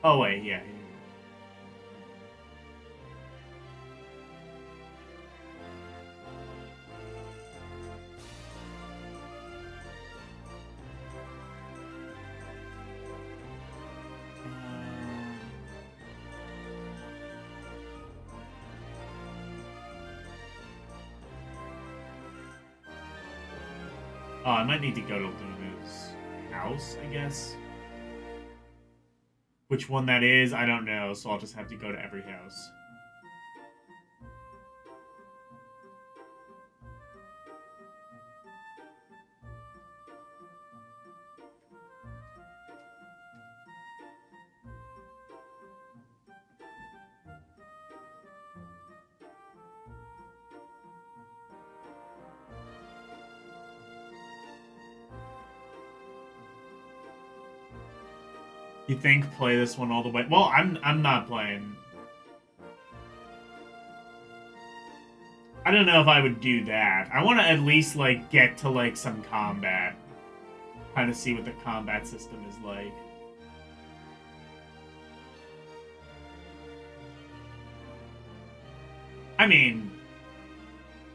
Oh wait, yeah. Oh, I might need to go to Luna's house, I guess. Which one that is, I don't know, so I'll just have to go to every house. You think play this one all the way? Well, I'm not playing. I don't know if I would do that. I want to at least like get to like some combat, kind of see what the combat system is like. I mean,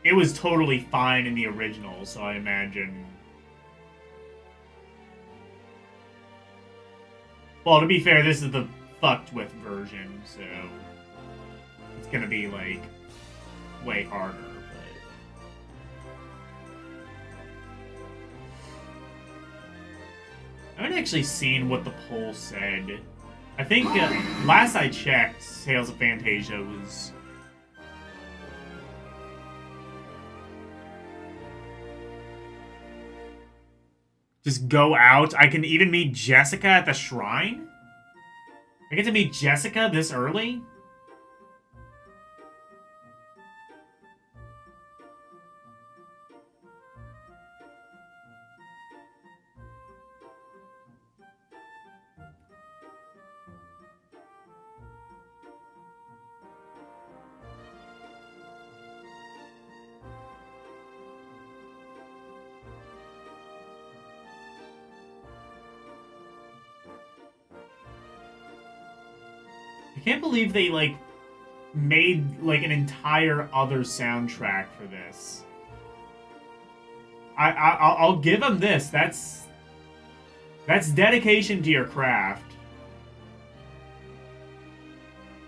it was totally fine in the original, so I imagine. Well, to be fair, this is the fucked with version, so... it's gonna be, like, way harder. I haven't actually seen what the poll said. I think last I checked, Tales of Fantasia was... Just go out. I can even meet Jessica at the shrine? I get to meet Jessica this early? I can't believe they, like, made, like, an entire other soundtrack for this. I'll give them this. That's dedication to your craft.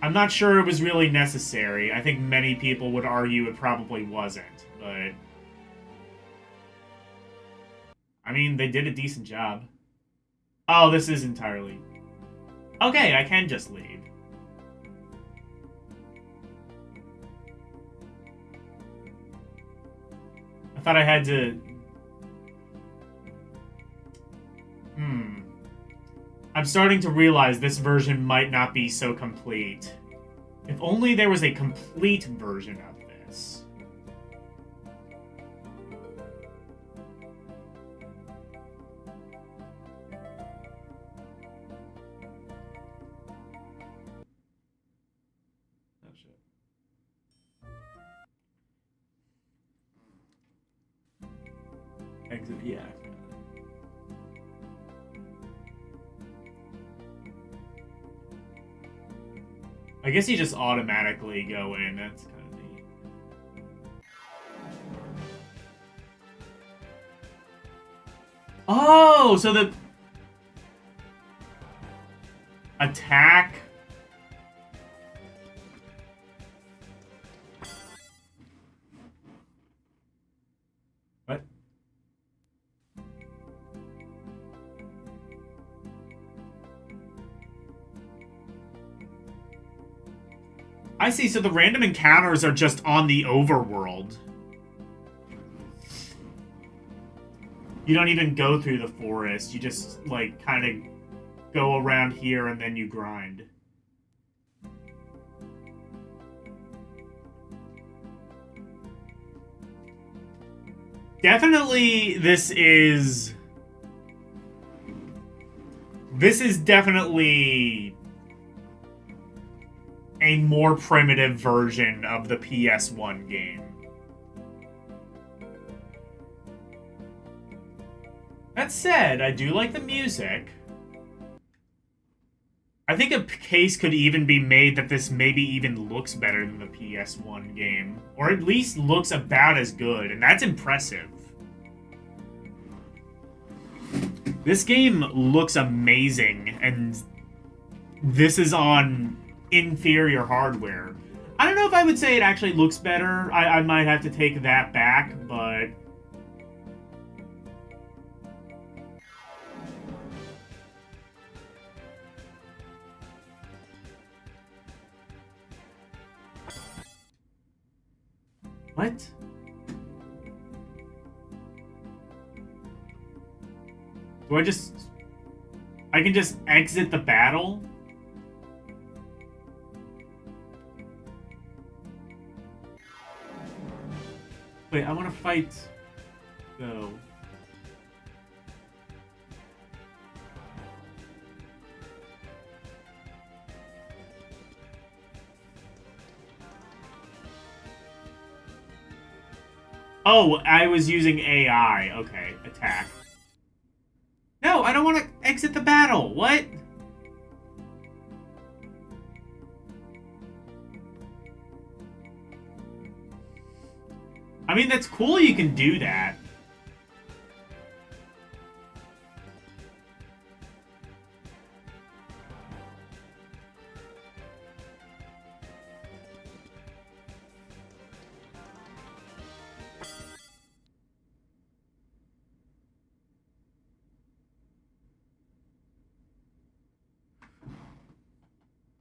I'm not sure it was really necessary. I think many people would argue it probably wasn't, but... I mean, they did a decent job. Oh, this is entirely... Okay, I can just leave. I thought I had to... I'm starting to realize this version might not be so complete. If only there was a complete version of this. Oh, shit. Exit, yeah. I guess you just automatically go in. That's kind of neat. Oh, so the attack. What? I see, so the random encounters are just on the overworld. You don't even go through the forest. You just, like, kind of go around here and then you grind. Definitely, this is definitely a more primitive version of the PS1 game. That said, I do like the music. I think a case could even be made that this maybe even looks better than the PS1 game. Or at least looks about as good, and that's impressive. This game looks amazing, and this is on inferior hardware. I don't know if I would say it actually looks better. I might have to take that back, but... What? Do I just... I can just exit the battle? Wait, I want to fight... Go. Oh, I was using AI. Okay, attack. No, I don't want to exit the battle. What? I mean, that's cool you can do that.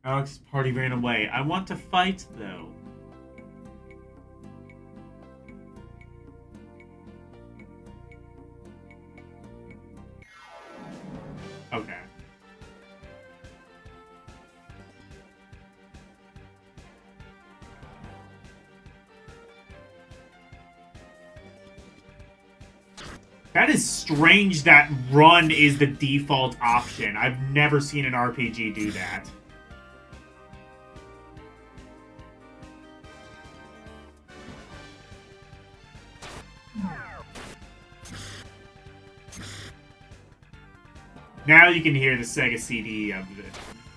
Alex's party ran away. I want to fight, though. Okay. That is strange that run is the default option. I've never seen an RPG do that. Now you can hear the Sega CD of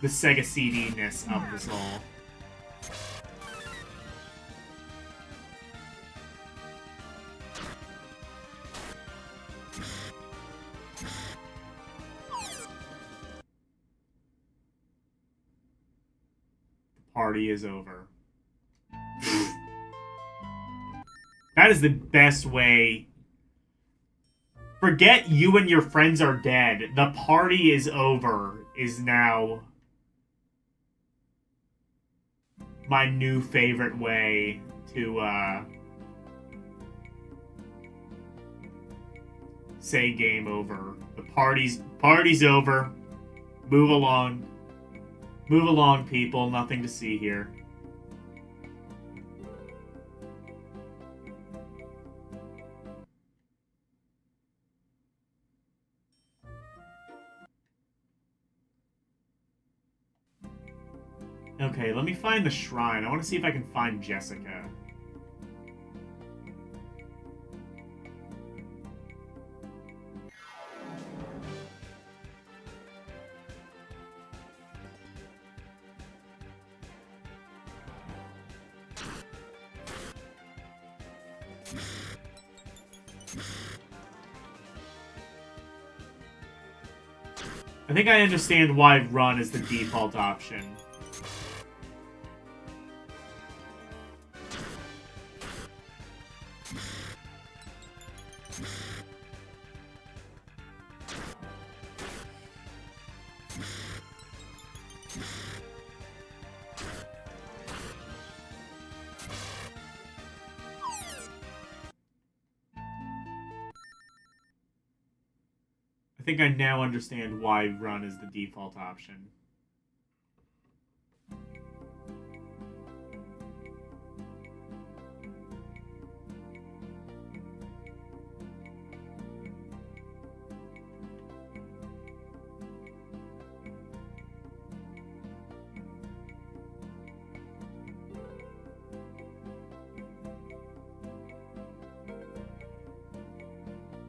the Sega CD-ness of this all. Party is over. That is the best way. Forget you and your friends are dead. The party is over is now my new favorite way to say game over. The party's over. Move along. Move along, people. Nothing to see here. Okay, let me find the shrine. I want to see if I can find Jessica. I think I understand why run is the default option. I think I now understand why run is the default option.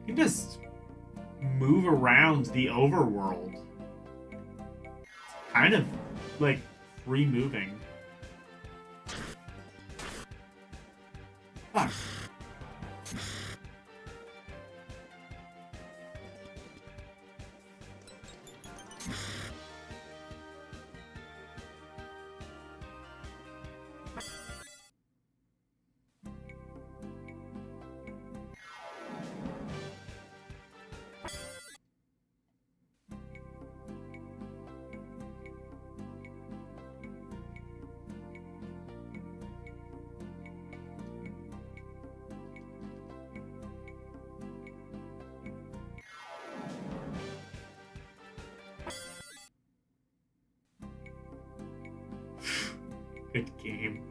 You can just move around the overworld. It's kind of like free moving. Fuck. Good game.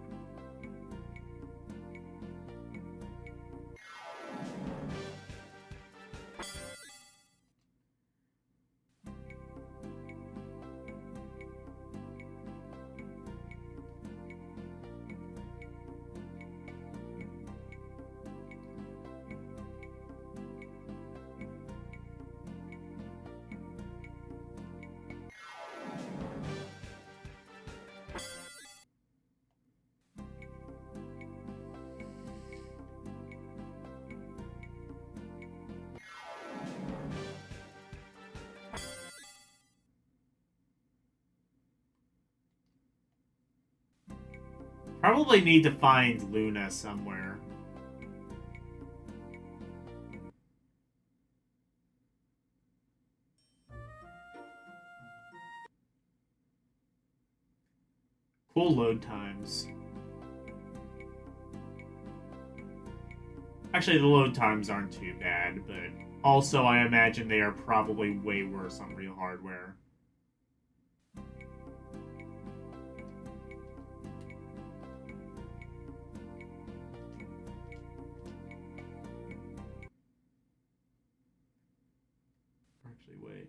Probably need to find Luna somewhere. Cool load times. Actually, the load times aren't too bad, but also I imagine they are probably way worse on real hardware. Actually, wait.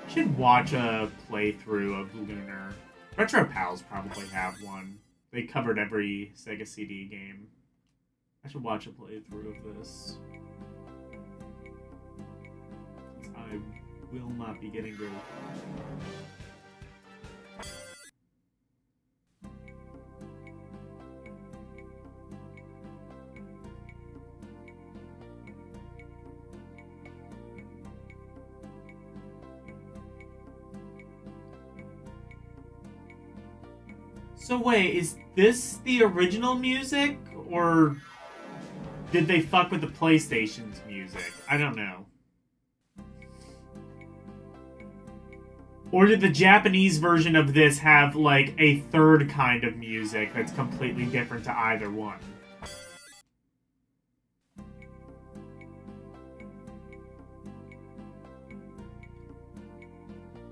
Should watch a playthrough of Lunar. Retro Pals probably have one. They covered every Sega CD game. I should watch a playthrough of this. Since I will not be getting very far. So wait, is this the original music, or did they fuck with the PlayStation's music? I don't know. Or did the Japanese version of this have, like, a third kind of music that's completely different to either one?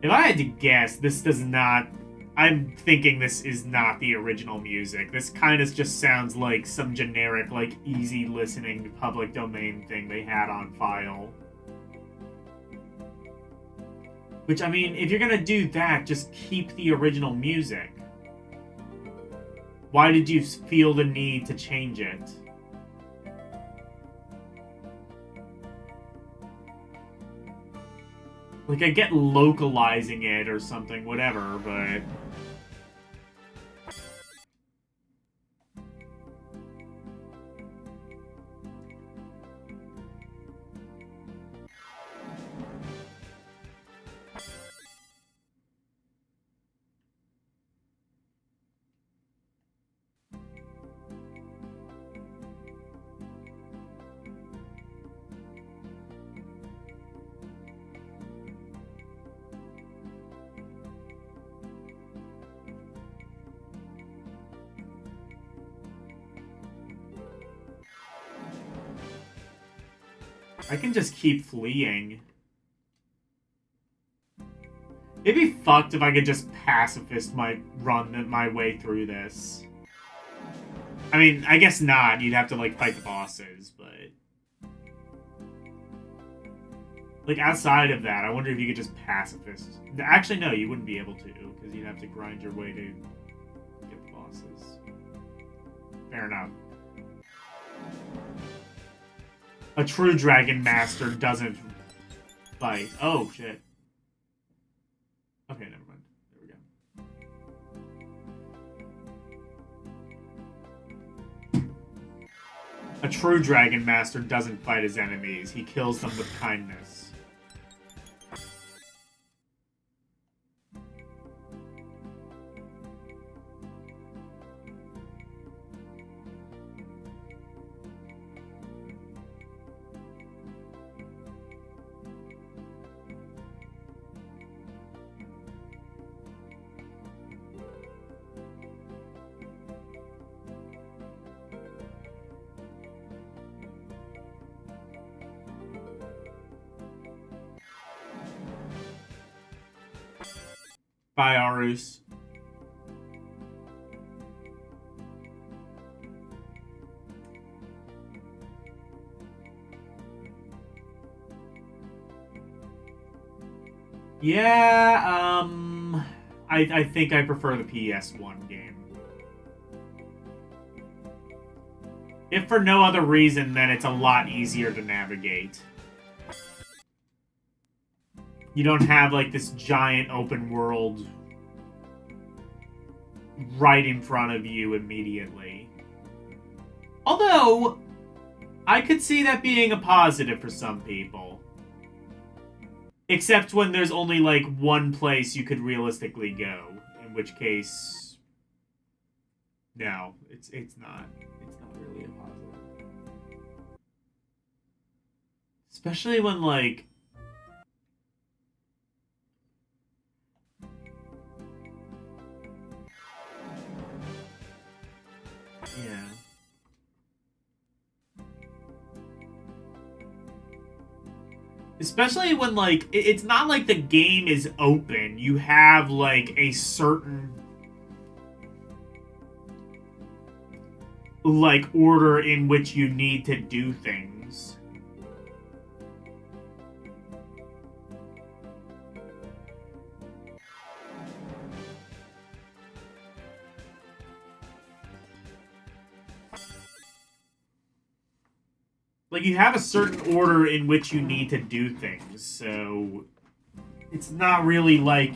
If I had to guess, this does not... I'm thinking this is not the original music. This kind of just sounds like some generic, like, easy listening public domain thing they had on file. Which, I mean, if you're gonna do that, just keep the original music. Why did you feel the need to change it? Like, I get localizing it or something, whatever, but... I can just keep fleeing. It'd be fucked if I could just pacifist run my way through this. I mean, I guess not. You'd have to, like, fight the bosses, but... Like, outside of that, I wonder if you could just pacifist... Actually, no, you wouldn't be able to, because you'd have to grind your way to get the bosses. Fair enough. A true Dragon Master doesn't fight. Oh, shit. Okay, never mind. There we go. A true Dragon Master doesn't fight his enemies. He kills them with kindness. Bye, Arus. Yeah, I think I prefer the PS1 game. If for no other reason, then it's a lot easier to navigate. You don't have, like, this giant open world right in front of you immediately. Although, I could see that being a positive for some people. Except when there's only, like, one place you could realistically go. In which case, No, it's not. It's not really a positive. Especially when like yeah. Especially when like it's not like the game is open. You have like a certain like order in which you need to do things. Like you have a certain order in which you need to do things. So it's not really like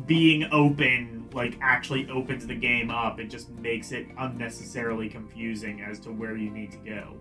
being open like actually opens the game up. It just makes it unnecessarily confusing as to where you need to go.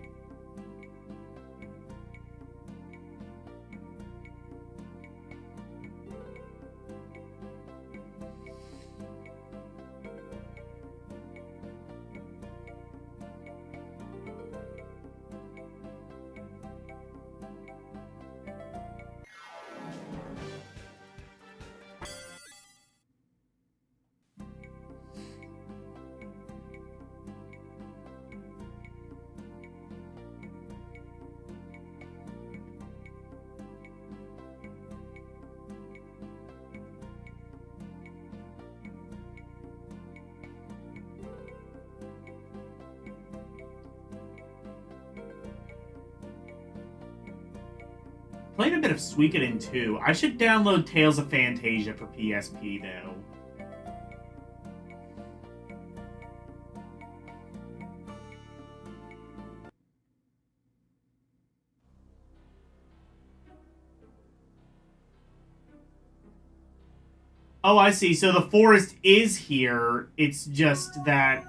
Played a bit of Suikoden too. I should download Tales of Phantasia for PSP though. Oh, I see. So the forest is here. It's just that...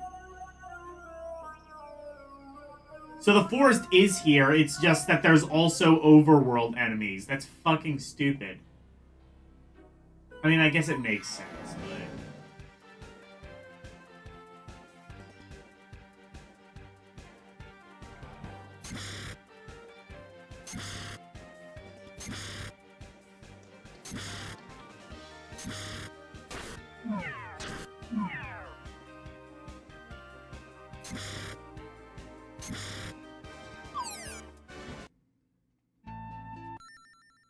So the forest is here. It's just that there's also overworld enemies. That's fucking stupid. I mean, I guess it makes sense, but...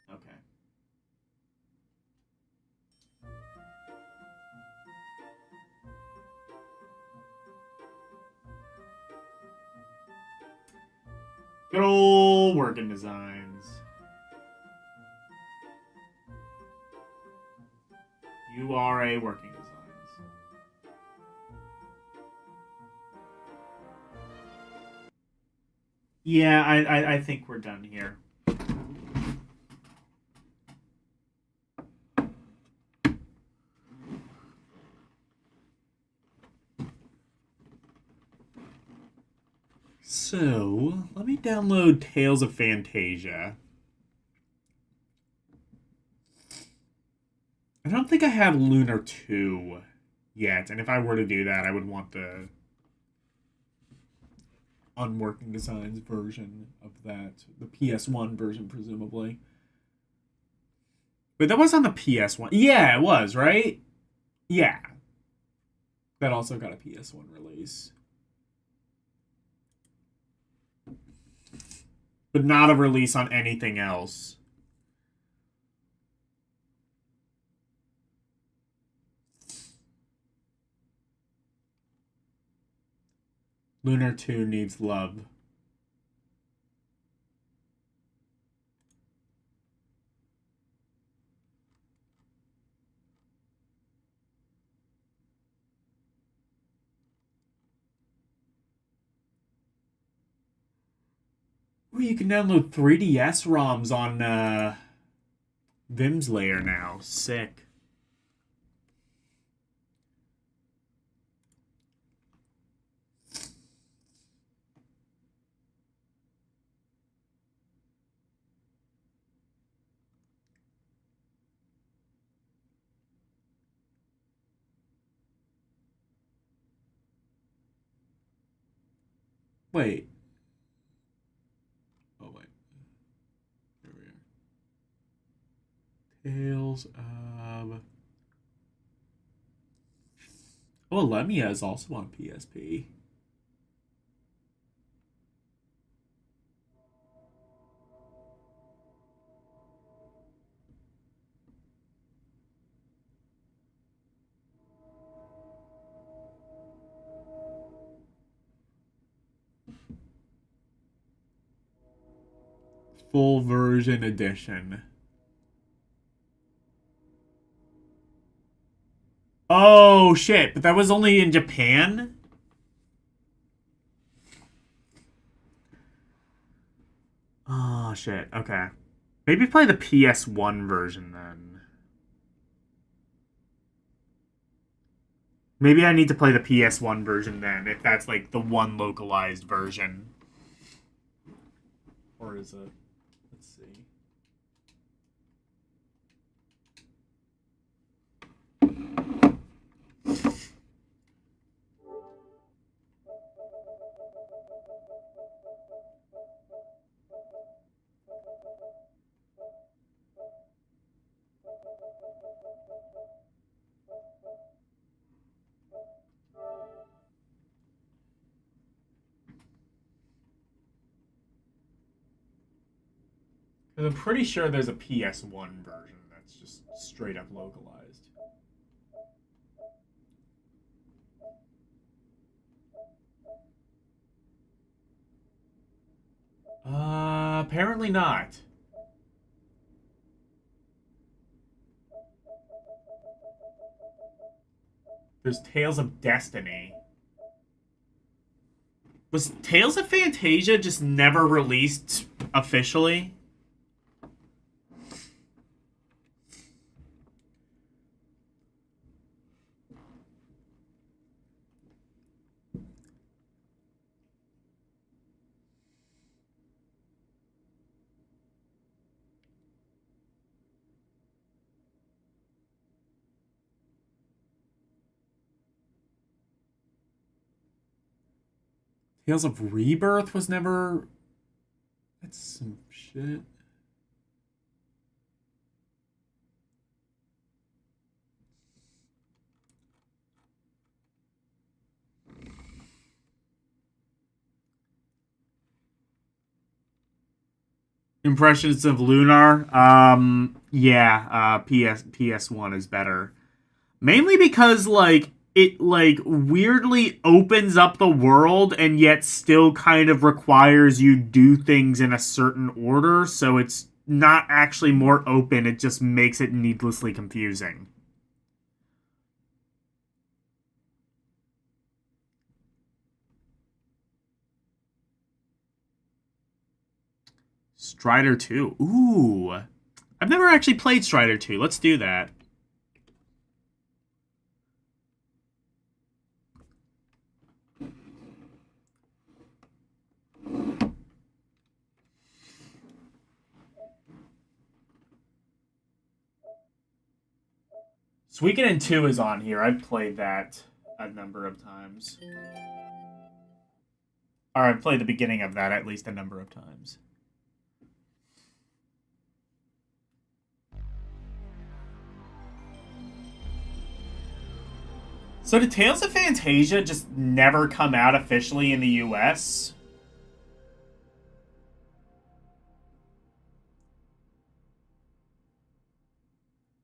Okay. Good old working designs. You are a working designs. Yeah, I think we're done here. So, let me download Tales of Phantasia. I don't think I have Lunar 2 yet, and if I were to do that, I would want the unworking designs version of that. The PS1 version, presumably. But that was on the PS1. Yeah, it was, right? Yeah. That also got a PS1 release. But not a release on anything else. Lunar 2 needs love. Ooh, you can download 3DS ROMs on Vim's Lair now. Sick. Wait. Oh, wait. Here we are. Tales of... Oh, Lemia is also on PSP. Full version edition. Oh, shit. But that was only in Japan? Oh, shit. Okay. Maybe play the PS1 version, then. Maybe I need to play the PS1 version, then, if that's, like, the one localized version. Or is it... Let's see. I'm pretty sure there's a PS1 version that's just straight up localized. Apparently not. There's Tales of Destiny. Was Tales of Fantasia just never released officially? Tales of Rebirth was never... That's some shit. Impressions of Lunar? Yeah, PS1 is better. Mainly because, like, it, like, weirdly opens up the world and yet still kind of requires you do things in a certain order, so it's not actually more open, it just makes it needlessly confusing. Strider 2. Ooh. I've never actually played Strider 2. Let's do that. Suikoden 2 is on here. I've played that a number of times. Or I've played the beginning of that at least a number of times. So did Tales of Fantasia just never come out officially in the US?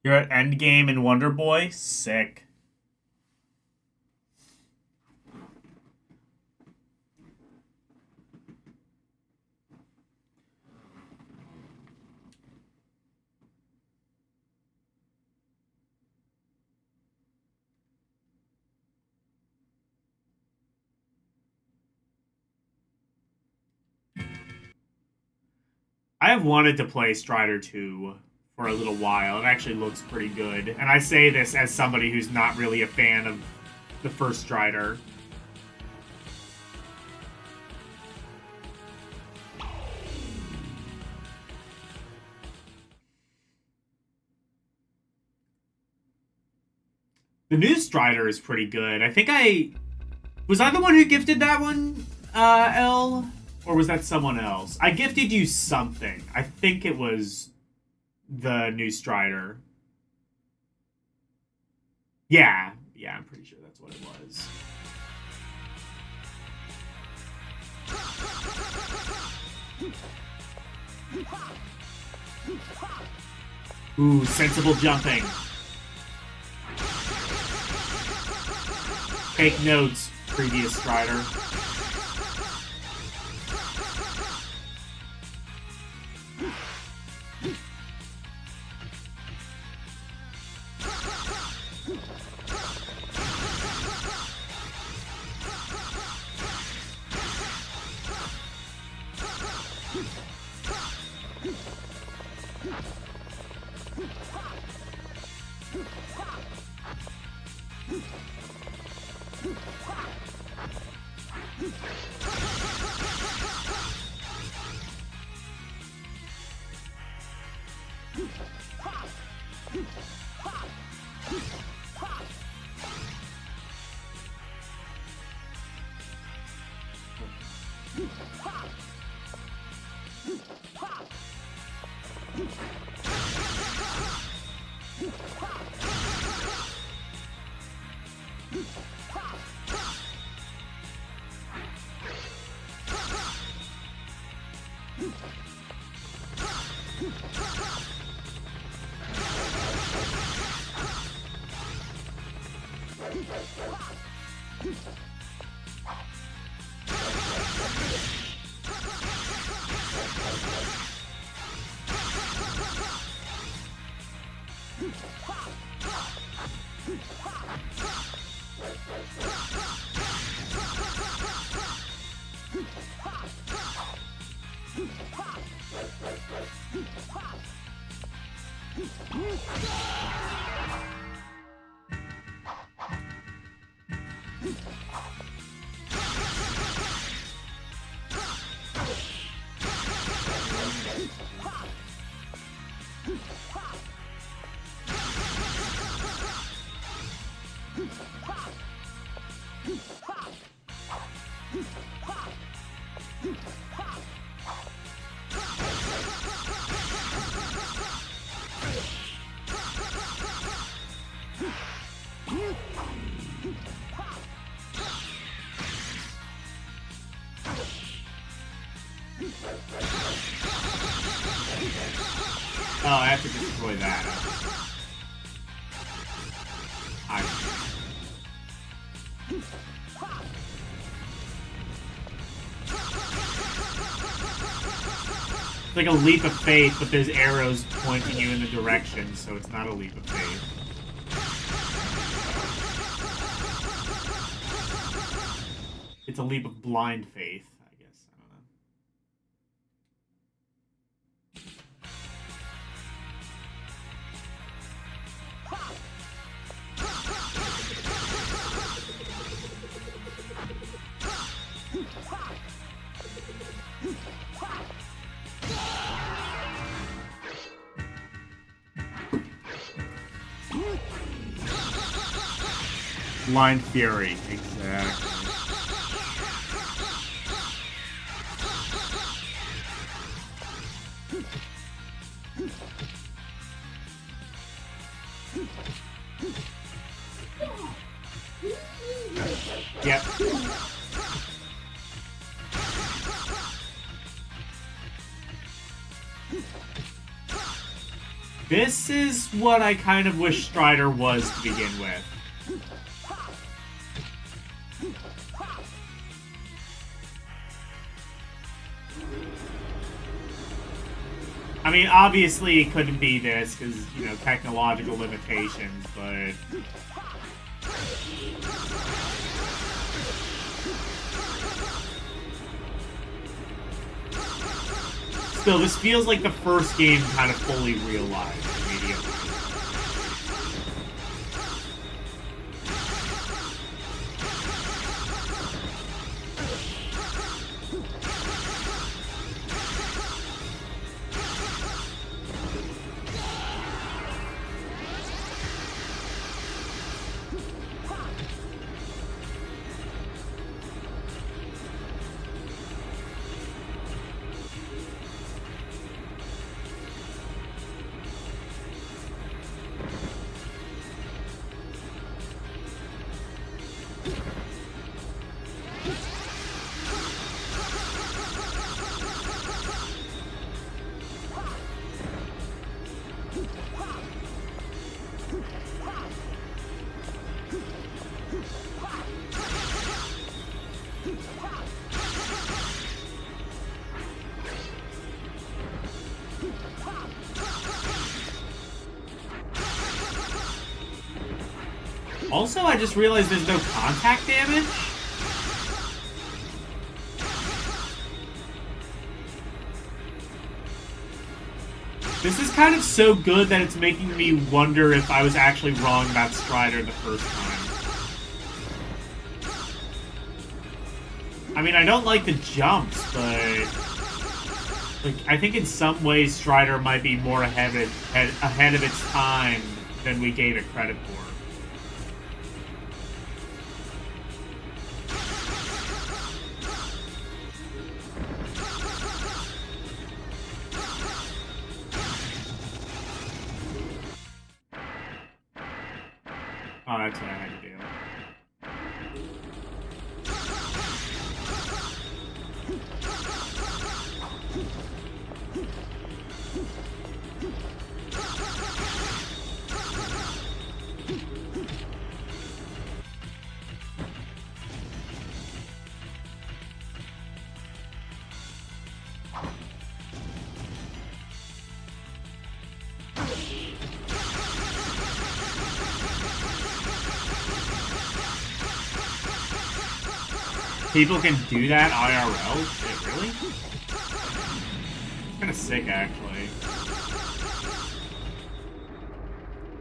You're at Endgame and Wonder Boy? Sick. I have wanted to play Strider 2 for a little while. It actually looks pretty good. And I say this as somebody who's not really a fan of the first Strider. The new Strider is pretty good. I think was I the one who gifted that one? L? Or was that someone else? I gifted you something. I think it was the new Strider. Yeah. Yeah, I'm pretty sure that's what it was. Ooh, sensible jumping. Take notes, previous Strider. Oh, I have to destroy that. It's like a leap of faith, but there's arrows pointing you in the direction, so it's not a leap of faith. It's a leap of blind faith, I guess. I don't know. Blind Fury, exactly. Yep. This is what I kind of wish Strider was to begin with. I mean, obviously it couldn't be this because, you know, technological limitations, but... Still, this feels like the first game kind of fully realized immediately. Also, I just realized there's no contact damage. This is kind of so good that it's making me wonder if I was actually wrong about Strider the first time. I mean, I don't like the jumps, but like, I think in some ways Strider might be more ahead of its time than we gave it credit for. Oh, that's what I had to do. People can do that IRL? Shit, really? It's kind of sick, actually.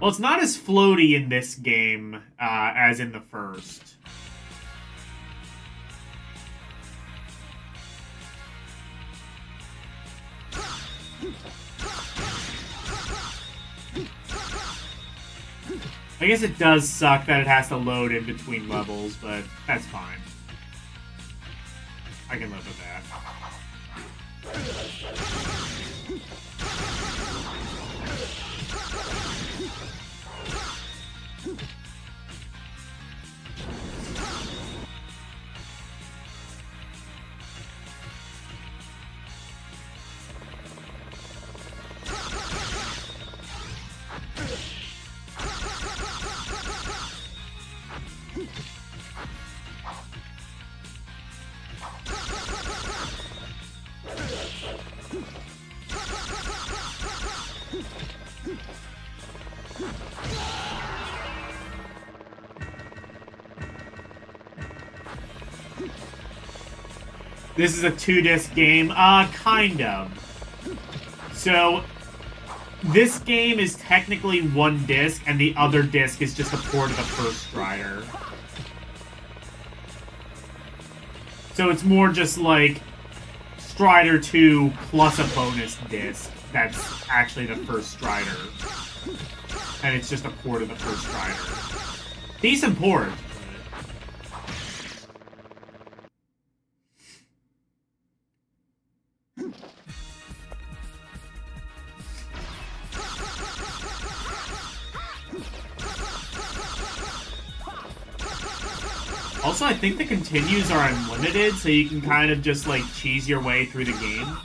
Well, it's not as floaty in this game as in the first. I guess it does suck that it has to load in between levels, but that's fine. I can live with that. This is a 2-disc game? Kind of. So, this game is technically 1 disc, and the other disc is just a port of the first Strider. So it's more just like Strider 2 plus a bonus disc that's actually the first Strider. And it's just a port of the first Strider. Decent port. Also, I think the continues are unlimited, so you can kind of just, like, cheese your way through the game.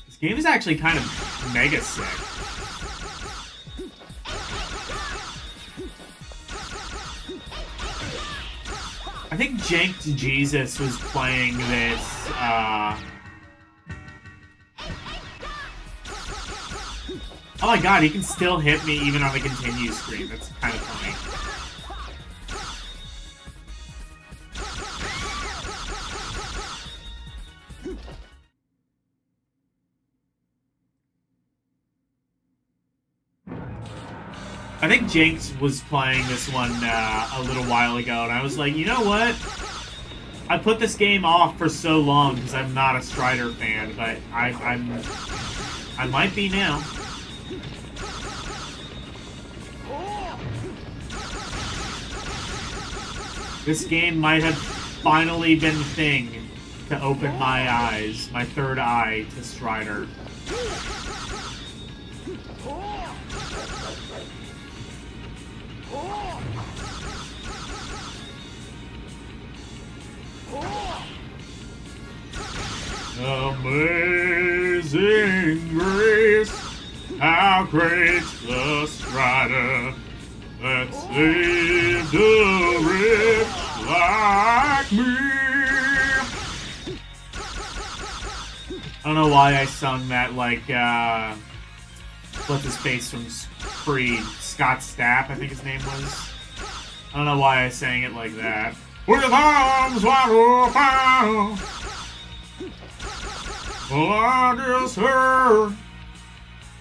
This game is actually kind of mega sick. I think Janked Jesus was playing this, oh my god, he can still hit me even on the continue screen. That's kind of funny. I think Jinx was playing this one a little while ago, and I was like, you know what? I put this game off for so long because I'm not a Strider fan, but I might be now. This game might have finally been the thing to open my eyes, my third eye to Strider. Amazing grace, how great the Strider that saved a wretch like me. I don't know why I sung that like, what's his face from Creed? Scott Stapp, I think his name was. I don't know why I sang it like that. With arms wide open. Well, I just heard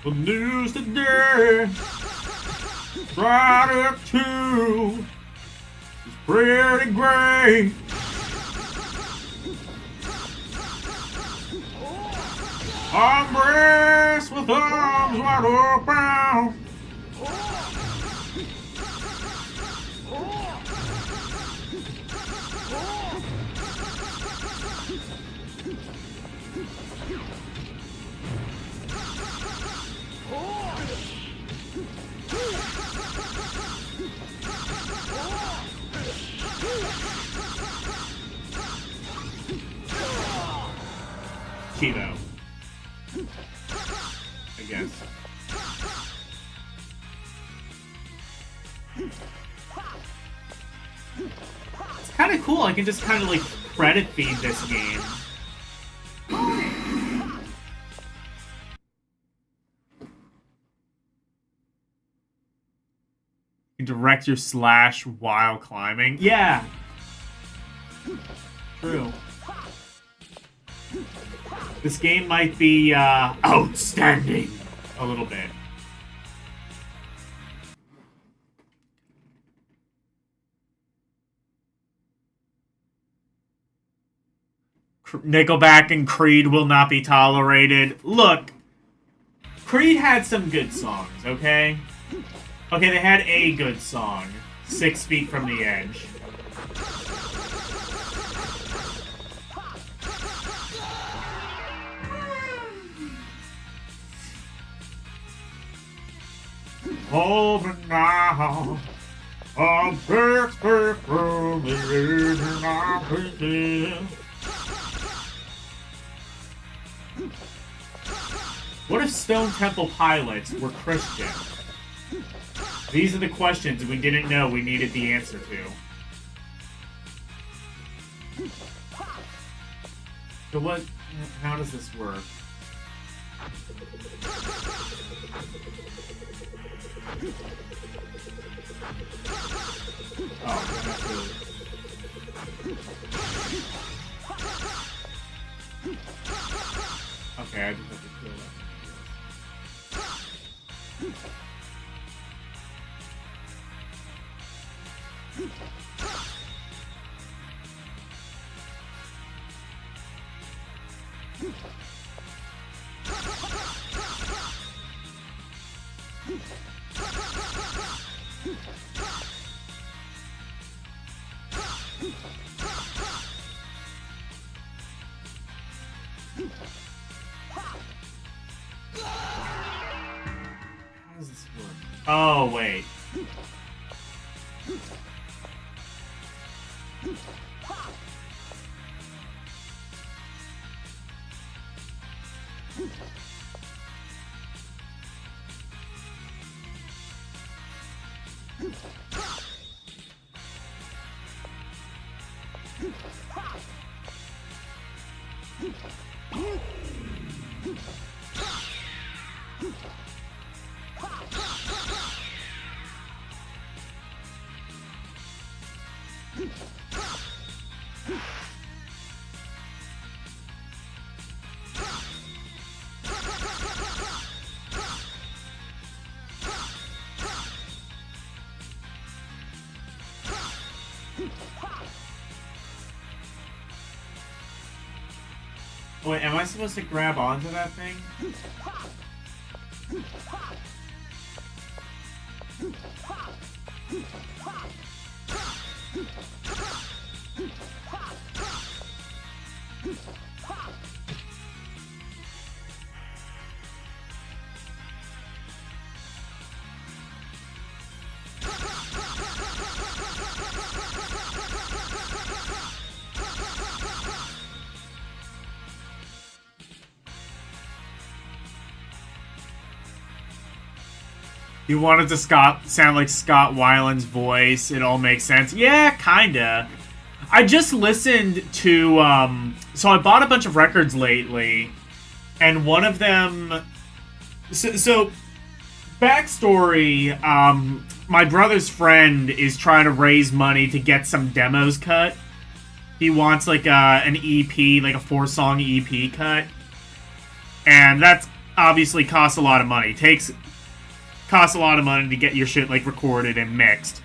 the news today. Friday too is pretty great. I'm braced with arms wide open. Cheeto. I guess. It's kind of cool. I can just kind of like credit feed this game. You can direct your slash while climbing. Yeah. True. This game might be outstanding a little bit. Nickelback and Creed will not be tolerated. Look, Creed had some good songs, okay? Okay, they had a good song. 6 Feet from the Edge. Hold me now. I'm 6 feet from the edge and I'm thinking. What if Stone Temple Pilots were Christian? These are the questions we didn't know we needed the answer to. So what? How does this work? Oh, I have to... Okay, I just have to kill that. How does this work? Oh, wait. Wait, am I supposed to grab onto that thing? You wanted to sound like Scott Weiland's voice. It all makes sense. Yeah, kinda. I just listened to, so I bought a bunch of records lately, and one of them, so backstory, my brother's friend is trying to raise money to get some demos cut. He wants, like, an EP, like a 4-song EP cut, and that's obviously costs a lot of money. Costs a lot of money to get your shit, like, recorded and mixed.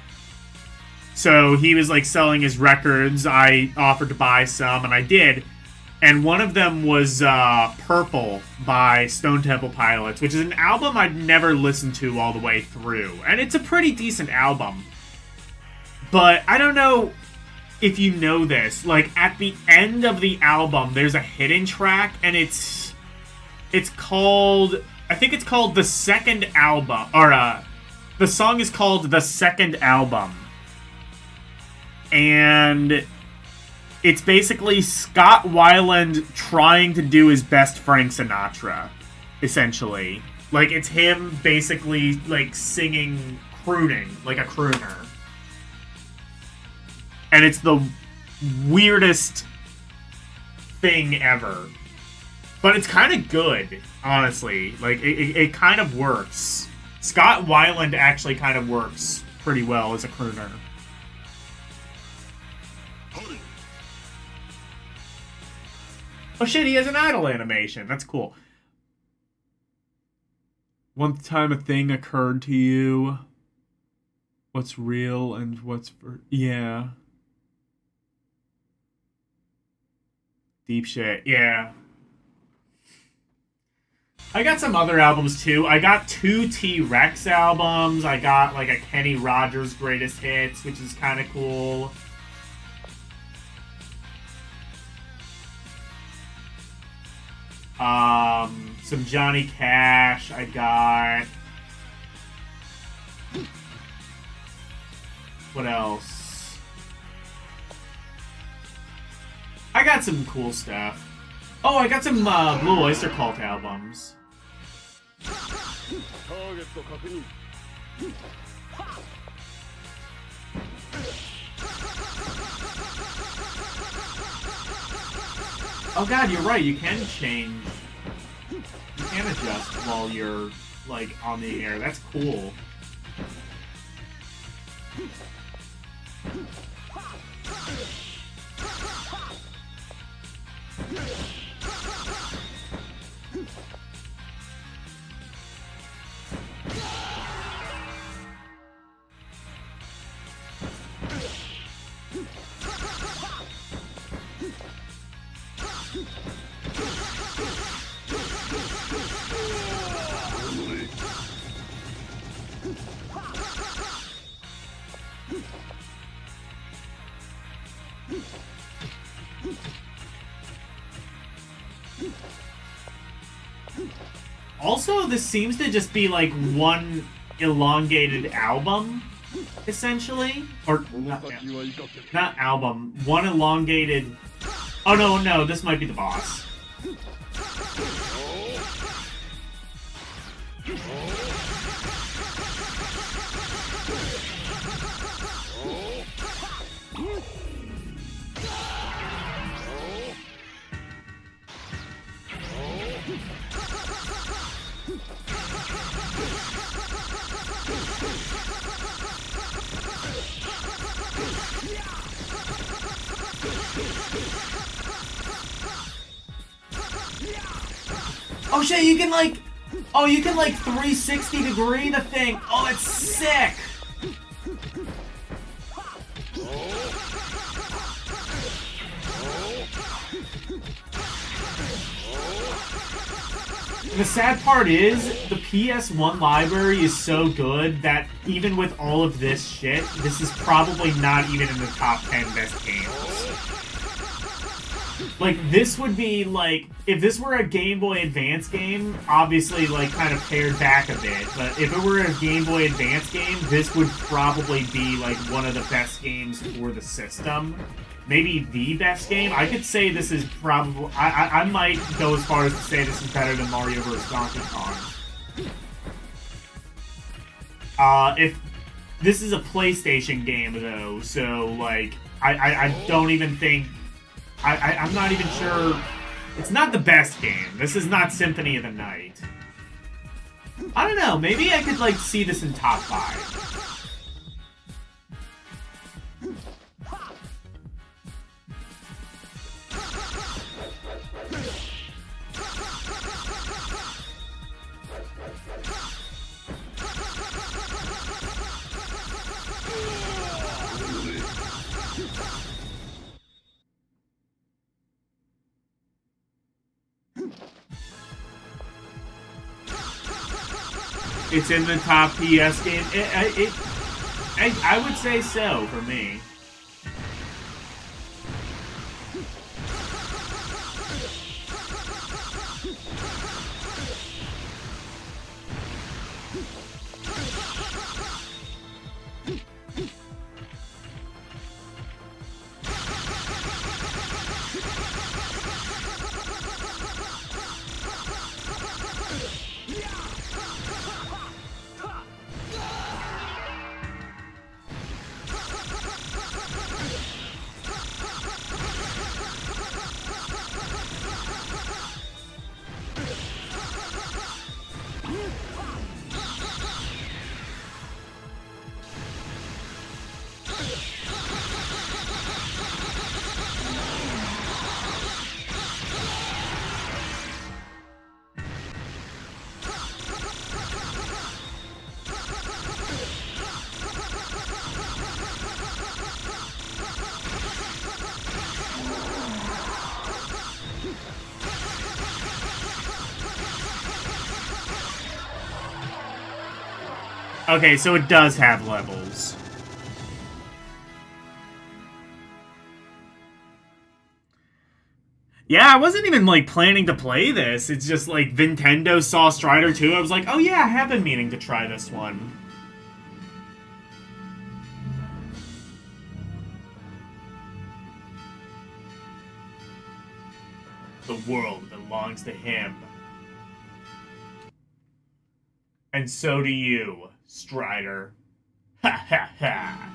So he was, like, selling his records. I offered to buy some, and I did. And one of them was Purple by Stone Temple Pilots, which is an album I'd never listened to all the way through. And it's a pretty decent album. But I don't know if you know this. Like, at the end of the album, there's a hidden track, and it's called... I think it's called The Second Album. Or, the song is called The Second Album. And it's basically Scott Weiland trying to do his best Frank Sinatra, essentially. Like, it's him basically, like, singing, crooning, like a crooner. And it's the weirdest thing ever. But it's kind of good, honestly. Like, it kind of works. Scott Weiland actually kind of works pretty well as a crooner. Oh shit, he has an idle animation. That's cool. One time a thing occurred to you. What's real and what's for... Yeah. Deep shit. Yeah. I got some other albums too. I got 2 T-Rex albums. I got like a Kenny Rogers Greatest Hits, which is kind of cool. Some Johnny Cash. I got... What else? I got some cool stuff. Oh, I got some Blue Oyster Cult albums. Oh god, you're right, you can change. You can adjust while you're, like, on the air. That's cool. Also, this seems to just be like one elongated album, essentially. Or, not album. One elongated... Oh, no, this might be the boss. Oh shit, you can like... Oh, you can like 360 degree the thing. Oh, it's sick. The sad part is, the PS1 library is so good that even with all of this shit, this is probably not even in the top 10 best games. Like, this would be, like, if this were a Game Boy Advance game, obviously, like, kind of pared back a bit, but if it were a Game Boy Advance game, this would probably be, like, one of the best games for the system. Maybe the best game. I could say this is probably... I might go as far as to say this is better than Mario vs. Donkey Kong. This is a PlayStation game, though, so, like, I don't even think... I'm not even sure... It's not the best game. This is not Symphony of the Night. I don't know, maybe I could, like, see this in top 5. It's in the top PS game. I would say so for me. Okay, so it does have levels. Yeah, I wasn't even, like, planning to play this. It's just, like, Nintendo saw Strider 2. I was like, oh yeah, I have been meaning to try this one. The world belongs to him. And so do you, Strider. Ha ha ha.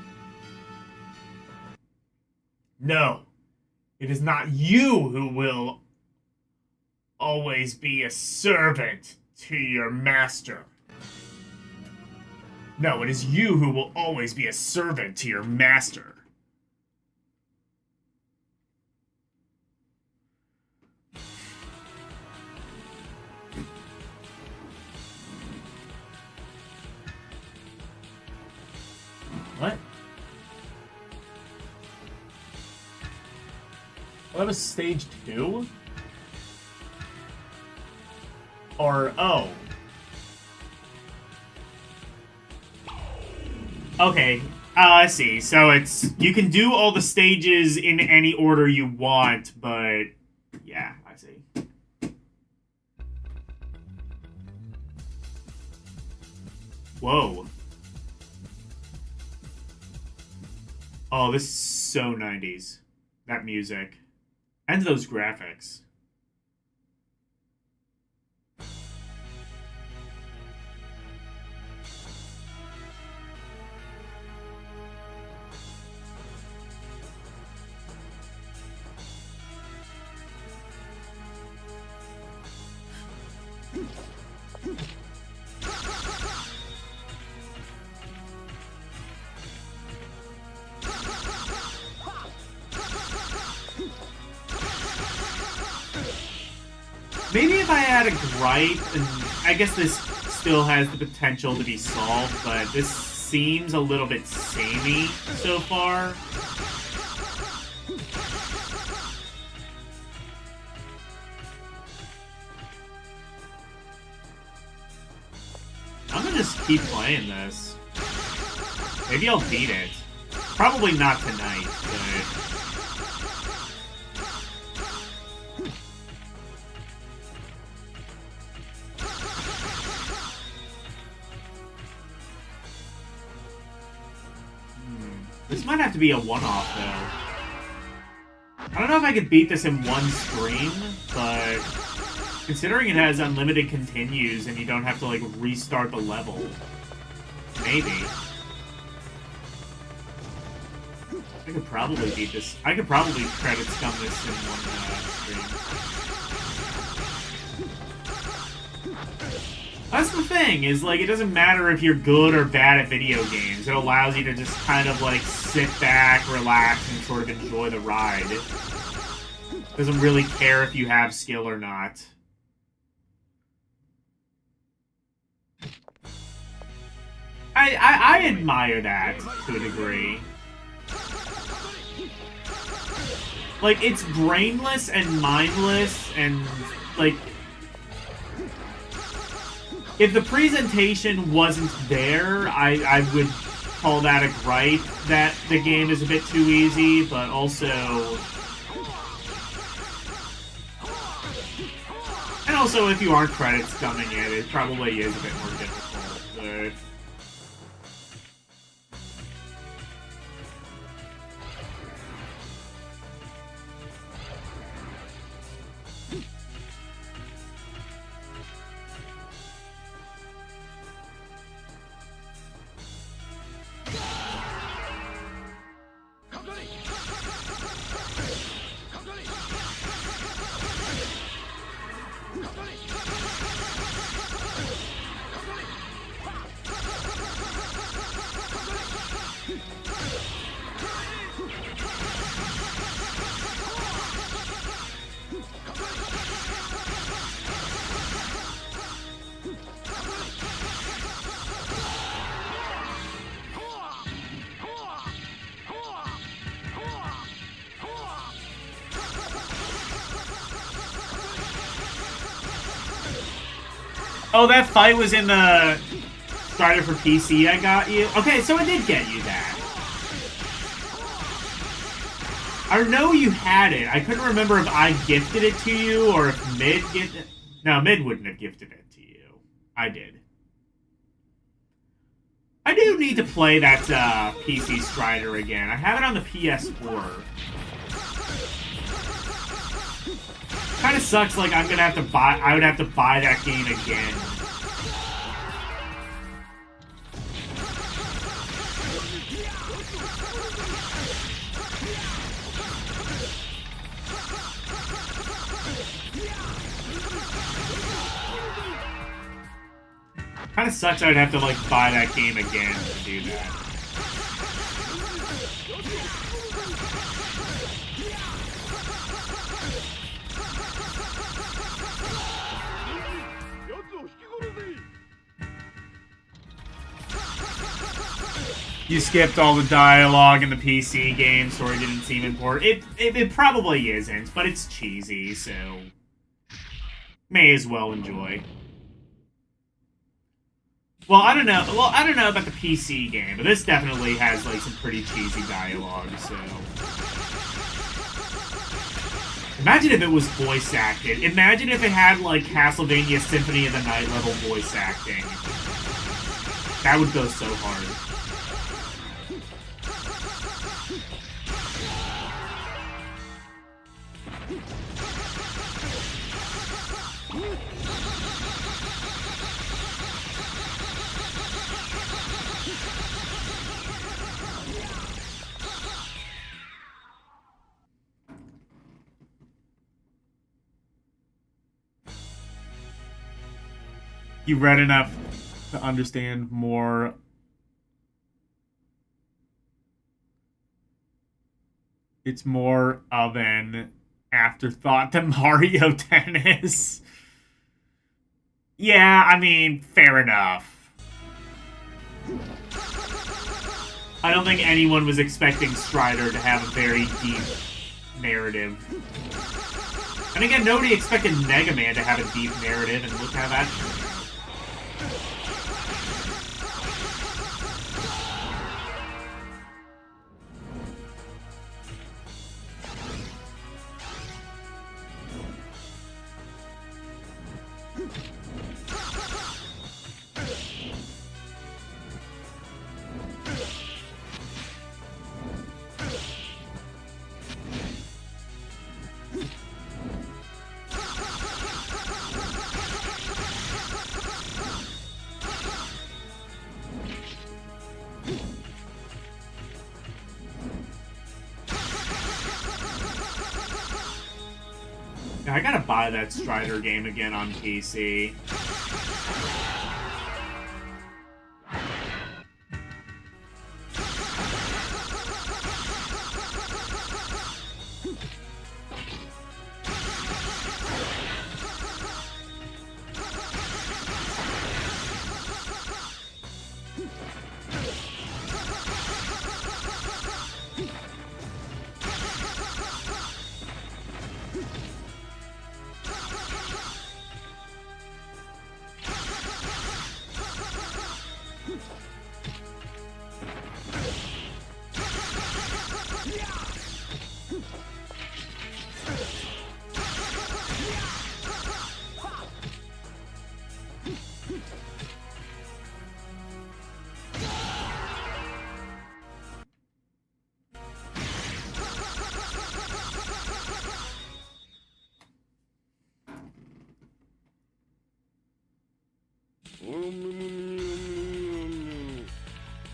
No, it is not you who will always be a servant to your master. No, it is you who will always be a servant to your master. What? Well, that was stage 2? Or, oh. Okay, I see. So it's, you can do all the stages in any order you want, but yeah, I see. Whoa. Oh, this is so 90s. That music. And those graphics. Maybe if I had a gripe, and I guess this still has the potential to be solved, but this seems a little bit samey so far. I'm gonna just keep playing this. Maybe I'll beat it. Probably not tonight, but... This might have to be a one-off, though. I don't know if I could beat this in one stream, but considering it has unlimited continues and you don't have to, like, restart the level, maybe. I could probably beat this. I could probably credit scum this in one stream. That's the thing, is, like, it doesn't matter if you're good or bad at video games. It allows you to just kind of, like, sit back, relax, and sort of enjoy the ride. Doesn't really care if you have skill or not. I admire that to a degree. Like, it's brainless and mindless and, like... If the presentation wasn't there, I would call that a gripe that the game is a bit too easy, but also... And also, if you aren't credit scumming it, it probably is a bit more difficult, but... Oh, that fight was in the Strider for PC I got you? Okay, so I did get you that. I know you had it. I couldn't remember if I gifted it to you or if Mid gifted it. No, Mid wouldn't have gifted it to you. I did. I do need to play that PC Strider again. I have it on the PS4. Kind of sucks, like, I'm gonna have to buy... I would have to buy that game again. Kind of sucks I would have to, like, buy that game again to do that. You skipped all the dialogue in the PC game, story didn't seem important. It probably isn't, but it's cheesy, so may as well enjoy. Well, I don't know. Well, I don't know about the PC game, but this definitely has like some pretty cheesy dialogue. So imagine if it was voice acted. Imagine if it had like Castlevania Symphony of the Night level voice acting. That would go so hard. You read enough to understand more. It's more of an afterthought to Mario Tennis. Yeah, I mean, fair enough. I don't think anyone was expecting Strider to have a very deep narrative. And again, nobody expected Mega Man to have a deep narrative, and look how that turned out. I gotta buy that Strider game again on PC.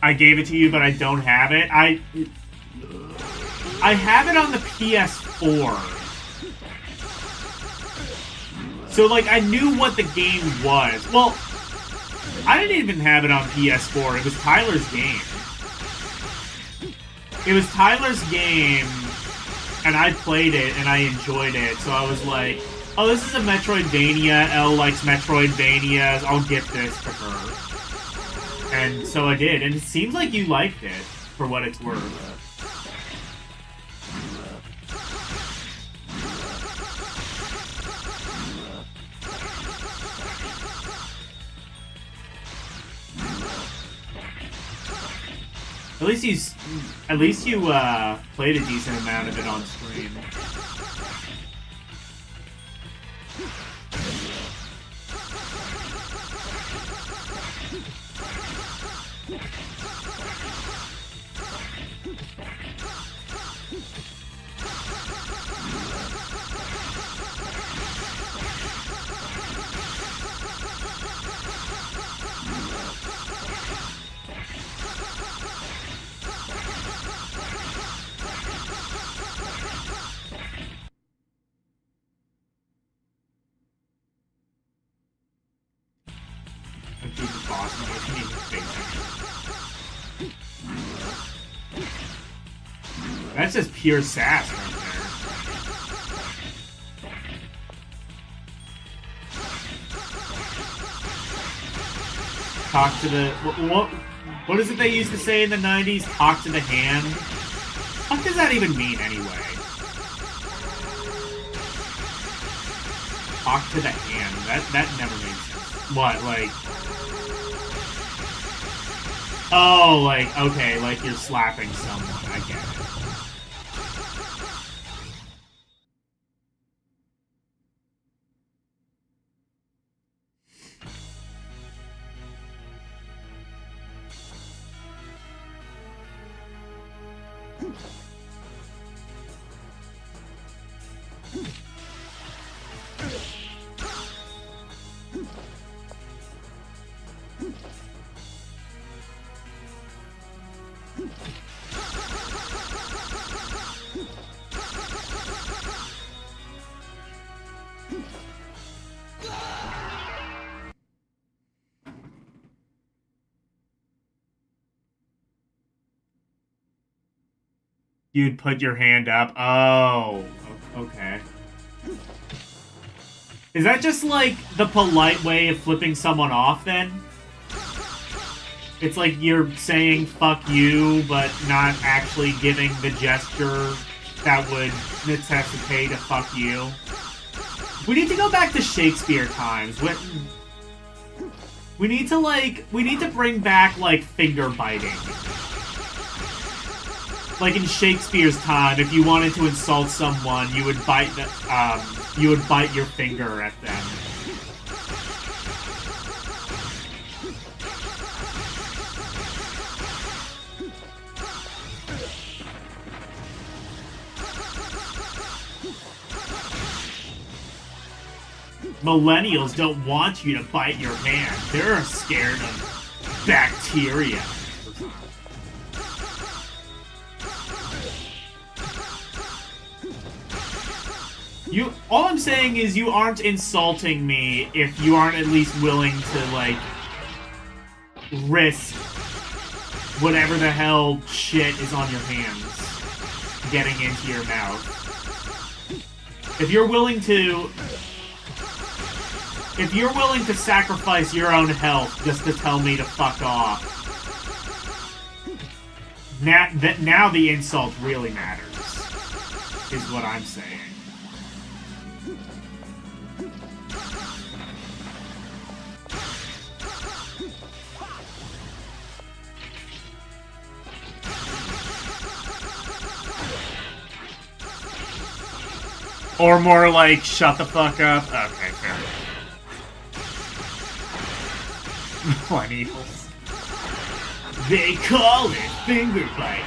I gave it to you, but I don't have it. I have it on the PS4. So, like, I knew what the game was. Well, I didn't even have it on PS4. It was Tyler's game. It was Tyler's game, and I played it, and I enjoyed it. So I was like, oh, this is a Metroidvania. Elle likes Metroidvanias. I'll gift this to her. And so I did, and it seems like you liked it, for what it's worth. At least you played a decent amount of it on stream. That's just pure sass right there. Talk to the... What is it they used to say in the 90s? Talk to the hand? What does that even mean anyway? Talk to the hand. That never makes sense. What, like... Oh, like, okay, like you're slapping someone. I get it. You'd put your hand up. Oh, okay. Is that just like the polite way of flipping someone off then? It's like you're saying fuck you, but not actually giving the gesture that would necessitate a fuck you. We need to go back to Shakespeare times. We need to bring back, like, finger biting. Like in Shakespeare's time, if you wanted to insult someone, you would bite your finger at them. Millennials don't want you to bite your hand. They're scared of bacteria. All I'm saying is you aren't insulting me if you aren't at least willing to, like, risk whatever the hell shit is on your hands getting into your mouth. If you're willing to sacrifice your own health just to tell me to fuck off, now the insult really matters, is what I'm saying. Or more like, shut the fuck up. Okay, fair enough. Millennials. They call it finger biting.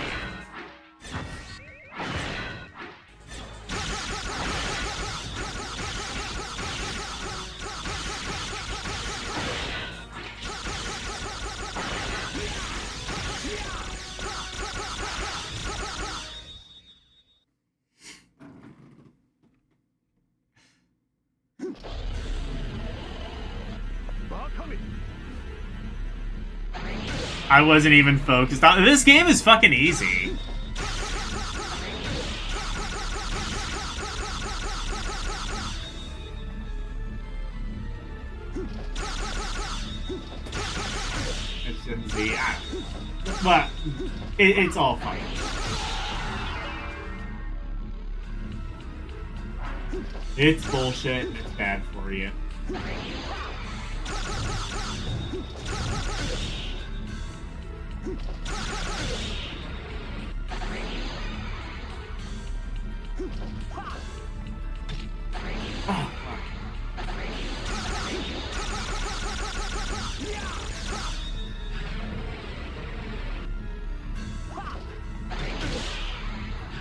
I wasn't even focused on this. Game is fucking easy. But it's all fine. It's bullshit and it's bad for you. Oh, fuck.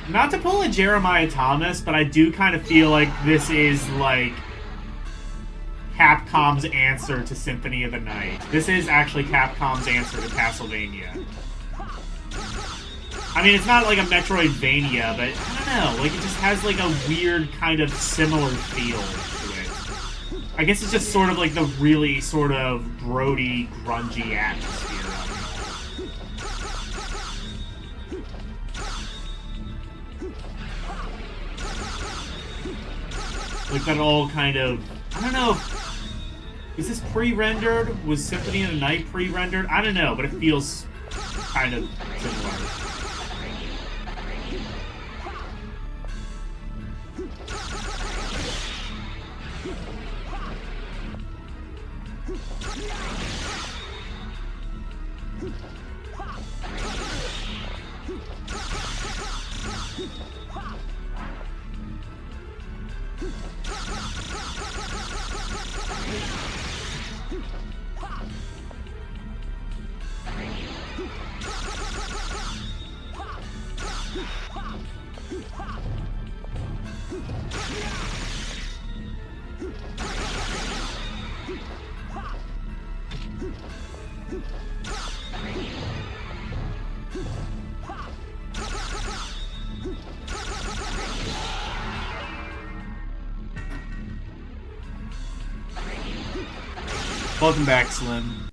Not to pull a Jeremiah Thomas, but I do kind of feel like this is, like, Capcom's answer to Symphony of the Night. This is actually Capcom's answer to Castlevania. I mean, it's not like a Metroidvania, but I don't know. Like, it just has, like, a weird kind of similar feel to it. I guess it's just sort of like the really sort of grody, grungy atmosphere of it. Like, that all kind of... I don't know. Is this pre-rendered? Was Symphony of the Night pre-rendered? I don't know, but it feels kind of similar. Welcome back, Slim.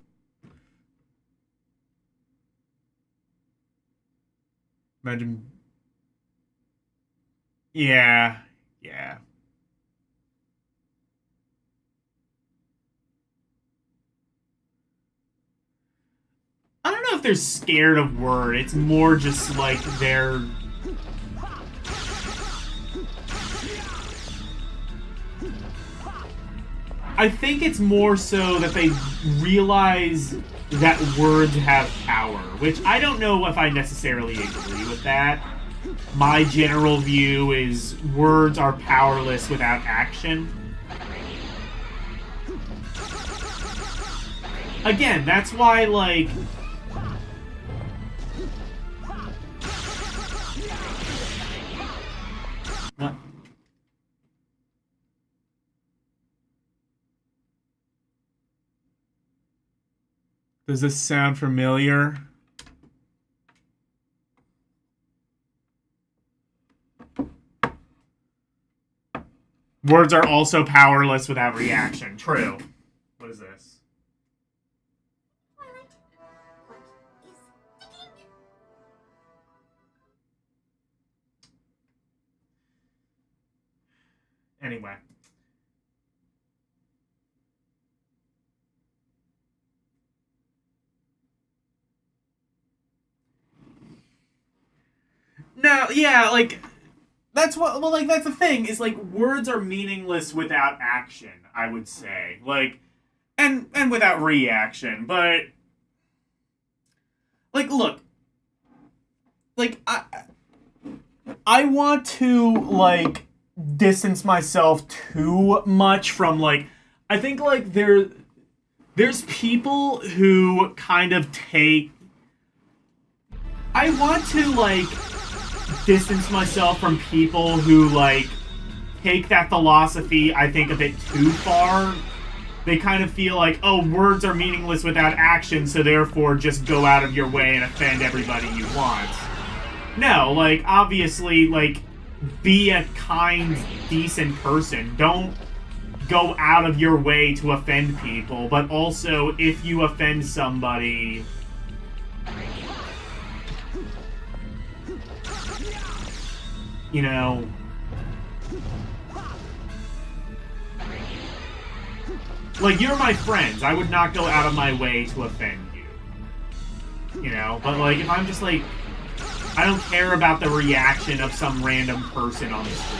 Imagine... Yeah. I don't know if they're scared of Word. It's more just like they're... I think it's more so that they realize that words have power, which I don't know if I necessarily agree with that. My general view is words are powerless without action. Again, that's why, like... Does this sound familiar? Words are also powerless without reaction. True. What is this? Twilight, what is ticking? Anyway. No, yeah, like, that's what, well, like, that's the thing, is, like, words are meaningless without action, I would say. Like, and without reaction, but, like, look, like, I want to, like, distance myself too much from, like, I think, like, there's people who kind of take, I want to, like, distance myself from people who, like, take that philosophy, I think, a bit too far. They kind of feel like, oh, words are meaningless without action, so therefore just go out of your way and offend everybody you want. No, like, obviously, like, be a kind, decent person. Don't go out of your way to offend people, but also, if you offend somebody, you know, like, you're my friends. I would not go out of my way to offend you. You know? But, like, if I'm just, like, I don't care about the reaction of some random person on the street.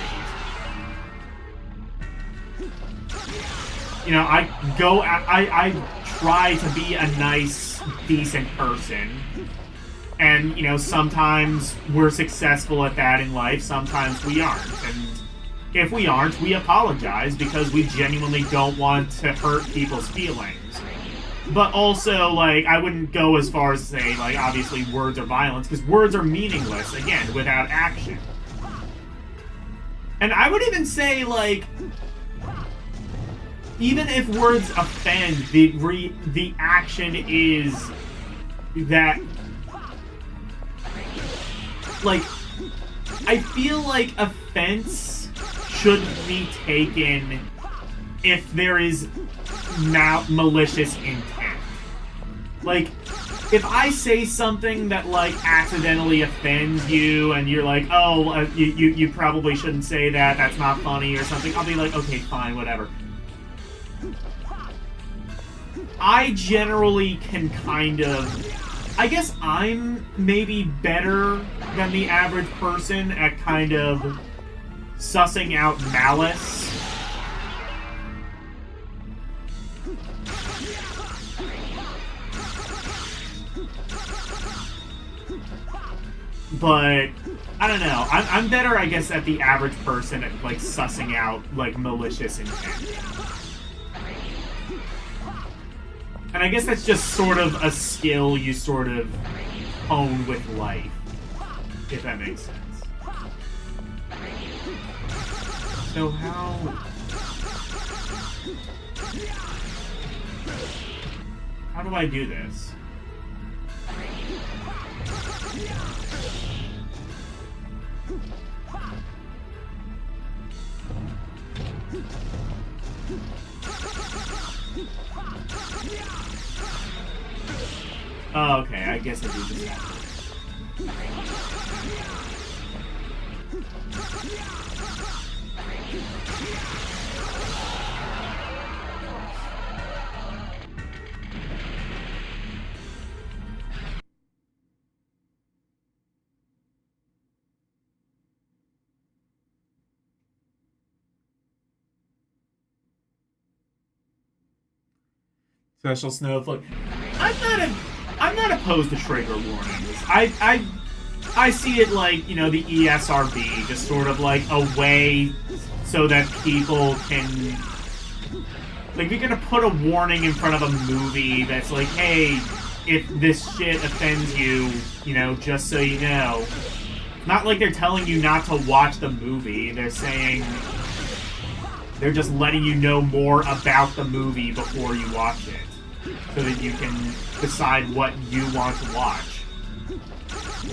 You know, I try to be a nice, decent person. And, you know, sometimes we're successful at that in life, sometimes we aren't. And if we aren't, we apologize because we genuinely don't want to hurt people's feelings. But also, like, I wouldn't go as far as to say, like, obviously words are violence, because words are meaningless, again, without action. And I would even say, like, even if words offend, the action is that, like, I feel like offense should be taken if there is malicious intent. Like, if I say something that, like, accidentally offends you, and you're like, oh, you probably shouldn't say that, that's not funny, or something, I'll be like, okay, fine, whatever. I generally can kind of, I guess I'm maybe better than the average person at kind of sussing out malice. But, I don't know, I'm better, I guess, at the average person at, like, sussing out, like, malicious intent. And I guess that's just sort of a skill you sort of hone with life, if that makes sense. So how do I do this? Oh, okay, I guess I do just that. Special snowflake. I'm not opposed to trigger warnings. I see it like, you know, the ESRB, just sort of like a way so that people can, like, you're gonna put a warning in front of a movie that's like, hey, if this shit offends you, you know, just so you know. Not like they're telling you not to watch the movie. They're saying, they're just letting you know more about the movie before you watch it, so that you can decide what you want to watch.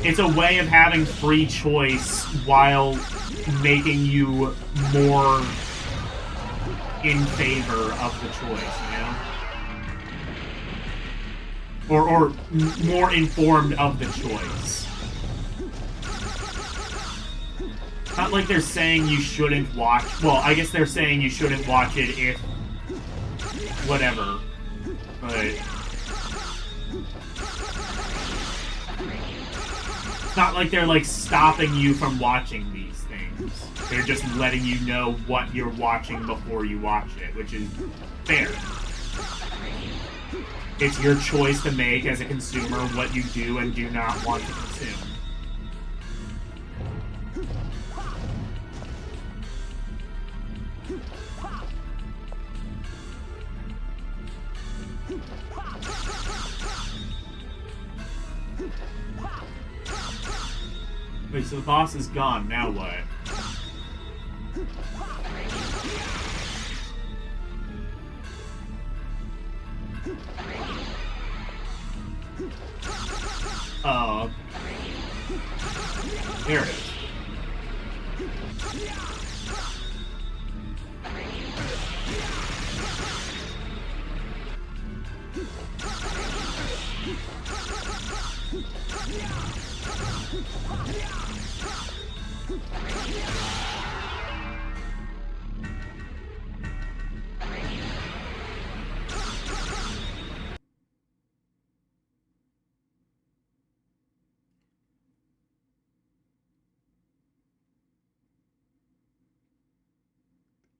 It's a way of having free choice while making you more in favor of the choice, you know? Or more informed of the choice. Not like they're saying you shouldn't watch... Well, I guess they're saying you shouldn't watch it if... whatever. But... it's not like they're, like, stopping you from watching these things. They're just letting you know what you're watching before you watch it, which is fair. It's your choice to make as a consumer what you do and do not want to consume. Wait, so the boss is gone, now what? Oh. There it is.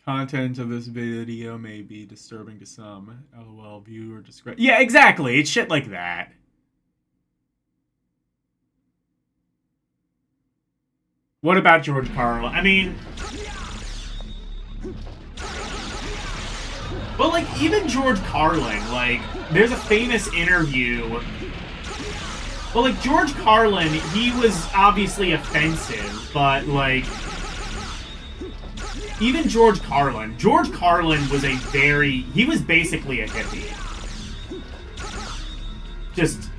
Content of this video may be disturbing to some. LOL, viewer discretion. Yeah, exactly. It's shit like that. What about George Carlin? I mean... well, like, even George Carlin, like, there's a famous interview... well, like, George Carlin, he was obviously offensive, but, like... even George Carlin was a very... he was basically a hippie. Just...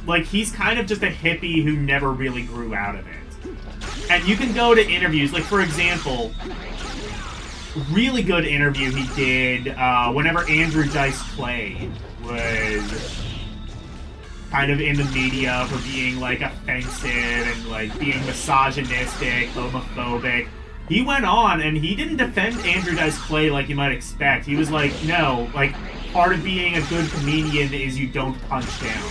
like, he's kind of just a hippie who never really grew out of it. And you can go to interviews, like, for example... really good interview he did whenever Andrew Dice Clay was kind of in the media for being, like, offensive and, like, being misogynistic, homophobic. He went on and he didn't defend Andrew Dice Clay like you might expect. He was like, no, like, part of being a good comedian is you don't punch down.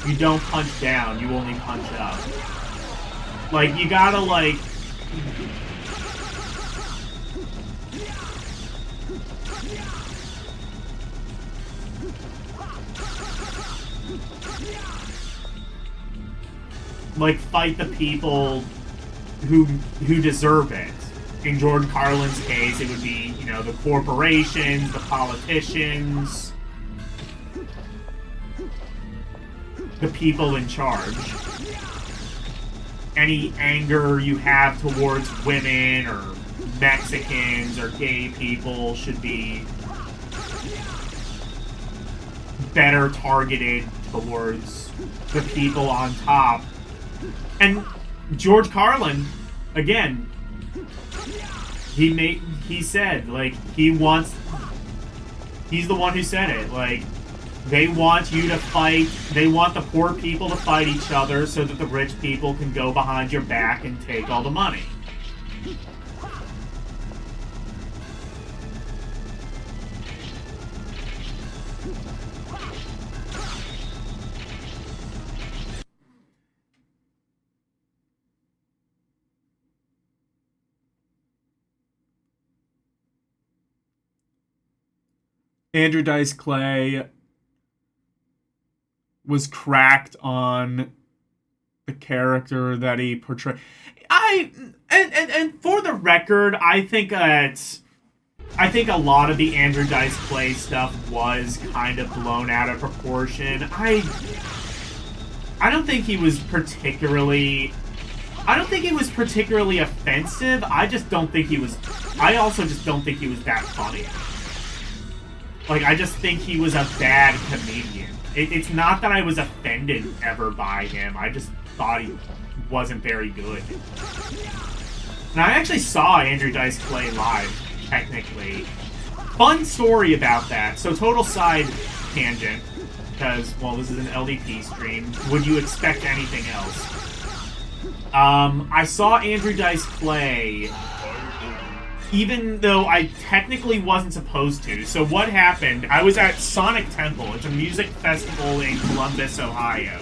You don't punch down, you only punch up. Like, you gotta, like... like, fight the people who deserve it. In George Carlin's case, it would be, you know, the corporations, the politicians, the people in charge. Any anger you have towards women or Mexicans or gay people should be better targeted towards the people on top. And George Carlin, again, he said, like, he's the one who said it, like, they want you to fight, they want the poor people to fight each other so that the rich people can go behind your back and take all the money. Andrew Dice Clay was cracked on the character that he portrayed. And for the record, I think a lot of the Andrew Dice Clay stuff was kind of blown out of proportion. I don't think he was particularly offensive. I also just don't think he was that funny. Like, I just think he was a bad comedian. It's not that I was offended ever by him. I just thought he wasn't very good. And I actually saw Andrew Dice Clay live, technically. Fun story about that. So, total side tangent. Because, well, this is an LDP stream. Would you expect anything else? I saw Andrew Dice Clay, even though I technically wasn't supposed to. So what happened, I was at Sonic Temple. It's a music festival in Columbus, Ohio.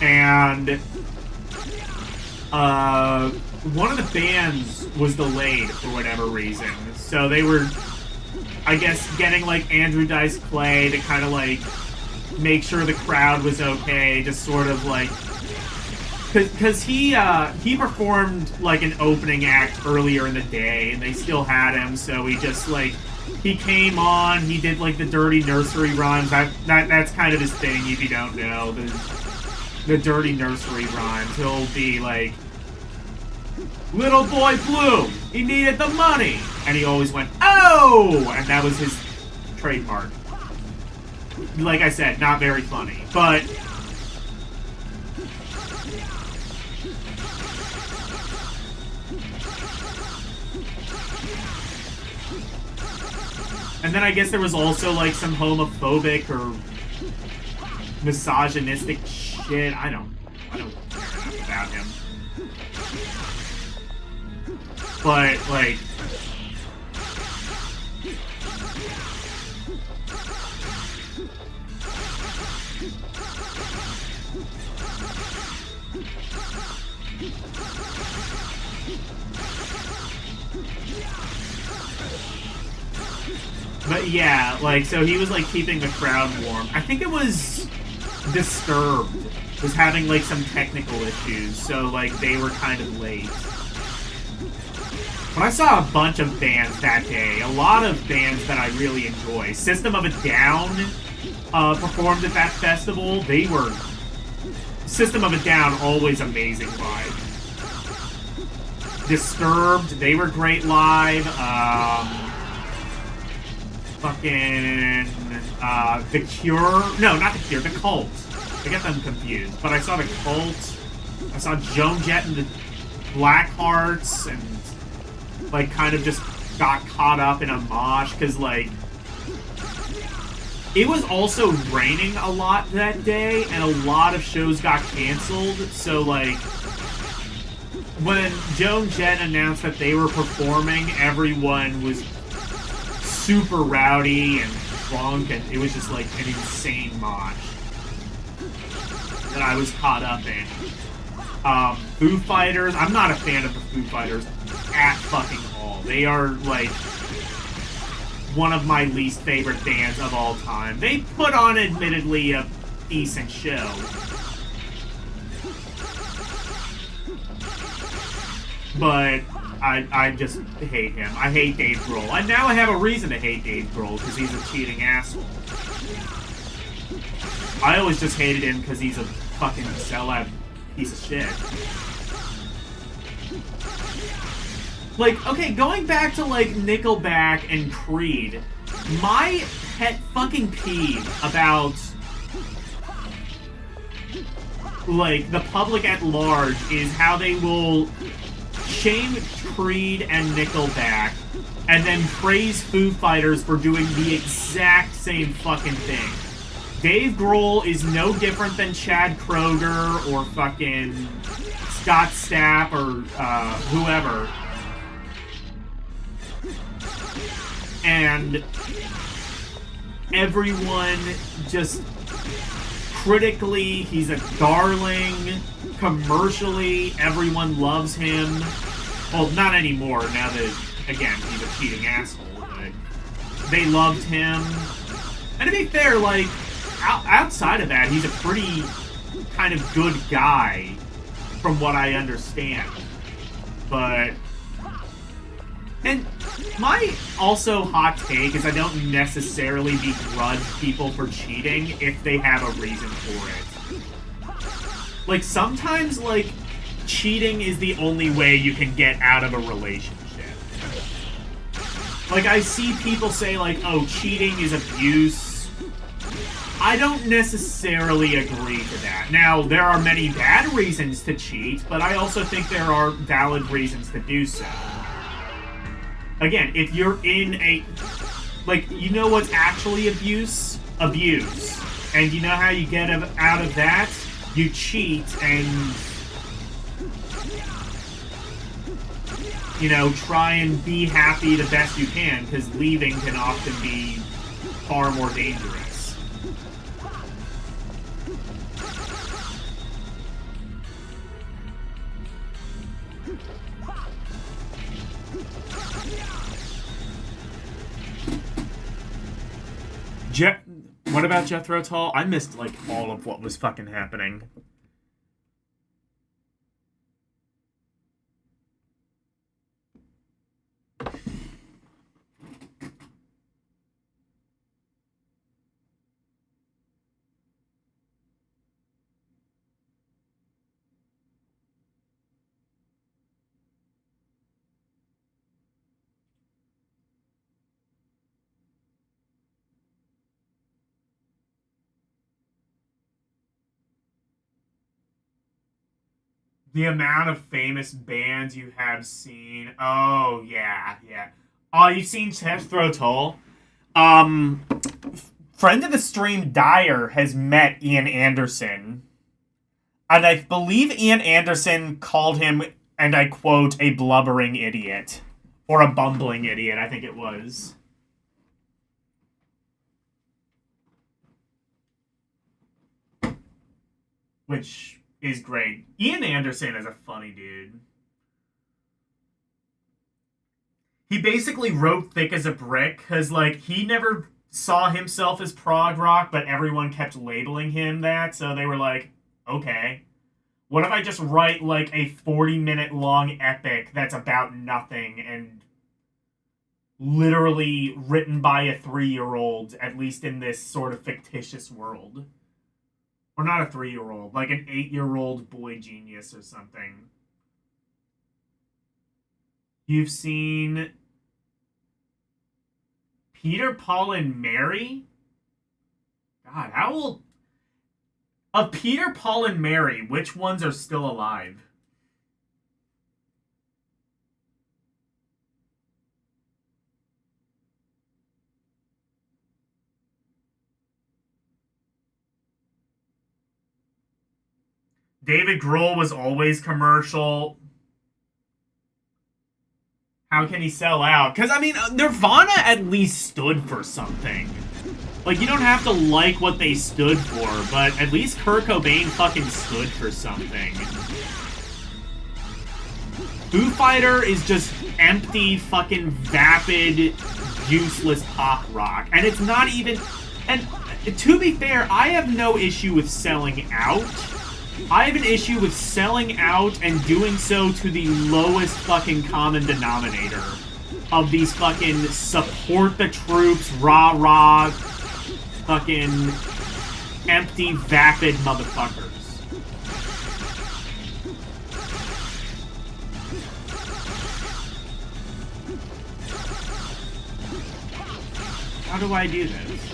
And one of the bands was delayed for whatever reason. So they were, I guess, getting, like, Andrew Dice Clay to kind of, like, make sure the crowd was okay, just sort of, like... Because he performed, like, an opening act earlier in the day, and they still had him, so he just, like... He came on, he did, like, the Dirty Nursery rhymes. That's kind of his thing, if you don't know. The Dirty Nursery rhymes. He'll be, like... Little boy Blue, he needed the money! And he always went, oh! And that was his trademark. Like I said, not very funny. But... And then I guess there was also, like, some homophobic or misogynistic shit. I don't care enough about him. But, like... But yeah, like, so he was, like, keeping the crowd warm. I think it was Disturbed was having, like, some technical issues, so, like, they were kind of late. But I saw a bunch of bands that day. A lot of bands that I really enjoy. System of a Down performed at that festival. They were... System of a Down, always amazing live. Disturbed, they were great live. Fucking... The Cure... No, not The Cure, The Cult. I get them confused. But I saw The Cult. I saw Joan Jett and the Blackhearts, and... like, kind of just got caught up in a mosh, because, like, it was also raining a lot that day, and a lot of shows got canceled, so, like, when Joan Jett announced that they were performing, everyone was super rowdy and drunk, and it was just, like, an insane mosh that I was caught up in. Foo Fighters, I'm not a fan of the Foo Fighters at fucking all. They are, like, one of my least favorite bands of all time. They put on, admittedly, a decent show. But I just hate him. I hate Dave Grohl. And now I have a reason to hate Dave Grohl, because he's a cheating asshole. I always just hated him because he's a fucking sellout piece of shit. Like, okay, going back to, like, Nickelback and Creed, my pet fucking peeve about, like, the public at large is how they will shame Creed and Nickelback and then praise Foo Fighters for doing the exact same fucking thing. Dave Grohl is no different than Chad Kroeger or fucking Scott Stapp or whoever. And everyone just critically, he's a darling. Commercially, everyone loves him. Well, not anymore, now that, again, he's a cheating asshole. But they loved him. And to be fair, like, outside of that, he's a pretty kind of good guy, from what I understand. But... And my also hot take is I don't necessarily begrudge people for cheating if they have a reason for it. Like, sometimes, like, cheating is the only way you can get out of a relationship. Like, I see people say, like, oh, cheating is abuse. I don't necessarily agree to that. Now, there are many bad reasons to cheat, but I also think there are valid reasons to do so. Again, if you're in a... Like, you know what's actually abuse? Abuse. And you know how you get out of that? You cheat and... You know, try and be happy the best you can, because leaving can often be far more dangerous. What about Jethro Tull? I missed, like, all of what was fucking happening. The amount of famous bands you have seen. Oh, yeah, yeah. Oh, you've seen Jethro Tull? Friend of the stream, Dyer, has met Ian Anderson. And I believe Ian Anderson called him, and I quote, a blubbering idiot. Or a bumbling idiot, I think it was. Which is great. Ian Anderson is a funny dude. He basically wrote Thick as a Brick, because, like, he never saw himself as prog rock, but everyone kept labeling him that, so they were like, okay. What if I just write, like, a 40-minute long epic that's about nothing and literally written by a 3-year-old, at least in this sort of fictitious world? Or not a 3-year-old, like an 8-year-old boy genius or something. You've seen Peter, Paul, and Mary? God, how old... Of Peter, Paul, and Mary, which ones are still alive? David Grohl was always commercial. How can he sell out? Because, I mean, Nirvana at least stood for something. Like, you don't have to like what they stood for, but at least Kurt Cobain fucking stood for something. Foo Fighter is just empty, fucking vapid, useless pop rock. And it's not even... And to be fair, I have no issue with selling out. I have an issue with selling out and doing so to the lowest fucking common denominator of these fucking support the troops, rah-rah, fucking empty, vapid motherfuckers. How do I do this?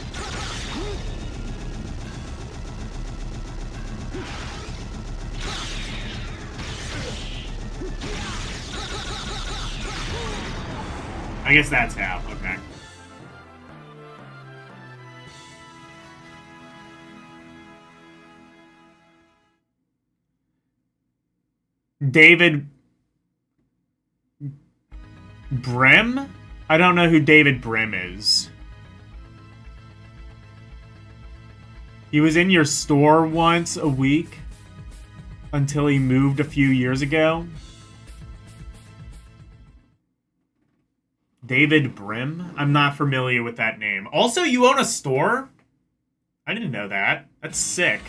I guess that's how, okay. David Brim? I don't know who David Brim is. He was in your store once a week until he moved a few years ago. David Brim? I'm not familiar with that name. Also, you own a store? I didn't know that. That's sick.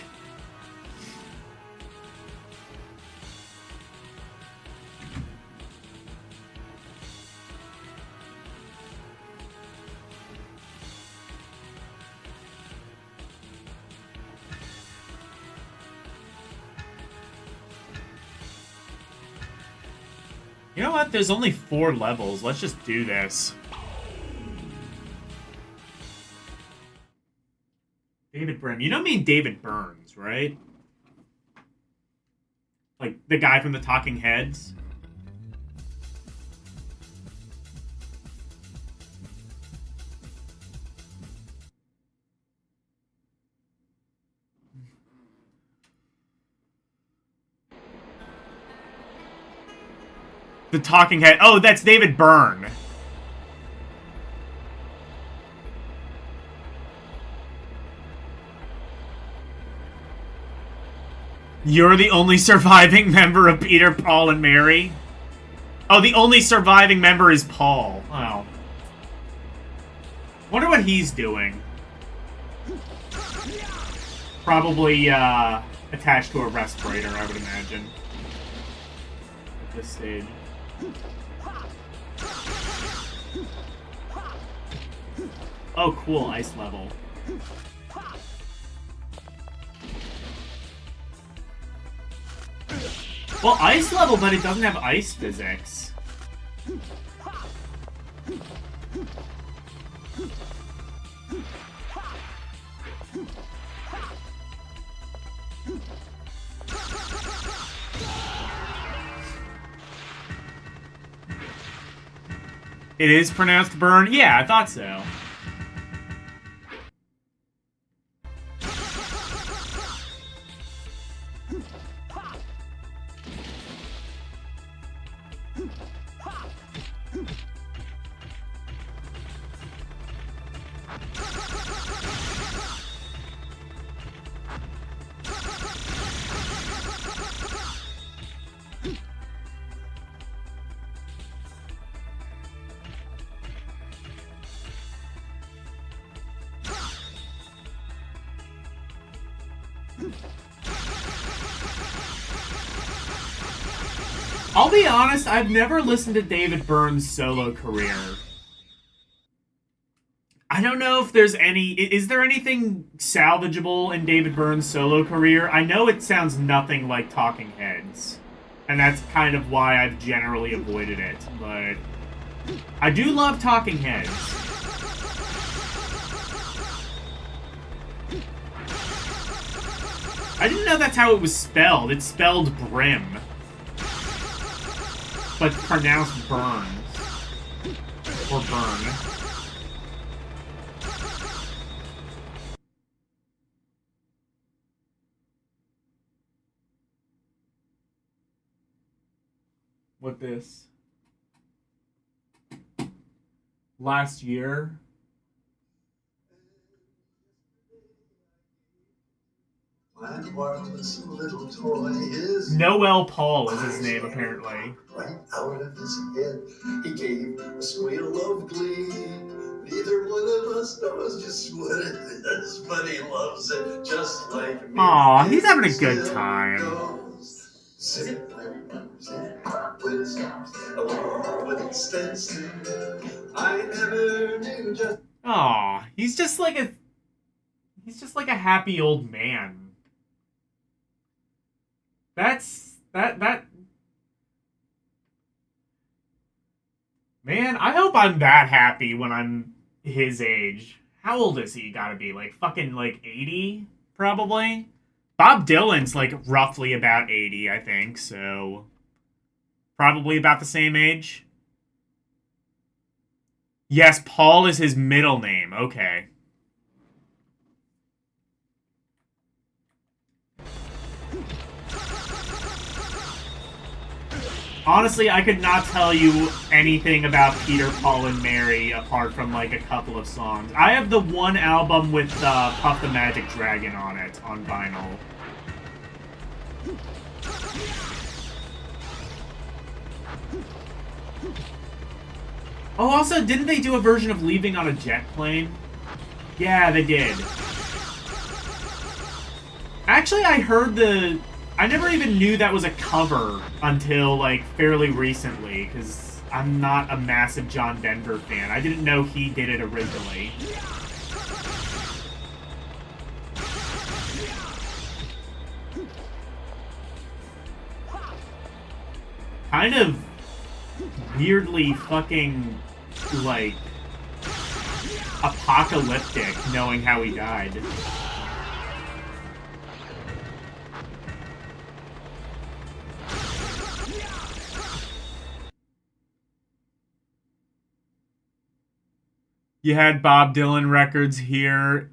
You know what? There's only 4 levels. Let's just do this. David Brim. You don't mean David Burns, right? Like, the guy from the Talking Heads? The Talking Head. Oh, that's David Byrne. You're the only surviving member of Peter, Paul, and Mary? Oh, the only surviving member is Paul. Oh. Wonder what he's doing. Probably, attached to a respirator, I would imagine. At this stage. Oh, cool, ice level. Well, ice level, but it doesn't have ice physics. It is pronounced burn? Yeah, I thought so. I'll be honest, I've never listened to David Byrne's solo career. I don't know if there's any... Is there anything salvageable in David Byrne's solo career? I know it sounds nothing like Talking Heads. And that's kind of why I've generally avoided it. But I do love Talking Heads. I didn't know that's how it was spelled. It's spelled Brim. But pronounced Burns. Or Burn. What this? Last year? Little toy is Noel Paul is his name, apparently. right out of his head. He gave a squeal of glee. Neither one of us knows just what it is, but he loves it just like me. Aw, he's having a good time. Zip, zip, when it stops, when it stands still. I never knew just. Aw, he's just like a happy old man. That man, I hope I'm that happy when I'm his age. How old is he gotta be? Like fucking like 80? Probably? Bob Dylan's like roughly about 80, I think, so probably about the same age. Yes, Paul is his middle name. Okay. Honestly, I could not tell you anything about Peter, Paul, and Mary apart from, like, a couple of songs. I have the one album with Puff the Magic Dragon on it, on vinyl. Oh, also, didn't they do a version of Leaving on a Jet Plane? Yeah, they did. Actually, I heard I never even knew that was a cover until, like, fairly recently, because I'm not a massive John Denver fan. I didn't know he did it originally. Kind of weirdly fucking, like, apocalyptic knowing how he died. You had Bob Dylan records here.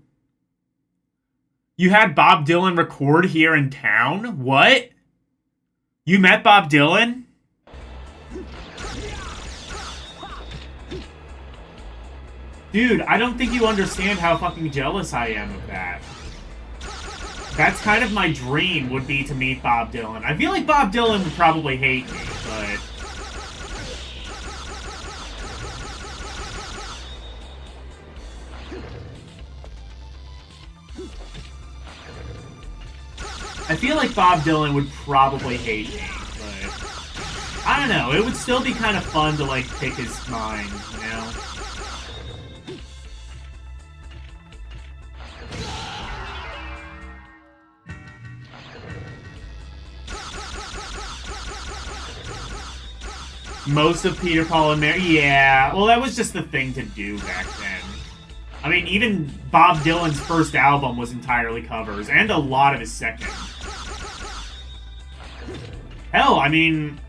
You had Bob Dylan record here in town? What? You met Bob Dylan? Dude, I don't think you understand how fucking jealous I am of that. That's kind of my dream, would be to meet Bob Dylan. I feel like Bob Dylan would probably hate me, but... I feel like Bob Dylan would probably hate me, but... I don't know, it would still be kind of fun to, like, pick his mind, you know? Most of Peter, Paul, and Mary... Yeah, well, that was just the thing to do back then. I mean, even Bob Dylan's first album was entirely covers, and a lot of his second. Hell, I mean,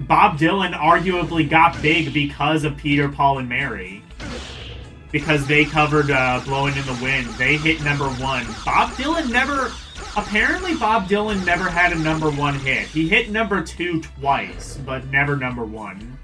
Bob Dylan arguably got big because of Peter, Paul, and Mary. Because they covered Blowing in the Wind. They hit #1. Bob Dylan never... Apparently, Bob Dylan never had a #1 hit. He hit #2 twice, but never #1.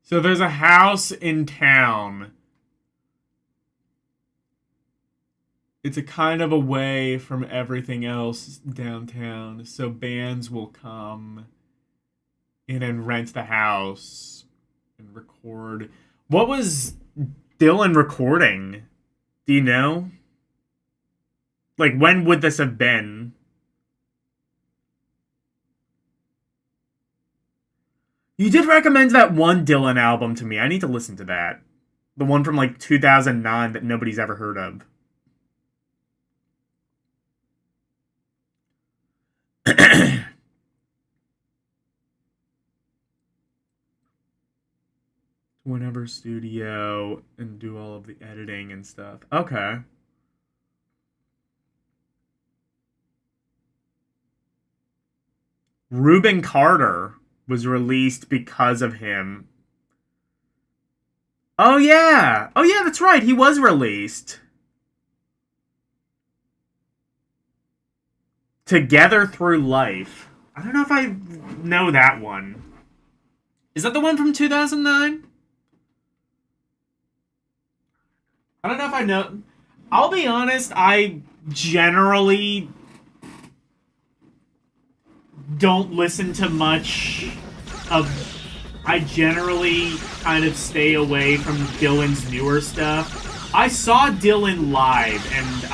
So there's a house in town. It's a kind of away from everything else downtown, so bands will come in and rent the house and record. What was Dylan recording? Do you know? Like, when would this have been? You did recommend that one Dylan album to me. I need to listen to that. The one from, like, 2009 that nobody's ever heard of. Whenever studio and do all of the editing and stuff. Okay. Reuben Carter was released because of him. Oh yeah! Oh yeah, that's right, he was released. Together Through Life. I don't know if I know that one. Is that the one from 2009? I don't know if I know. I'll be honest, I generally don't listen to much of... I generally kind of stay away from Dylan's newer stuff. I saw Dylan live, and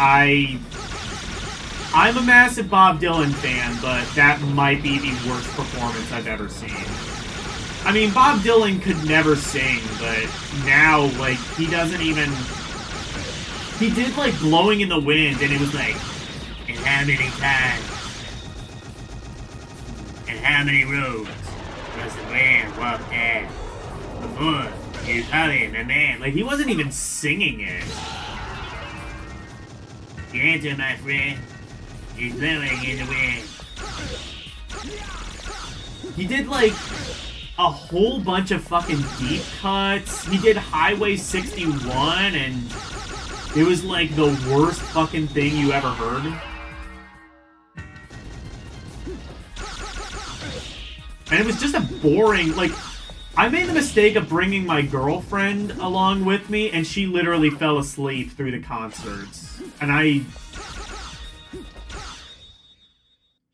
I'm a massive Bob Dylan fan, but that might be the worst performance I've ever seen. I mean, Bob Dylan could never sing, but now, like, he doesn't even... He did, like, Blowing in the Wind, and it was like, and how many times? And how many roads does the man walk down before you call him a man? Like, he wasn't even singing it. The answer, my friend, is blowing in the wind. He did, like, a whole bunch of fucking deep cuts. He did Highway 61, and... it was like the worst fucking thing you ever heard. And it was just a boring, like, I made the mistake of bringing my girlfriend along with me, and she literally fell asleep through the concerts. And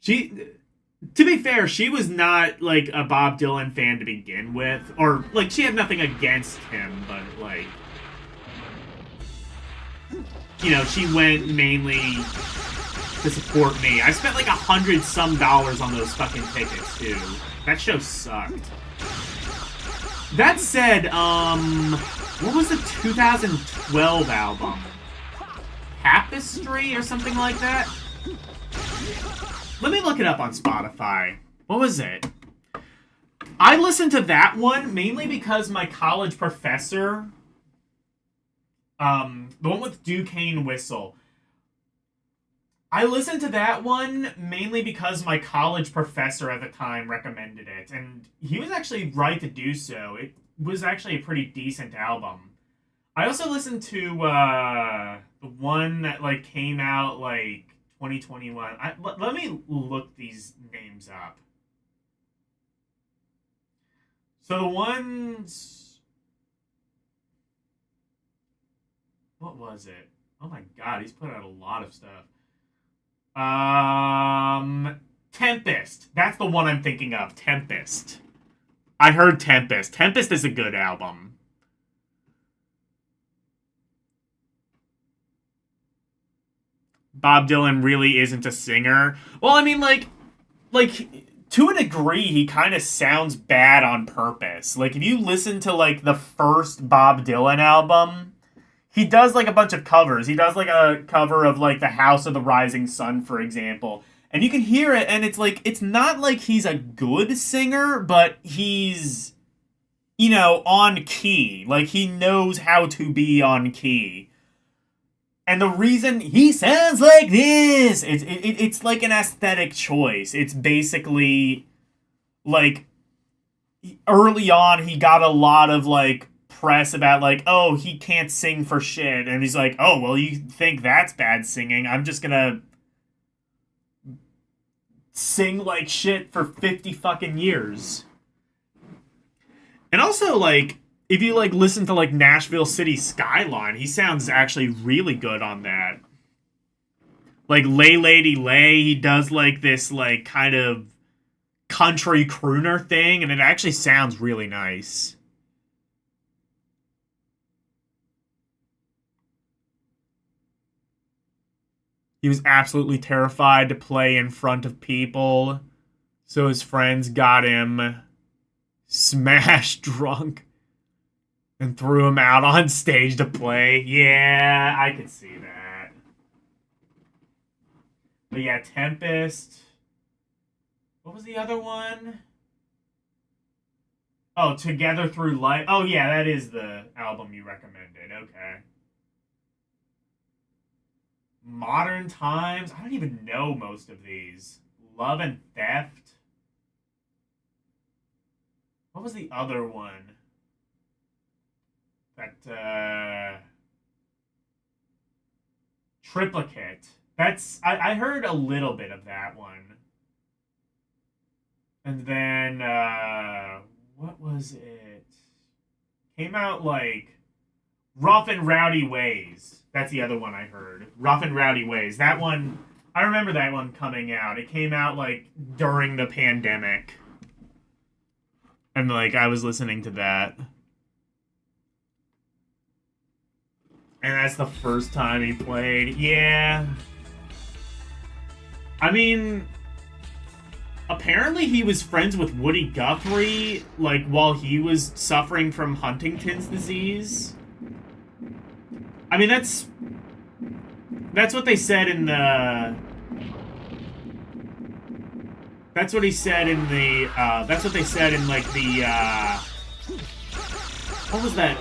to be fair, she was not, like, a Bob Dylan fan to begin with. Or, like, she had nothing against him, but, like, you know, she went mainly to support me. I spent, like, $100 some on those fucking tickets, too. That show sucked. That said, what was the 2012 album? Tapestry or something like that? Let me look it up on Spotify. What was it? I listened to that one mainly because my college professor, the one with Duquesne Whistle. I listened to that one mainly because my college professor at the time recommended it, and he was actually right to do so. It was actually a pretty decent album. I also listened to the one that like came out like 2021. Let me look these names up. So the ones... What was it? Oh my god, he's put out a lot of stuff. Tempest. That's the one I'm thinking of. Tempest. I heard Tempest. Tempest is a good album. Bob Dylan really isn't a singer. Well, I mean, like to a degree, he kind of sounds bad on purpose. Like, if you listen to, like, the first Bob Dylan album, he does, like, a bunch of covers. He does, like, a cover of, like, The House of the Rising Sun, for example. And you can hear it, and it's, like, it's not like he's a good singer, but he's, you know, on key. Like, he knows how to be on key. And the reason he sounds like this, it's like an aesthetic choice. It's basically, like, early on, he got a lot of, like, press about, like, oh, he can't sing for shit. And he's like, oh, well, you think that's bad singing? I'm just gonna sing like shit for 50 fucking years. And also, like, if you, like, listen to, like, Nashville City Skyline, he sounds actually really good on that. Like, Lay Lady Lay, he does, like, this, like, kind of country crooner thing, and it actually sounds really nice. He was absolutely terrified to play in front of people, so his friends got him smashed drunk and threw him out on stage to play. Yeah, I could see that. But yeah, Tempest. What was the other one? Oh, Together Through Life. Oh yeah, that is the album you recommended. Okay. Modern Times. I don't even know most of these. Love and Theft. What was the other one? That, Triplicate. That's, I heard a little bit of that one. And then, what was it? Came out, like, Rough and Rowdy Ways. That's the other one I heard. Rough and Rowdy Ways. That one, I remember that one coming out. It came out, like, during the pandemic. And, like, I was listening to that. And that's the first time he played. Yeah. I mean, apparently he was friends with Woody Guthrie, like, while he was suffering from Huntington's disease. I mean, that's what they said in the... That's what he said in the, that's what they said in, like, the, what was that?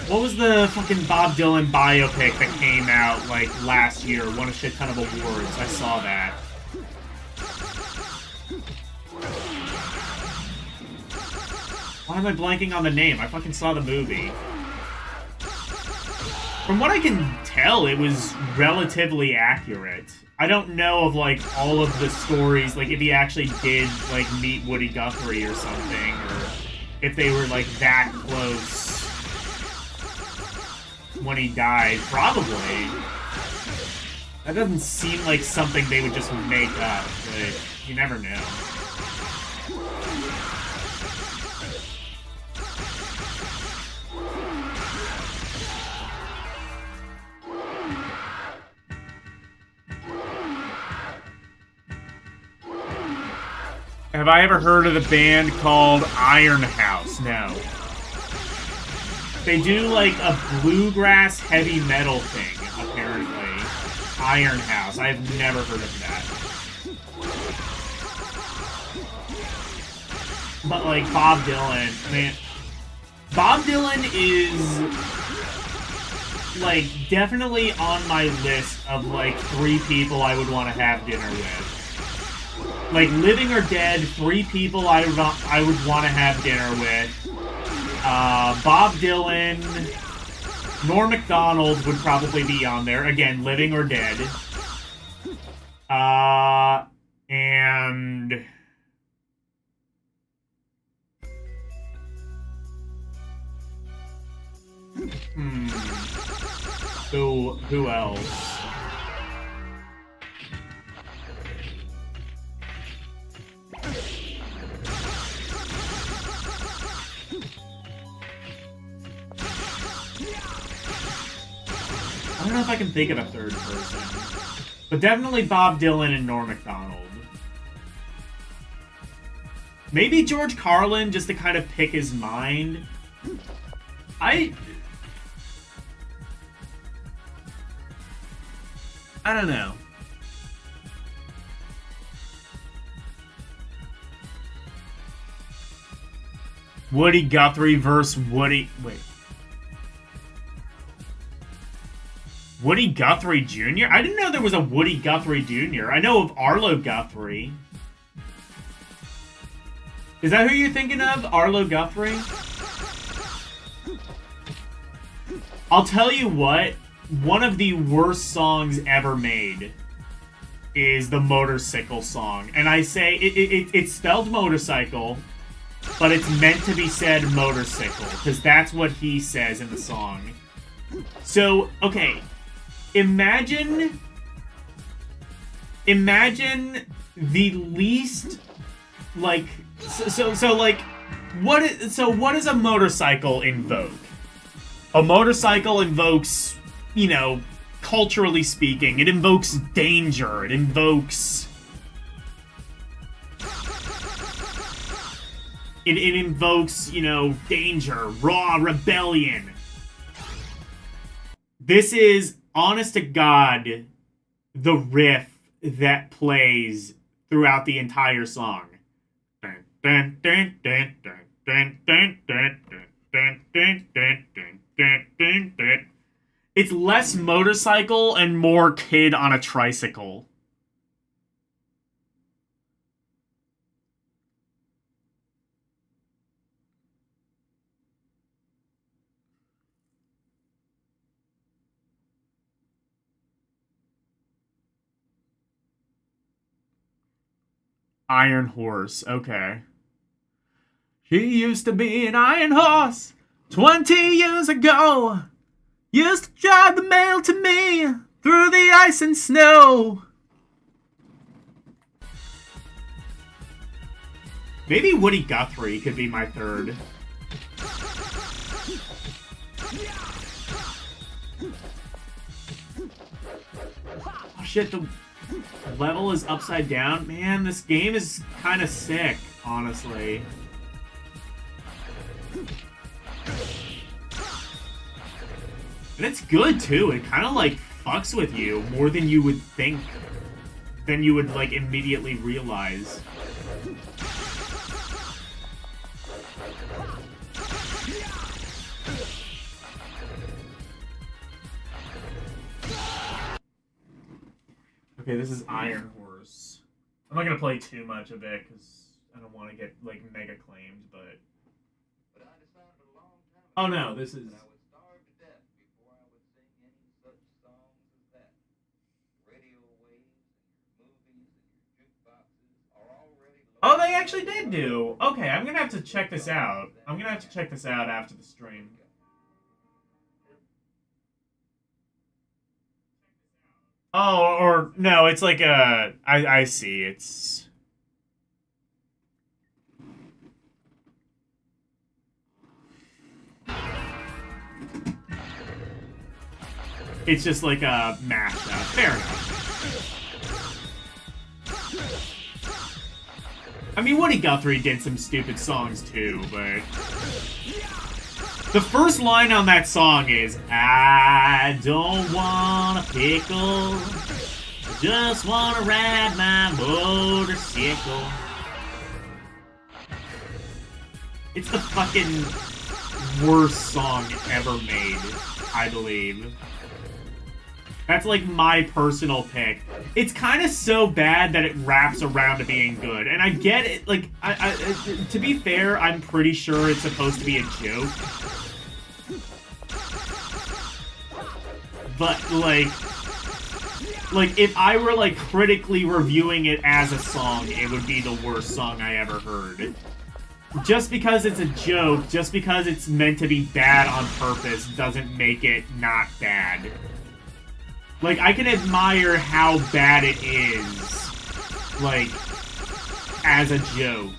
What was the fucking Bob Dylan biopic that came out, like, last year? Won a shit ton of awards. I saw that. Why am I blanking on the name? I fucking saw the movie. Of From what I can tell, it was relatively accurate. I don't know of, like, all of the stories, like, if he actually did, like, meet Woody Guthrie or something, or if they were, like, that close when he died. Probably. That doesn't seem like something they would just make up, but you never know. Have I ever heard of the band called Iron House? No. They do, like, a bluegrass heavy metal thing, apparently. Iron House. I've never heard of that. But, like, Bob Dylan, man. Bob Dylan is, like, definitely on my list of, like, 3 people I would want to have dinner with. Like, living or dead, 3 people I would want to have dinner with. Bob Dylan, Norm Macdonald would probably be on there. Again, living or dead. And... Who else? I don't know if I can think of a 3rd person. But definitely Bob Dylan and Norm Macdonald. Maybe George Carlin, just to kind of pick his mind. I don't know. Woody Guthrie versus Woody... Wait. Woody Guthrie Jr.? I didn't know there was a Woody Guthrie Jr. I know of Arlo Guthrie. Is that who you're thinking of? Arlo Guthrie? I'll tell you what. One of the worst songs ever made is the Motorcycle song. And I say, it's spelled motorcycle, but it's meant to be said motorcycle, because that's what he says in the song. So, okay. Imagine the least, like, so like, what does a motorcycle invoke? A motorcycle invokes, you know, culturally speaking, it invokes danger, it invokes... It invokes, you know, danger, raw rebellion. This is, honest to God, the riff that plays throughout the entire song. It's less motorcycle and more kid on a tricycle. Iron Horse, okay. She used to be an iron horse 20 years ago. Used to drive the mail to me through the ice and snow. Maybe Woody Guthrie could be my 3rd. Oh shit, the level is upside down. Man, this game is kind of sick, honestly. And it's good, too. It kind of, like, fucks with you more than you would think. Than you would, like, immediately realize. Okay, this is Iron Horse. I'm not gonna play too much of it, because I don't want to get, like, mega claimed, but... Oh no, this is... I actually did do. Okay, I'm gonna have to check this out. I'm gonna have to check this out after the stream. Oh, or no, it's like a... I see, it's... It's just like a mashup. Fair enough. I mean, Woody Guthrie did some stupid songs too, but... The first line on that song is, I don't want a pickle, I just want to ride my motorcycle. It's the fucking worst song ever made, I believe. That's like my personal pick. It's kind of so bad that it wraps around to being good. And I get it, like, to be fair, I'm pretty sure it's supposed to be a joke. But, like, if I were, like, critically reviewing it as a song, it would be the worst song I ever heard. Just because it's a joke, just because it's meant to be bad on purpose, doesn't make it not bad. Like, I can admire how bad it is, like, as a joke.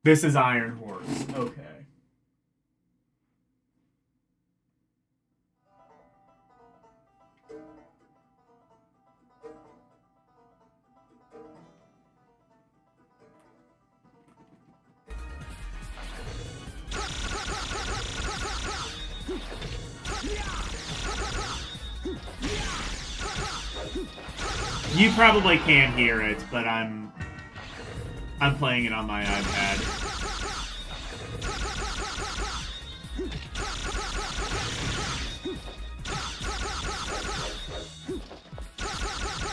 This is Iron Horse. Okay. You probably can't hear it, but I'm playing it on my iPad.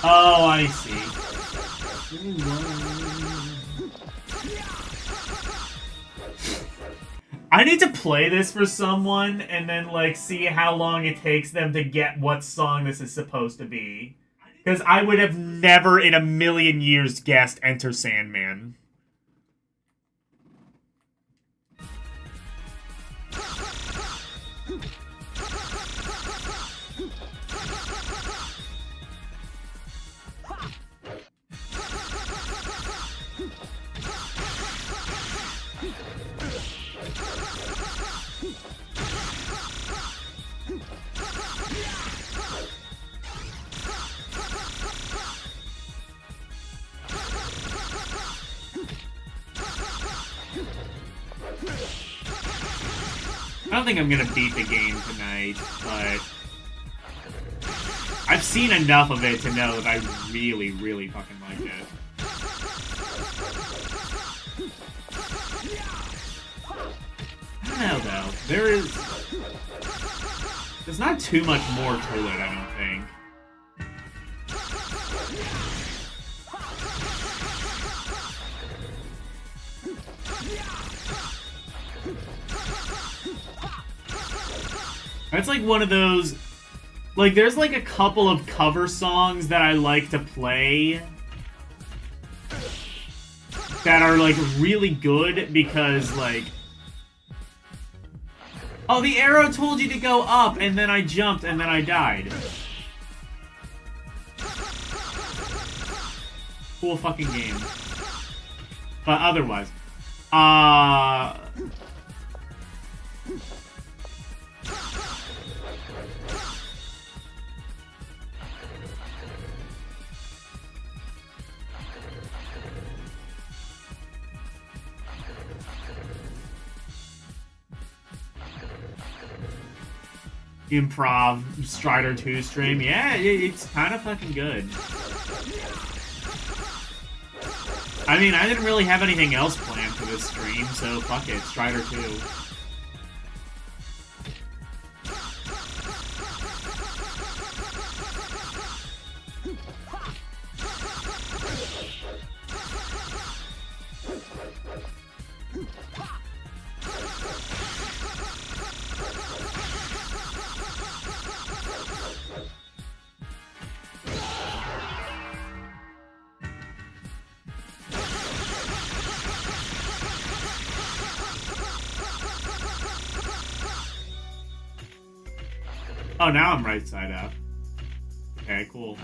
Oh, I see. I need to play this for someone and then, like, see how long it takes them to get what song this is supposed to be. Because I would have never in a million years guessed Enter Sandman. I don't think I'm gonna beat the game tonight, but I've seen enough of it to know that I really, really fucking like it. I don't know, though. There's not too much more to it, I don't think. That's like one of those, like, there's like a couple of cover songs that I like to play that are like really good because, like, oh, the arrow told you to go up and then I jumped and then I died. Cool fucking game. But otherwise, improv Strider 2 stream. Yeah, it's kind of fucking good. I mean, I didn't really have anything else planned for this stream, so fuck it, Strider 2. Oh, now I'm right side up. Okay, cool.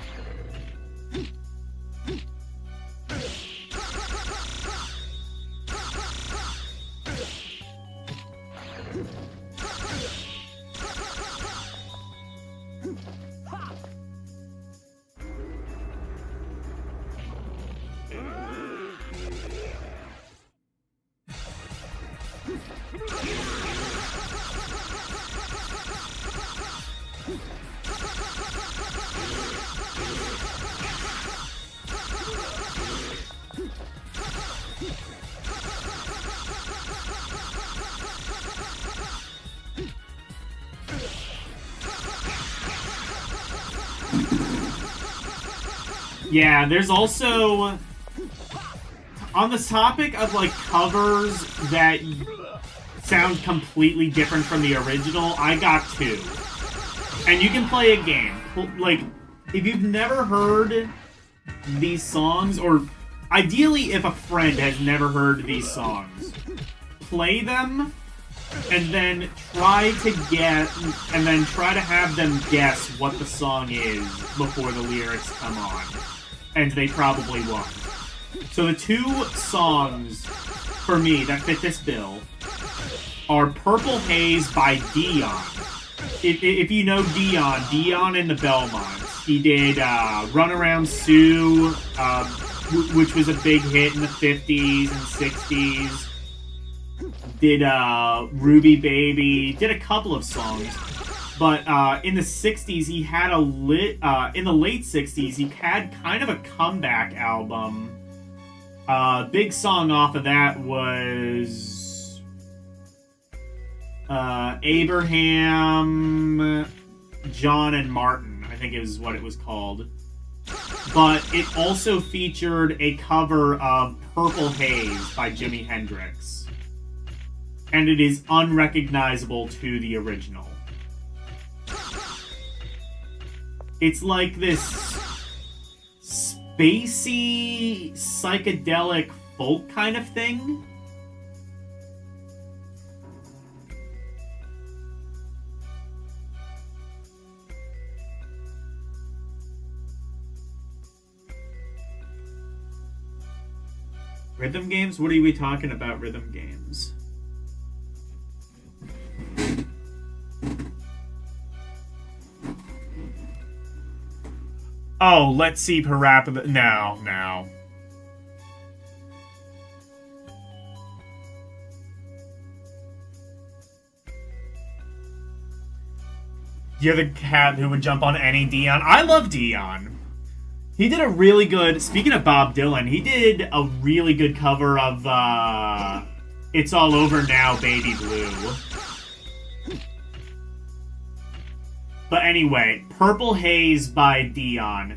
Yeah, there's also, on the topic of, like, covers that sound completely different from the original, I got two. And you can play a game. Like, if you've never heard these songs, or ideally if a friend has never heard these songs, play them, and then try to have them guess what the song is before the lyrics come on. And they probably won't. So the two songs, for me, that fit this bill are Purple Haze by Dion. If you know Dion in the Belmonts, he did Runaround Sue, which was a big hit in the 50s and 60s. Did Ruby Baby, did a couple of songs. But in the 60s, he had in the late 60s, he had kind of a comeback album. Big song off of that was Abraham, John, and Martin, I think is what it was called. But it also featured a cover of Purple Haze by Jimi Hendrix. And it is unrecognizable to the original. It's like this spacey, psychedelic folk kind of thing. Rhythm games? What are we talking about, rhythm games? Oh, let's see Parappa. No. You're the cat who would jump on any Dion. I love Dion. He did a really good, speaking of Bob Dylan, he did a really good cover of It's All Over Now, Baby Blue. But anyway, Purple Haze by Dion.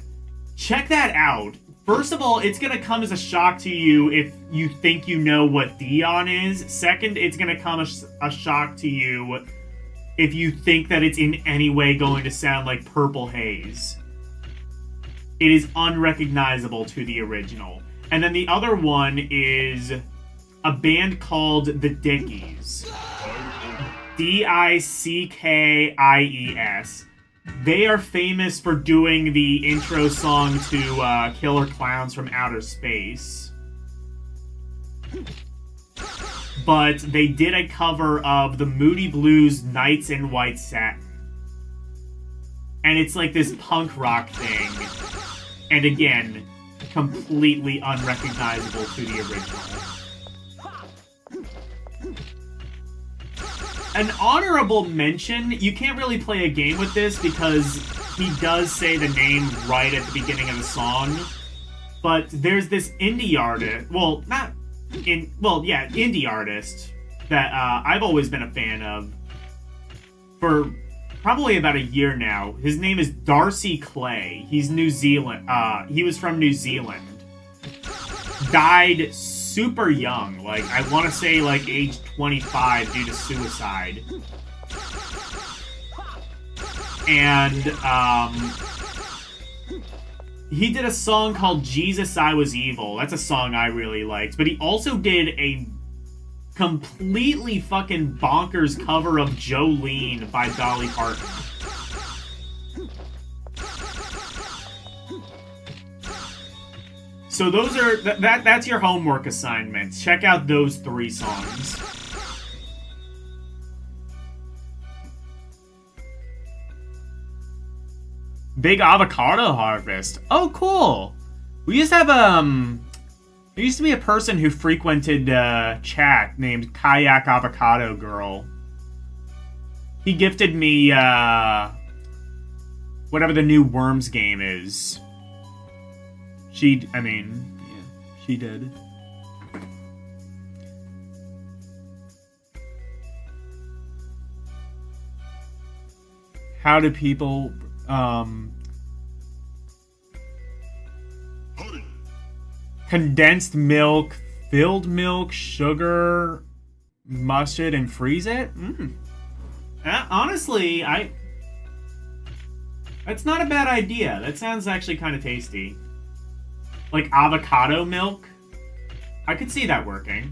Check that out. First of all, it's going to come as a shock to you if you think you know what Dion is. Second, it's going to come as a shock to you if you think that it's in any way going to sound like Purple Haze. It is unrecognizable to the original. And then the other one is a band called The Dickies. Dickies. They are famous for doing the intro song to Killer Clowns from Outer Space. But they did a cover of the Moody Blues' Nights in White Satin. And it's like this punk rock thing. And again, completely unrecognizable to the original. An honorable mention, you can't really play a game with this because he does say the name right at the beginning of the song. But there's this indie artist, indie artist that I've always been a fan of for probably about a year now. His name is Darcy Clay. He's New Zealand. He was from New Zealand. Died super young, like I want to say like age 25 due to suicide. And he did a song called Jesus I Was Evil. That's a song I really liked. But he also did a completely fucking bonkers cover of Jolene by Dolly Parton. So those are that's your homework assignments. Check out those 3 songs. Big avocado harvest. Oh, cool. We used to have there used to be a person who frequented chat named Kayak Avocado Girl. He gifted me whatever the new Worms game is. She did. How do people condensed milk, filled milk, sugar, mustard, and freeze it? Honestly, that's not a bad idea. That sounds actually kind of tasty. Like avocado milk? I could see that working.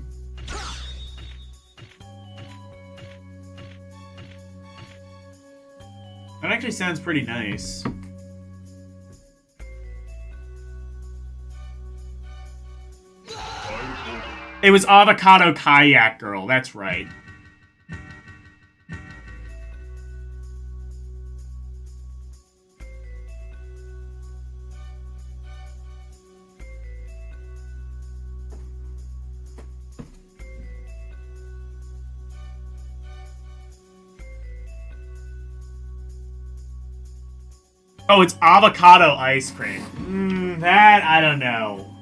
That actually sounds pretty nice. It was Avocado Kayak Girl, that's right. Oh, it's avocado ice cream. That, I don't know.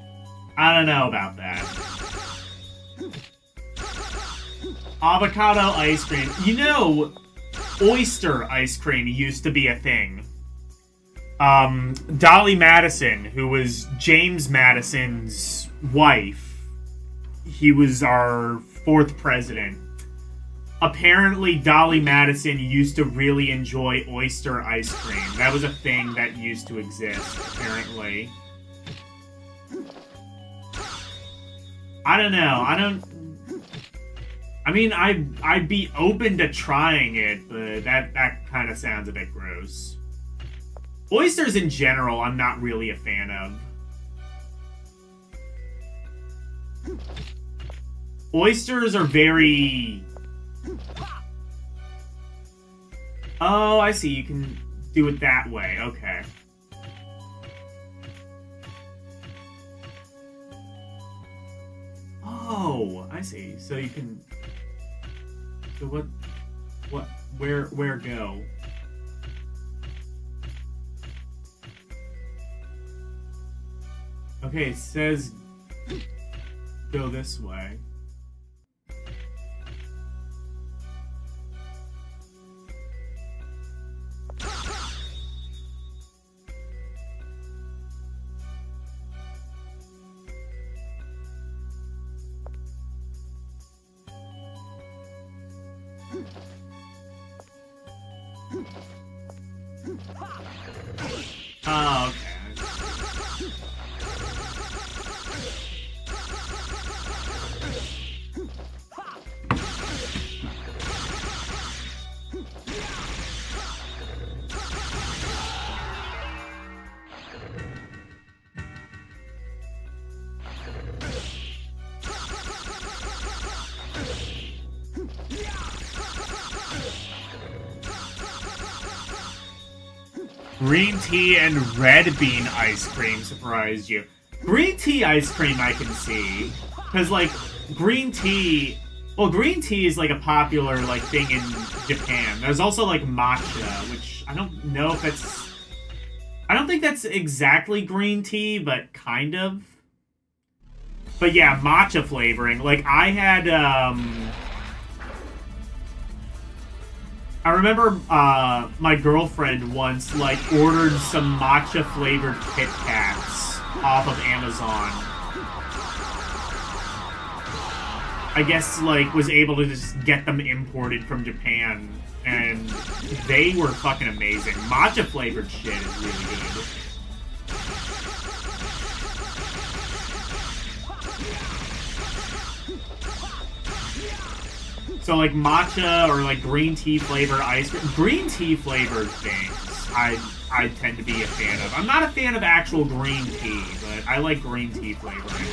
I don't know about that. Avocado ice cream. You know, oyster ice cream used to be a thing. Dolly Madison, who was James Madison's wife, he was our 4th president. Apparently, Dolly Madison used to really enjoy oyster ice cream. That was a thing that used to exist, apparently. I don't know. I mean, I'd be open to trying it, but that kind of sounds a bit gross. Oysters in general, I'm not really a fan of. Oysters are very... Oh, I see. You can do it that way. Okay. Oh, I see. So you can... So where go? Okay, it says go this way. Oh, okay. Green tea and red bean ice cream surprised you. Green tea ice cream I can see. Because, like, green tea... Well, green tea is, like, a popular, like, thing in Japan. There's also, like, matcha, which I don't know if that's... I don't think that's exactly green tea, but kind of. But yeah, matcha flavoring. Like, I had, I remember my girlfriend once, like, ordered some matcha-flavored Kit Kats off of Amazon. I guess, like, was able to just get them imported from Japan, and they were fucking amazing. Matcha-flavored shit is really good. So, like, matcha or, like, green tea flavored ice cream. Green tea flavored things I tend to be a fan of. I'm not a fan of actual green tea, but but I like green tea flavoring.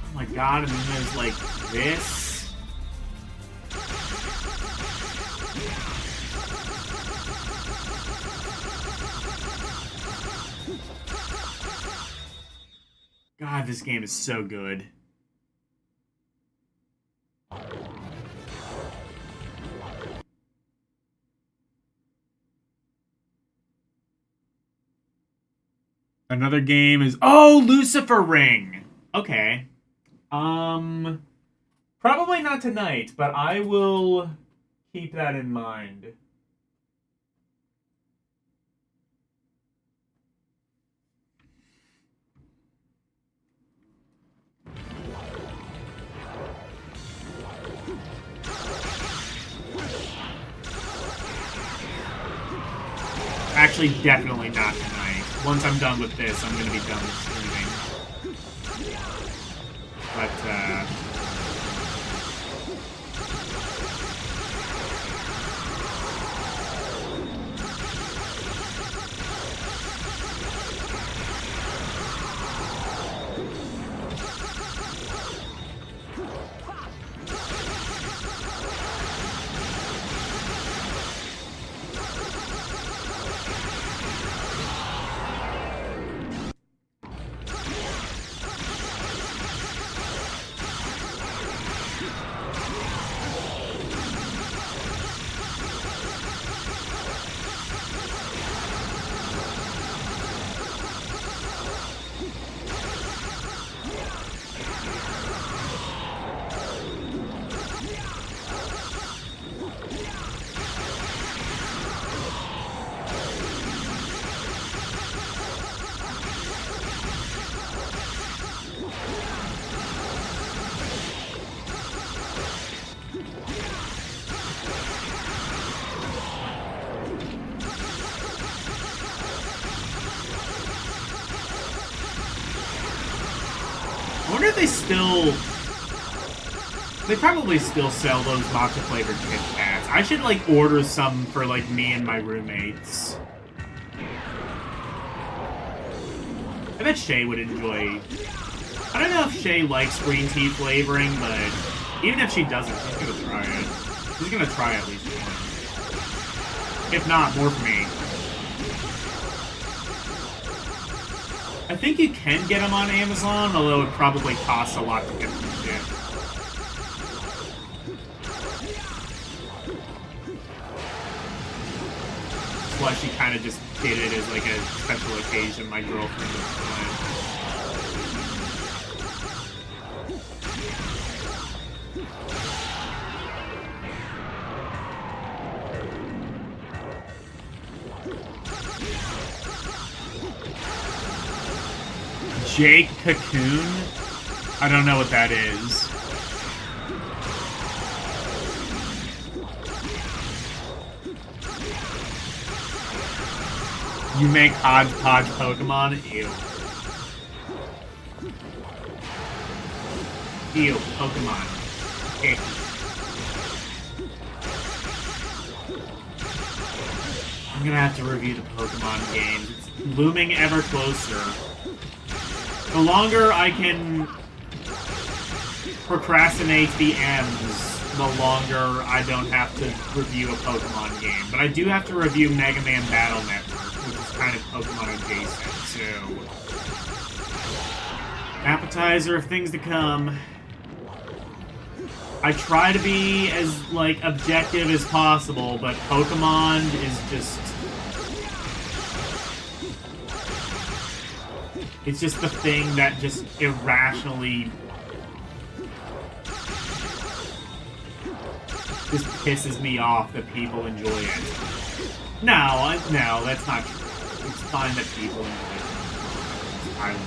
Oh my god, and then there's like this. God, this game is so good. Another game is... Oh, Lucifer Ring! Okay. Probably not tonight, but I will keep that in mind. Actually, definitely not tonight. Once I'm done with this, I'm going to be done with streaming. But, I wonder if they still... They probably still sell those matcha-flavored Kit Kats. I should, like, order some for, like, me and my roommates. I bet Shay would enjoy... I don't know if Shay likes green tea flavoring, but even if she doesn't, she's gonna try it. She's gonna try at least one. If not, more for me. I think you can get them on Amazon, although it probably costs a lot to get them shipped. That's why she kind of just did it as like a special occasion. My girlfriend was fine. Jake Cocoon? I don't know what that is. You make hodgepodge Pokemon? Ew. Ew, Pokemon. Ick. I'm gonna have to review the Pokemon games. It's looming ever closer. The longer I can procrastinate the M's, the longer I don't have to review a Pokemon game. But I do have to review Mega Man Battle Network, which is kind of Pokemon adjacent, so... Appetizer of things to come. I try to be as, like, objective as possible, but Pokemon is just... It's just the thing that just irrationally just pisses me off that people enjoy it. No, that's not true. It's fine that people enjoy it. I don't know.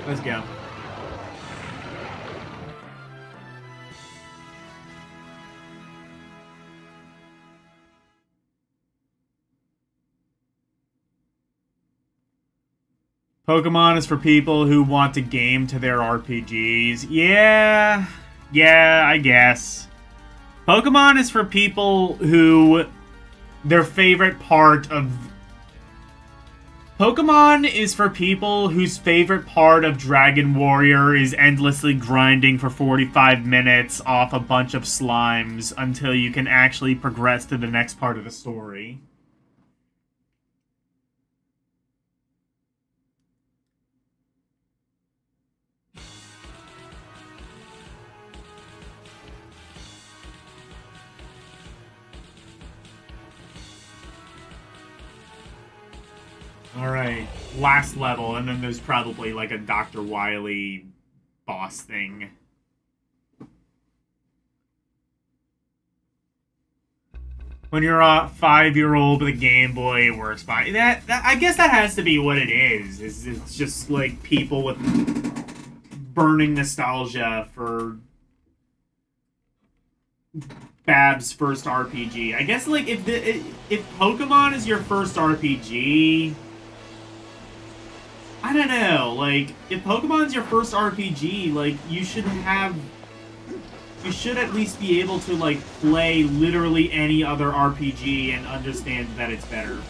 Let's go. Pokemon is for people who want to game to their RPGs. Yeah, I guess. Pokemon is for people who their favorite part of... Pokemon is for people whose favorite part of Dragon Warrior is endlessly grinding for 45 minutes off a bunch of slimes until you can actually progress to the next part of the story. Alright, last level, and then there's probably like a Dr. Wily boss thing. When you're a 5-year-old with a Game Boy, it works fine. That I guess that has to be what it is. It's just like people with burning nostalgia for Bab's first RPG. I guess like if Pokemon is your first RPG, I don't know. Like if Pokemon's your first RPG, like you should at least be able to like play literally any other RPG and understand that it's better.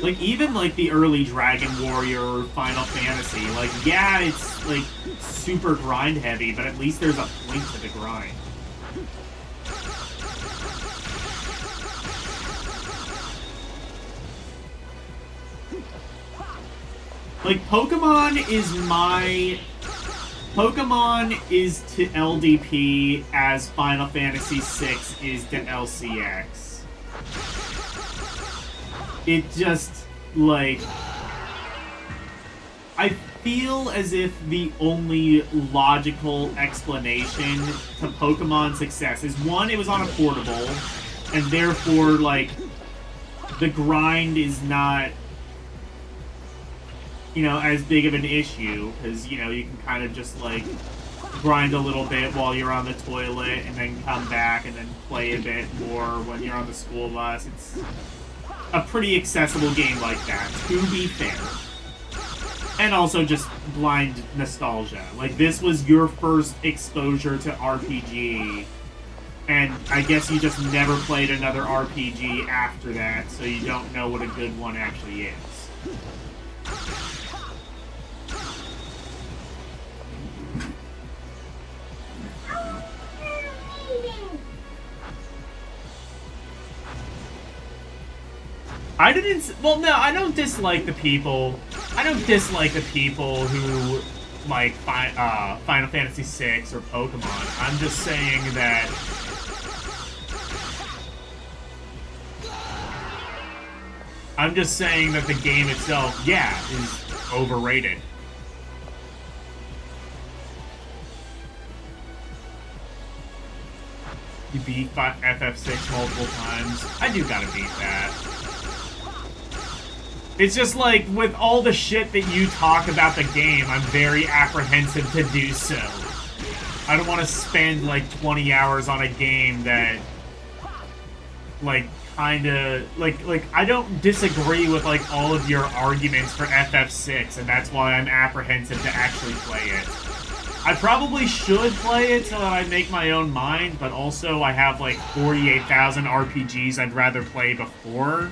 Like, even, like, the early Dragon Warrior or Final Fantasy, like, yeah, it's, like, super grind-heavy, but at least there's a point to the grind. Like, Pokemon is to LDP as Final Fantasy VI is to LCX. It just, like... I feel as if the only logical explanation to Pokemon's success is, one, it was on a portable, and therefore, like, the grind is not, you know, as big of an issue, because, you know, you can kind of just, like, grind a little bit while you're on the toilet, and then come back, and then play a bit more when you're on the school bus. It's a pretty accessible game like that, to be fair. And also just blind nostalgia. Like, this was your first exposure to RPG, and I guess you just never played another RPG after that, so you don't know what a good one actually is. Well, no, I don't dislike the people who like Final Fantasy VI or Pokemon. I'm just saying that the game itself, yeah, is overrated. You beat FF6 multiple times. I do gotta beat that. It's just like, with all the shit that you talk about the game, I'm very apprehensive to do so. I don't want to spend, like, 20 hours on a game that, like, kinda... Like, I don't disagree with, like, all of your arguments for FF6, and that's why I'm apprehensive to actually play it. I probably should play it so that I make my own mind, but also I have, like, 48,000 RPGs I'd rather play before.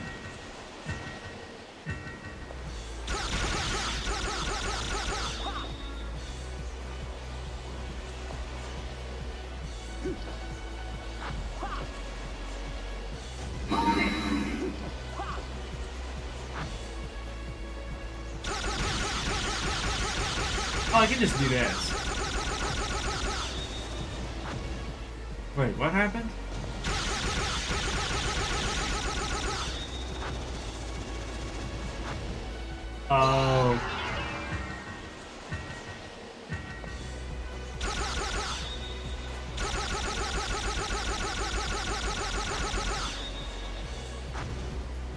Oh, I can just do this. Wait, what happened? Oh.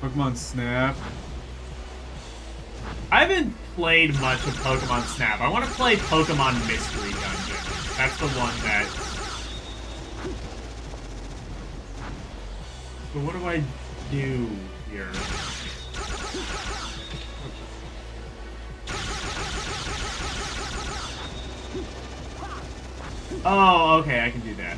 Pokemon Snap. I haven't played much of Pokemon Snap. I want to play Pokemon Mystery Dungeon. That's the one that... So what do I do here? Oh, okay, I can do that.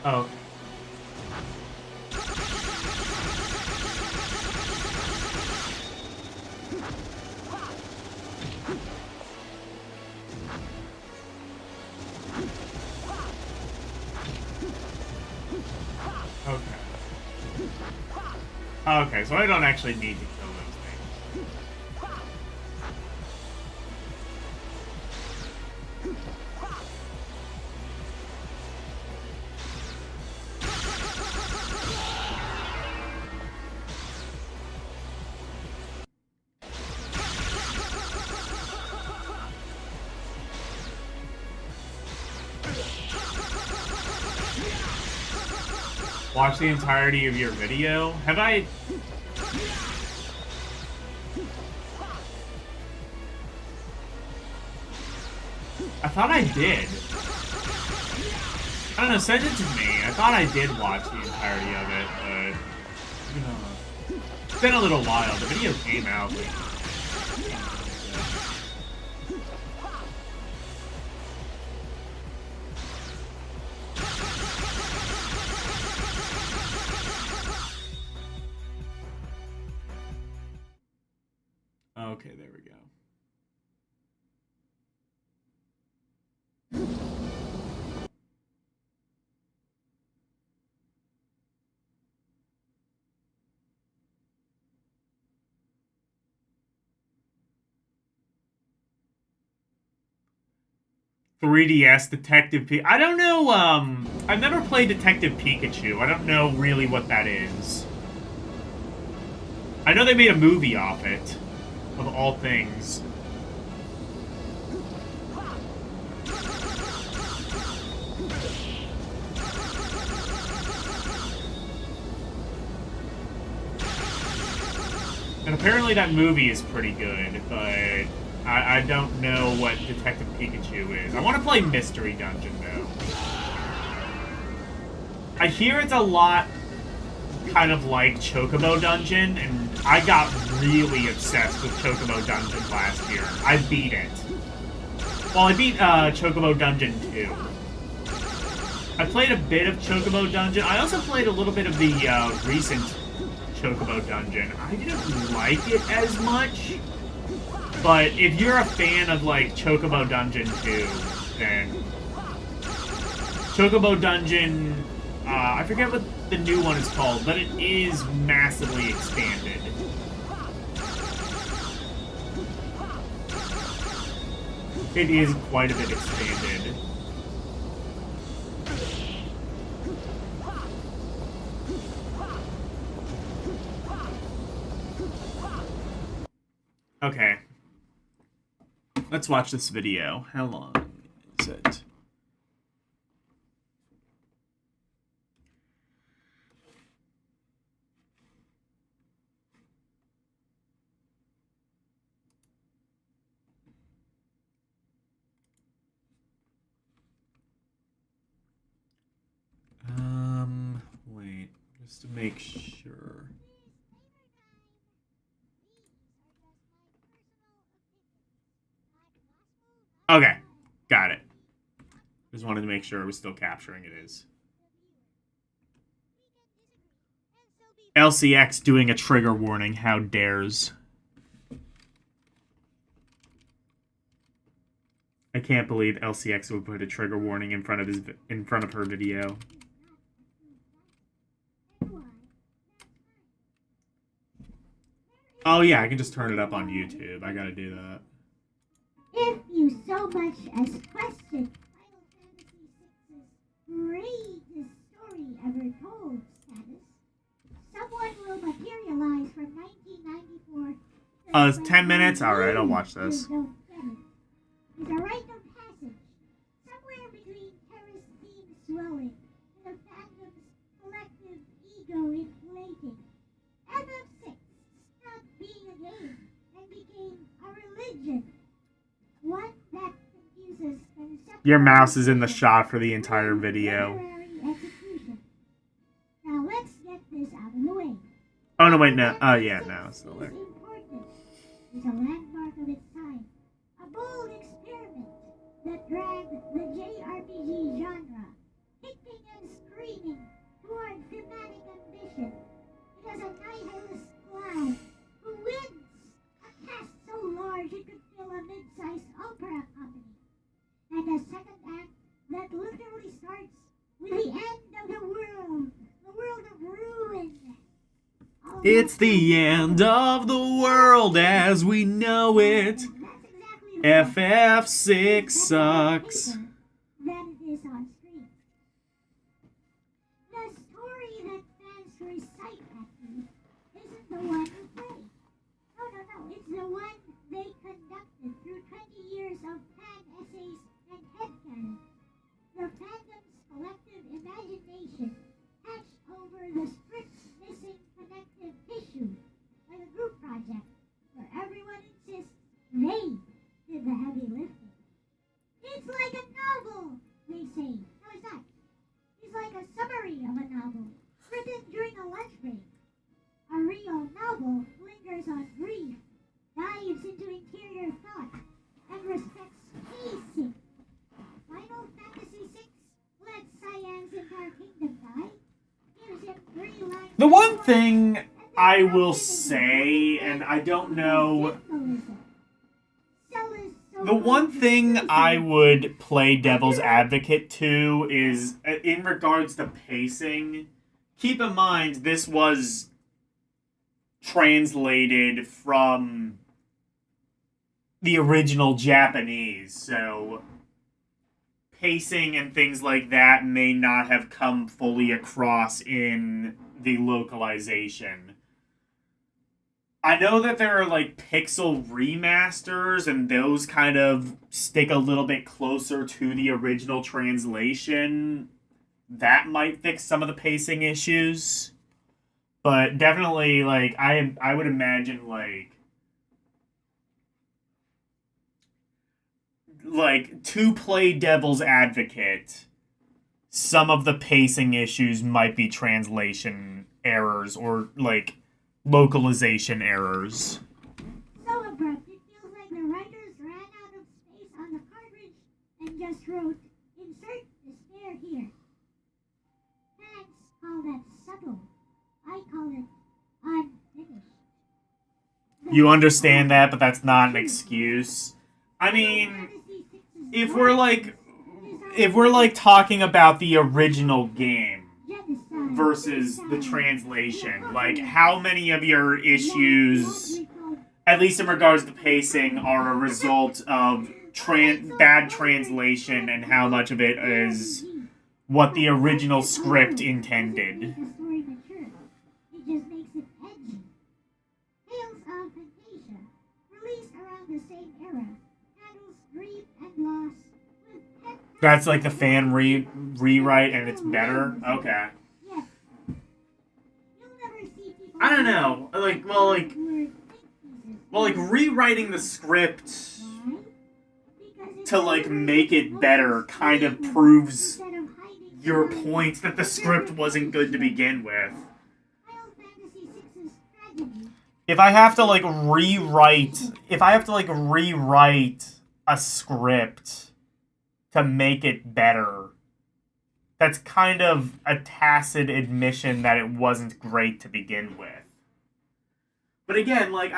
Oh. Okay. Okay, so I don't actually need to kill those things. Watch the entirety of your video? Have I... I thought I did. I don't know, send it to me. I thought I did watch the entirety of it, but... You know, it's been a little while. The video came out like... Okay, there we go. 3DS Detective Pikachu. I don't know, I've never played Detective Pikachu. I don't know really what that is. I know they made a movie off it, of all things. And apparently that movie is pretty good, but I don't know what Detective Pikachu is. I want to play Mystery Dungeon, though. I hear it's a lot kind of like Chocobo Dungeon, and I got really obsessed with Chocobo Dungeon last year. I beat it. Well, I beat Chocobo Dungeon 2. I played a bit of Chocobo Dungeon. I also played a little bit of the recent Chocobo Dungeon. I didn't like it as much, but if you're a fan of like Chocobo Dungeon 2, then Chocobo Dungeon, I forget what the new one is called, but it is massively expanded. It is quite a bit expanded. Okay. Let's watch this video. How long is it? Wait, just to make sure. Okay, got it. Just wanted to make sure it was still capturing. It is. LCX doing a trigger warning. How dares. I can't believe LCX would put a trigger warning in front of her video. Oh yeah, I can just turn it up on YouTube. I gotta do that. If you so much as question Final Fantasy VI's greatest story ever told status, someone will materialize from 1994 10 minutes? Alright, I'll watch this. Don't get it. It's a rite of passage. Somewhere between terrorist theme swelling and the fandom's collective ego inflating. FF6 stopped being a game and became a religion. One that confuses conceptual Your mouse is in the shot for the entire video. literary execution. Now let's get this out of the way. Oh, no, wait, no. Oh, yeah, no, it's still there. It's important. It's a landmark of its time. A bold experiment that dragged the JRPG genre, kicking and screaming toward thematic ambition. It has a nihilist clown who wins a cast so large it could fill a mid-sized opera company. And a second act that literally starts with the end of the world of ruin. It's the end of the world as we know it. FF6 sucks. Than it is on screen. The story that fans recite at you isn't the one you play. No, it's the one they conducted through 20 years of fan essays and headcanon. The fandom's collective imagination hatched over the script's missing connective tissue, like a group project where everyone insists they did the heavy lifting. It's like a novel, they say. No, it's not. It's like a summary of a novel, written during a lunch break. A real novel lingers on grief, dives into interior thought, and respects pacing. Final Fantasy VI let Cyan's entire kingdom die. Gives him 3 lines. The one thing I will say, and I don't know... The one thing I would play devil's advocate to is, in regards to pacing, keep in mind this was translated from the original Japanese, so pacing and things like that may not have come fully across in the localization. I know that there are, like, pixel remasters, and those kind of stick a little bit closer to the original translation. That might fix some of the pacing issues. But definitely, like, I would imagine, like, to play devil's advocate, some of the pacing issues might be translation errors, or, like, localization errors. So abrupt, it feels like the writers ran out of space on the cartridge and just wrote, insert despair here. Fans call that subtle. I call it unfinished. You understand that, but that's not an excuse. I mean, if we're like talking about the original game versus the translation, like, how many of your issues, at least in regards to pacing, are a result of bad translation, and how much of it is what the original script intended? It just makes it edgy. Tales of Fantasia, released around the same era, handles grief and loss with pet. That's like the fan rewrite, and it's better? Okay. Yes. You'll never see people. I don't know. Like, rewriting the script to, like, make it better kind of proves your point that the script wasn't good to begin with. If I have to, like, rewrite a script to make it better, that's kind of a tacit admission that it wasn't great to begin with. But again, like,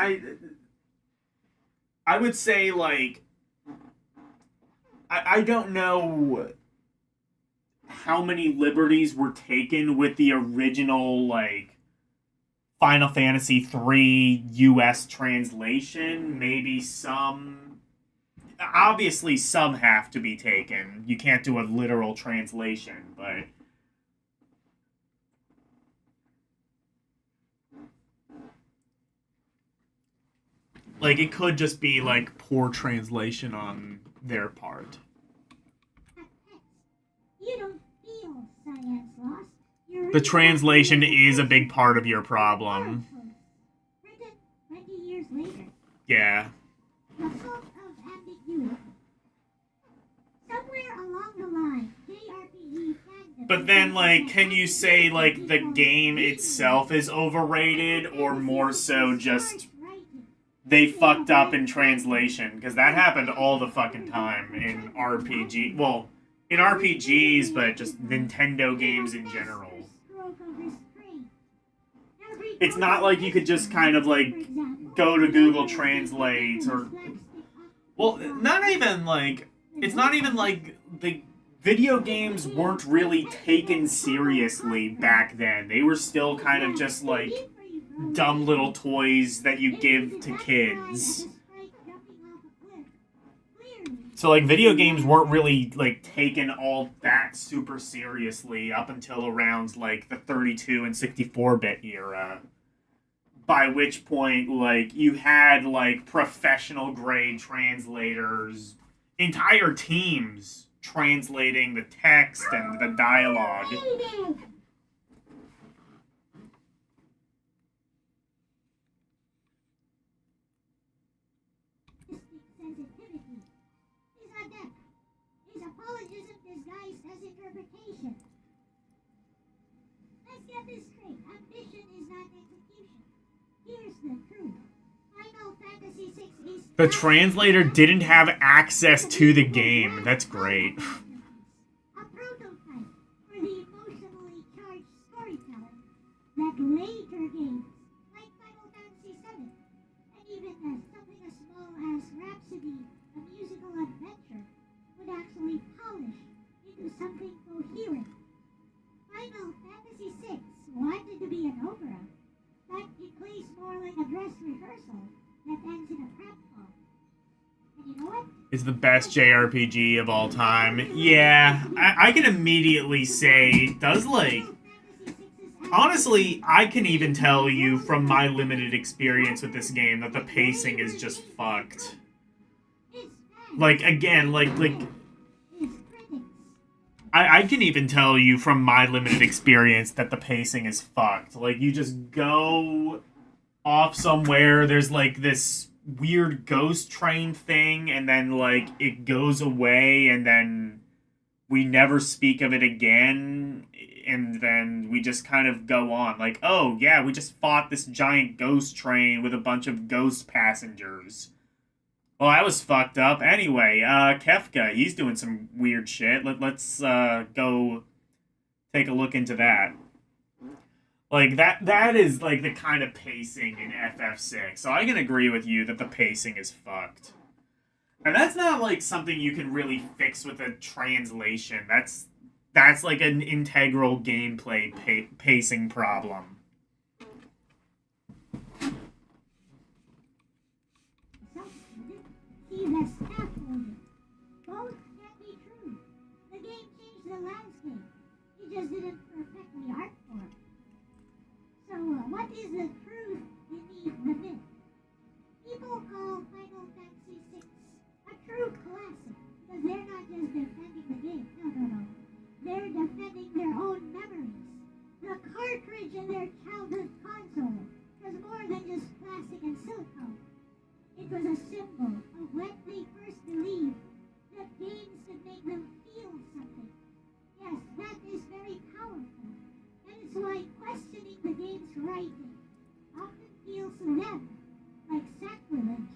I would say, like, I don't know how many liberties were taken with the original, like, Final Fantasy III US translation. Maybe some... Obviously, some have to be taken. You can't do a literal translation, but... Like, it could just be, like, poor translation on their part. You don't feel science lost. The translation is a big part of your problem. Written 20 years later. Yeah. The fault of ambiguity. Somewhere along the line, JRPG fandom... But then, like, can you say, like, the game itself is overrated, or more so just they fucked up in translation? Because that happened all the fucking time in RPG. Well, in RPGs, but just Nintendo games in general. It's not like you could just kind of, like, go to Google Translate, or... Well, not even, like... It's not even, like, the video games weren't really taken seriously back then. They were still kind of just, like, dumb little toys that you give to kids. So, like, video games weren't really, like, taken all that super seriously up until around, like, the 32 and 64-bit era. By which point, like, you had, like, professional-grade translators, entire teams translating the text and the dialogue. Sensitivity is a depth, is apologism disguised as interpretation. Let's get this straight. Ambition is not execution. Here's the truth. Final Fantasy VI is... The translator didn't have access to the game. That's great. A prototype for the emotionally charged storytelling that later games, like Final Fantasy VII, and even something as small as Rhapsody, a musical adventure, would actually polish into something coherent. Final Fantasy VI wanted to be an opera, but it plays more like a dress rehearsal that ends in a pratfall. And you know what? It's the best JRPG of all time. Yeah, I can immediately say it does, like... Honestly, I can even tell you from my limited experience with this game that the pacing is just fucked. Like, again, like... I can even tell you from my limited experience that the pacing is fucked. Like, you just go off somewhere, there's, like, this weird ghost train thing, and then, like, it goes away, and then we never speak of it again, and then we just kind of go on. Like, oh, yeah, we just fought this giant ghost train with a bunch of ghost passengers. Well, that was fucked up. Anyway, Kefka, he's doing some weird shit. Let's go take a look into that. Like, that is, like, the kind of pacing in FF6. So I can agree with you that the pacing is fucked. And that's not, like, something you can really fix with a translation. That's like, an integral gameplay pacing problem. The scaffolding. Both can be true. The game changed the landscape. It just didn't perfectly art form. So, what is the truth beneath the myth? People call Final Fantasy VI a true classic because they're not just defending the game. No. They're defending their own memories. The cartridge in their childhood console was more than just plastic and silicone. It was a symbol of when they first believed that games could make them feel something. Yes, that is very powerful. And it's why questioning the game's writing often feels to them like sacrilege.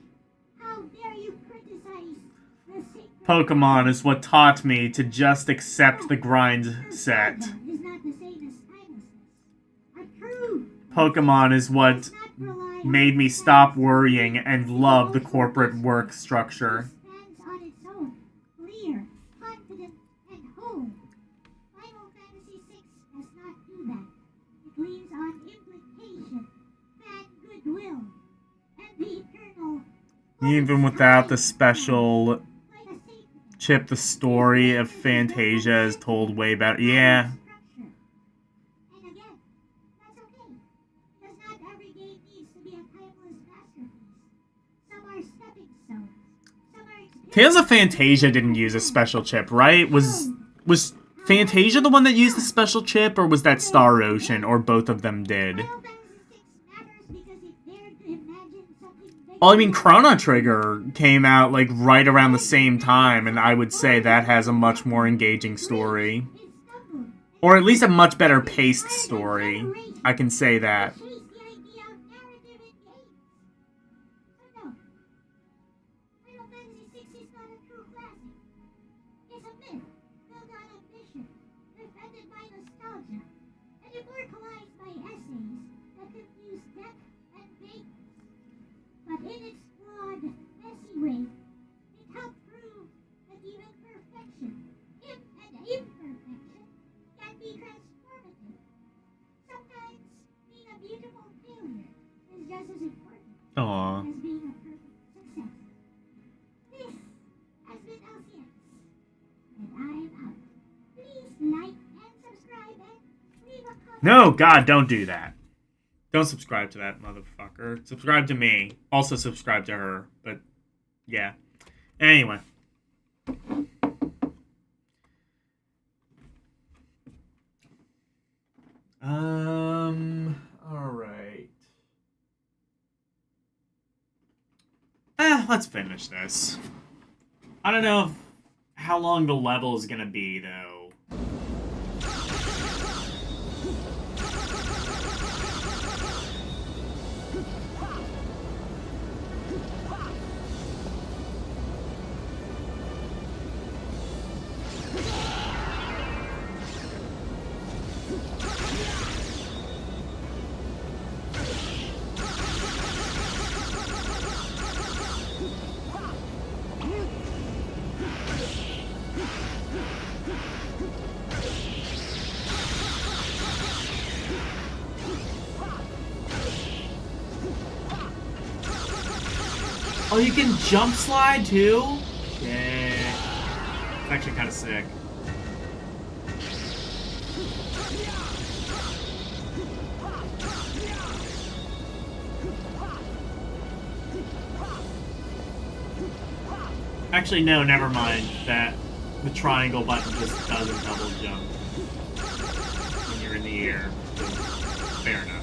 How dare you criticize the sacred... Pokemon is what taught me to just accept the grind set. Is not the same as timelessness. A true Pokemon is what made me stop worrying and love the corporate work structure. stands on its own, clear, confident, and whole. Final Fantasy VI does not do that. It leans on implication, fan goodwill, and the eternal... Even without the special like a sacred chip, the story of Fantasia is told way better. Yeah. structure. And again, that's okay. Because not every game needs to be a timeless masterpiece. Some Tales of Fantasia didn't use a special chip, right? Was Fantasia the one that used the special chip, or was that Star Ocean, or both of them did? Final Fantasy VI matters because it dared to imagine something bigger. Well, I mean, Chrono Trigger came out, like, right around the same time, and I would say that has a much more engaging story. It stumbled. Or at least a much better paced story. I can say that. Chase the idea of narrative in games. So no, Final Fantasy VI is not a true classic. It's a myth built on ambition, defended by nostalgia, and immortalized by essays that confuse depth and vagueness. But in its flawed, messy way, it helped prove that even perfection, and imperfection, can be transformative. Sometimes being a beautiful failure is just as important Aww. as being a perfect success. This has been LCX, and I'm out. Please like and subscribe and leave a comment. No, God, don't do that. Don't subscribe to that motherfucker. Subscribe to me. Also subscribe to her. But, yeah. Anyway. Alright. Let's finish this. I don't know how long the level is gonna be, though. Oh, you can jump slide too? Yeah. It's actually kind of sick. Actually, no, never mind. That the triangle button just doesn't double jump when you're in the air. Fair enough.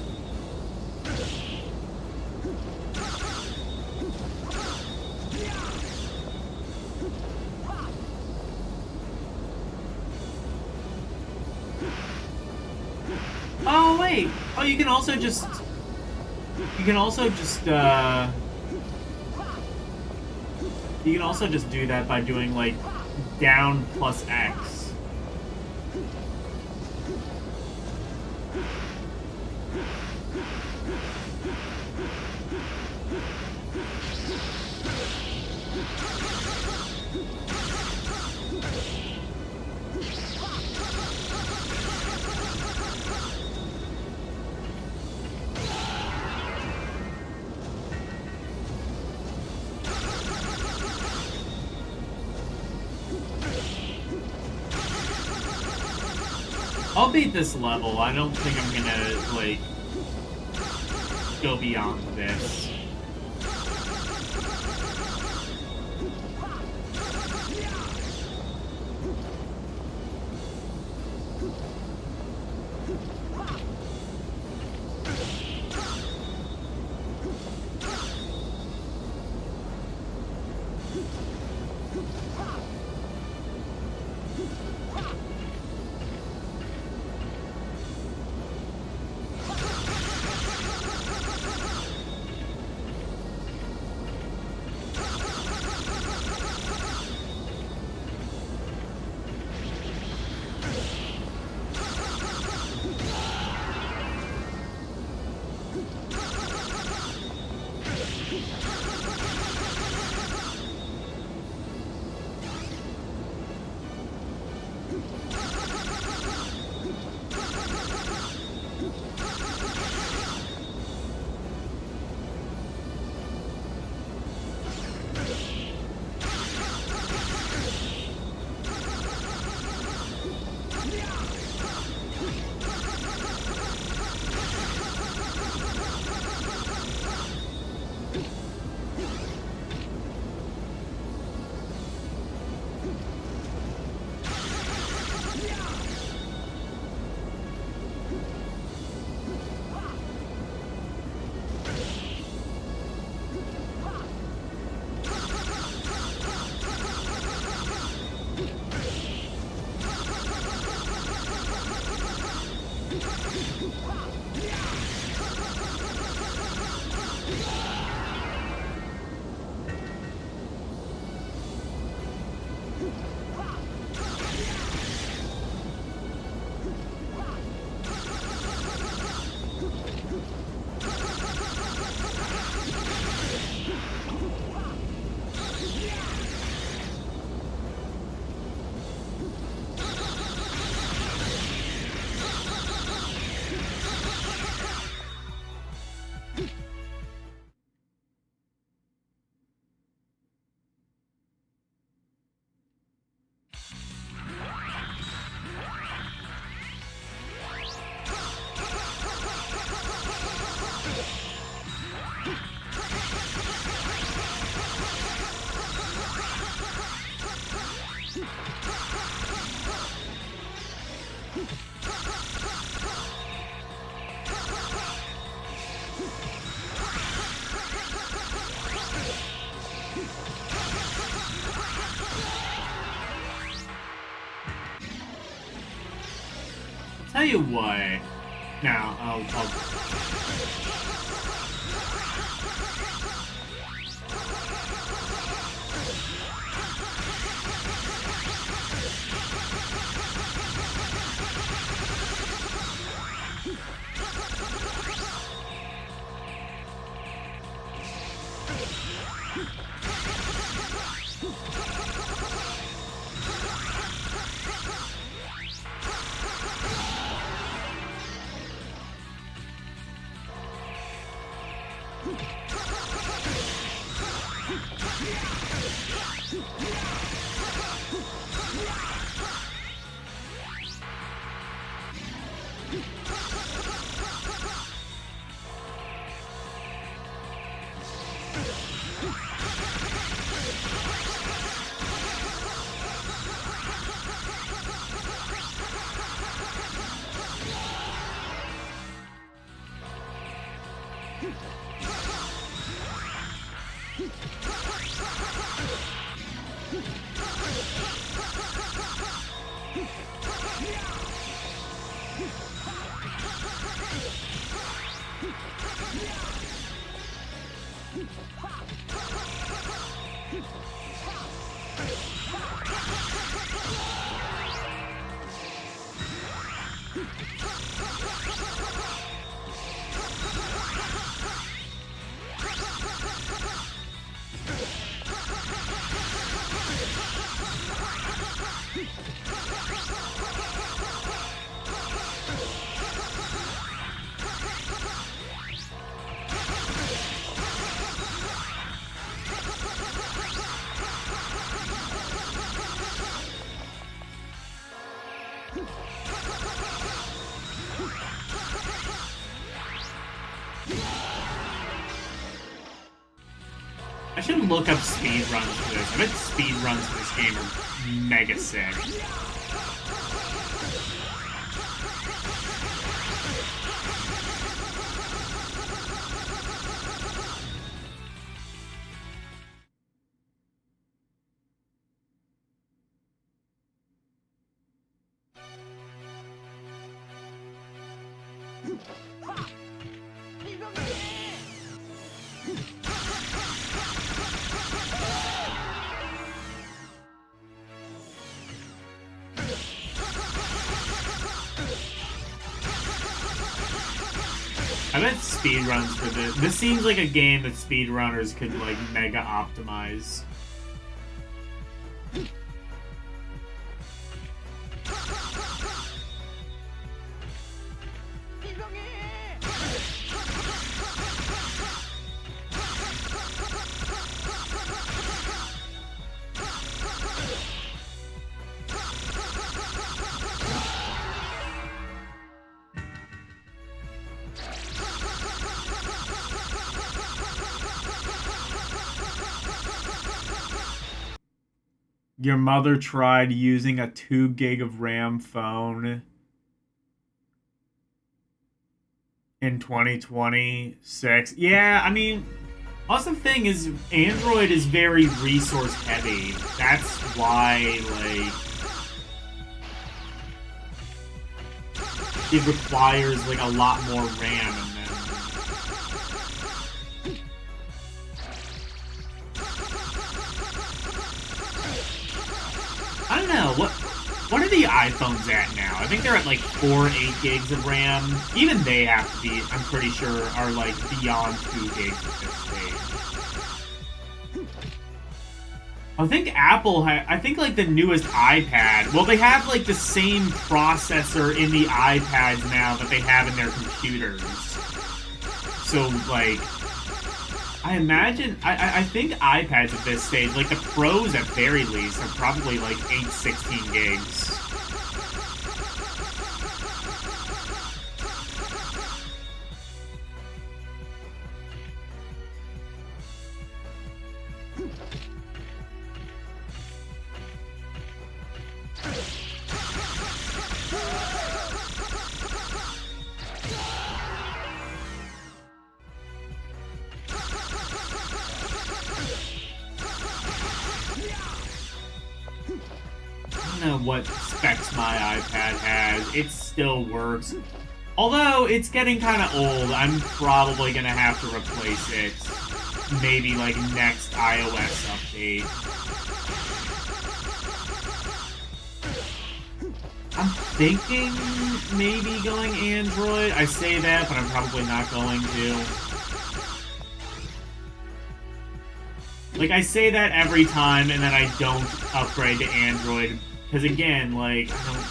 Oh wait! Oh, you can also just do that by doing like down plus X. I'll beat this level. I don't think I'm gonna, like, go beyond this. Tell you what. Now, I'll I should look up speedruns for this. I bet speedruns for this game are mega sick. I bet speedruns for this. This seems like a game that speedrunners could, like, mega optimize. Your mother tried using a 2 gig of RAM phone in 2026. Yeah, I mean, also the thing is, Android is very resource heavy. That's why, like, it requires, like, a lot more RAM and then... I don't know, what are the iPhones at now? I think they're at like 4 8 gigs of RAM. Even they have to be, I'm pretty sure, are like beyond 2 gigs at this stage. I think Apple, I think like the newest iPad, well, they have like the same processor in the iPads now that they have in their computers. So like, I imagine, I think iPads at this stage, like the Pros at very least, are probably like 8 16 gigs. know what specs my iPad has. It still works. Although, it's getting kind of old. I'm probably going to have to replace it. Maybe, like, next iOS update. I'm thinking maybe going Android. I say that, but I'm probably not going to. Like, I say that every time, and then I don't upgrade to Android. Because, again, like, I don't...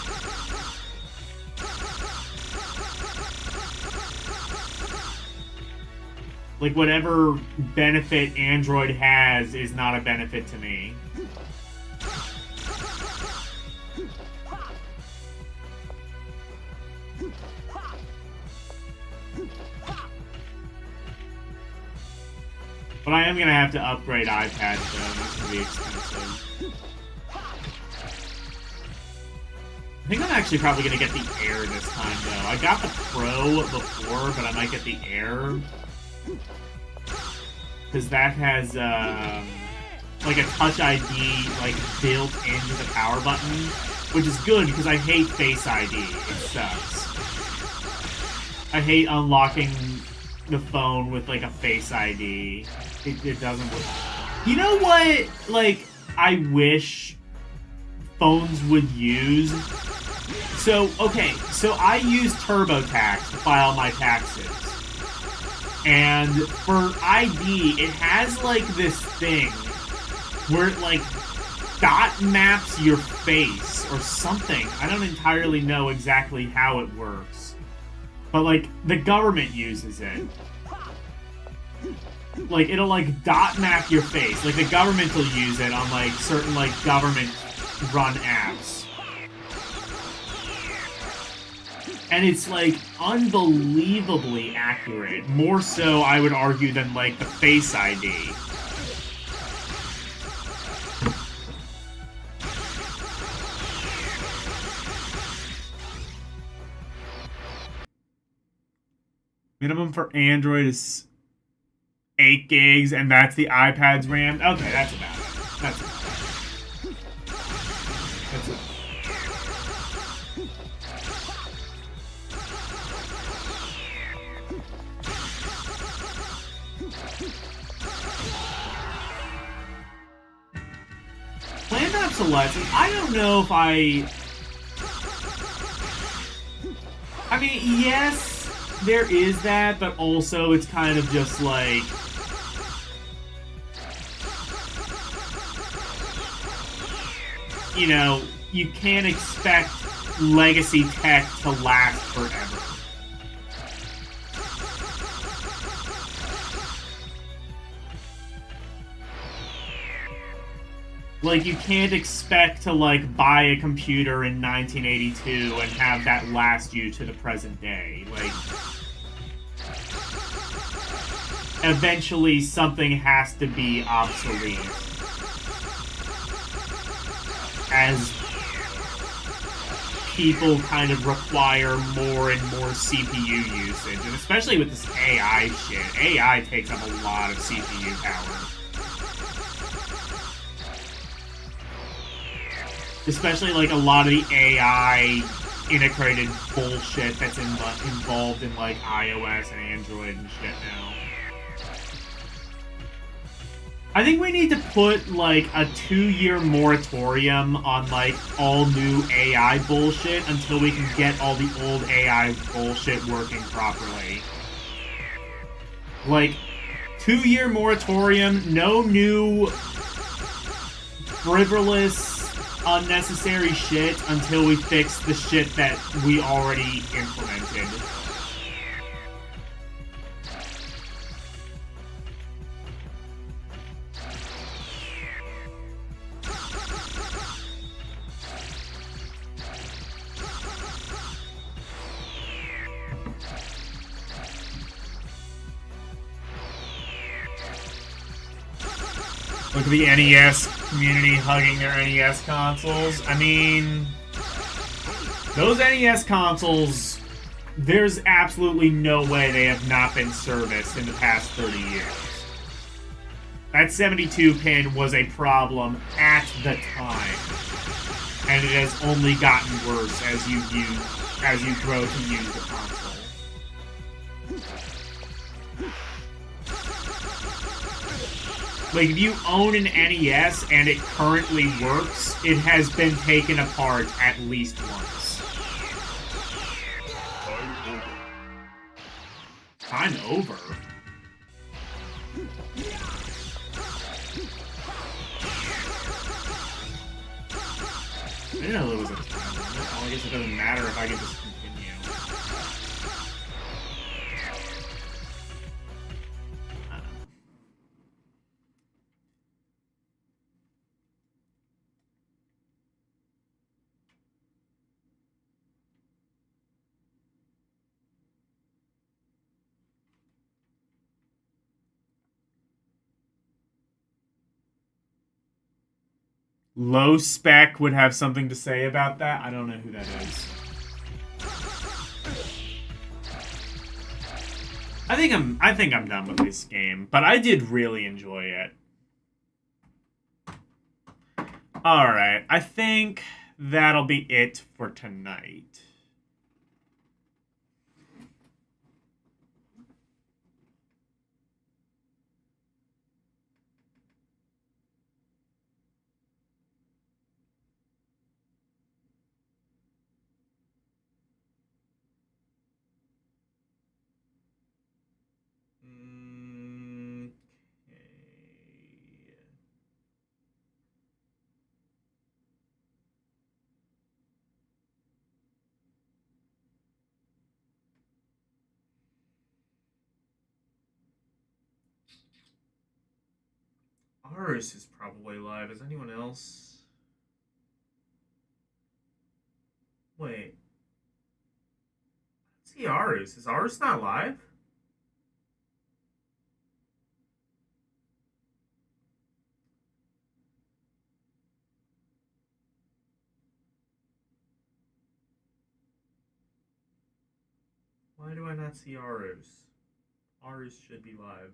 Like, whatever benefit Android has is not a benefit to me. But I am going to have to upgrade iPad, though. That's going to be expensive. I think I'm actually probably going to get the Air this time, though. I got the Pro before, but I might get the Air. Because that has, like, a Touch ID, like, built into the power button. Which is good, because I hate Face ID. It sucks. I hate unlocking the phone with, like, a Face ID. It doesn't work. You know what, like, I wish phones would use? So, okay, so I use TurboTax to file my taxes. And for ID, it has, like, this thing where it, like, dot maps your face or something. I don't entirely know exactly how it works. But, like, the government uses it. Like, it'll, like, dot map your face. Like, the government will use it on, like, certain, like, government-run apps. And it's, like, unbelievably accurate. More so, I would argue, than, like, the Face ID. Minimum for Android is 8 gigs, and that's the iPad's RAM. Okay, that's about it. That's about it. That's it. Planned obsolescence. I don't know if I mean, yes, there is that, but also it's kind of just like... You know, you can't expect legacy tech to last forever. Like, you can't expect to, like, buy a computer in 1982 and have that last you to the present day. Like, eventually something has to be obsolete. As people kind of require more and more CPU usage. And especially with this AI shit. AI takes up a lot of CPU power. Especially, like, a lot of the AI integrated bullshit that's involved in, like, iOS and Android and shit now. I think we need to put, like, a 2-year moratorium on, like, all new AI bullshit until we can get all the old AI bullshit working properly. Like, 2-year moratorium, no new frivolous, unnecessary shit until we fix the shit that we already implemented. Look at the NES community hugging their NES consoles. I mean, those NES consoles, there's absolutely no way they have not been serviced in the past 30 years. That 72-pin was a problem at the time. and it has only gotten worse as you grow to use the console. Like, if you own an NES and it currently works, it has been taken apart at least once. Time over? I didn't know there was a time limit. Well, I guess it doesn't matter if I can just continue. I don't know. Low Spec would have something to say about that. I don't know who that is. I think I'm done with this game, but I did really enjoy it. Alright, I think that'll be it for tonight. Ours is probably live. Is anyone else? Wait. Let's see ours. Is ours not live? Why do I not see ours? Ours should be live.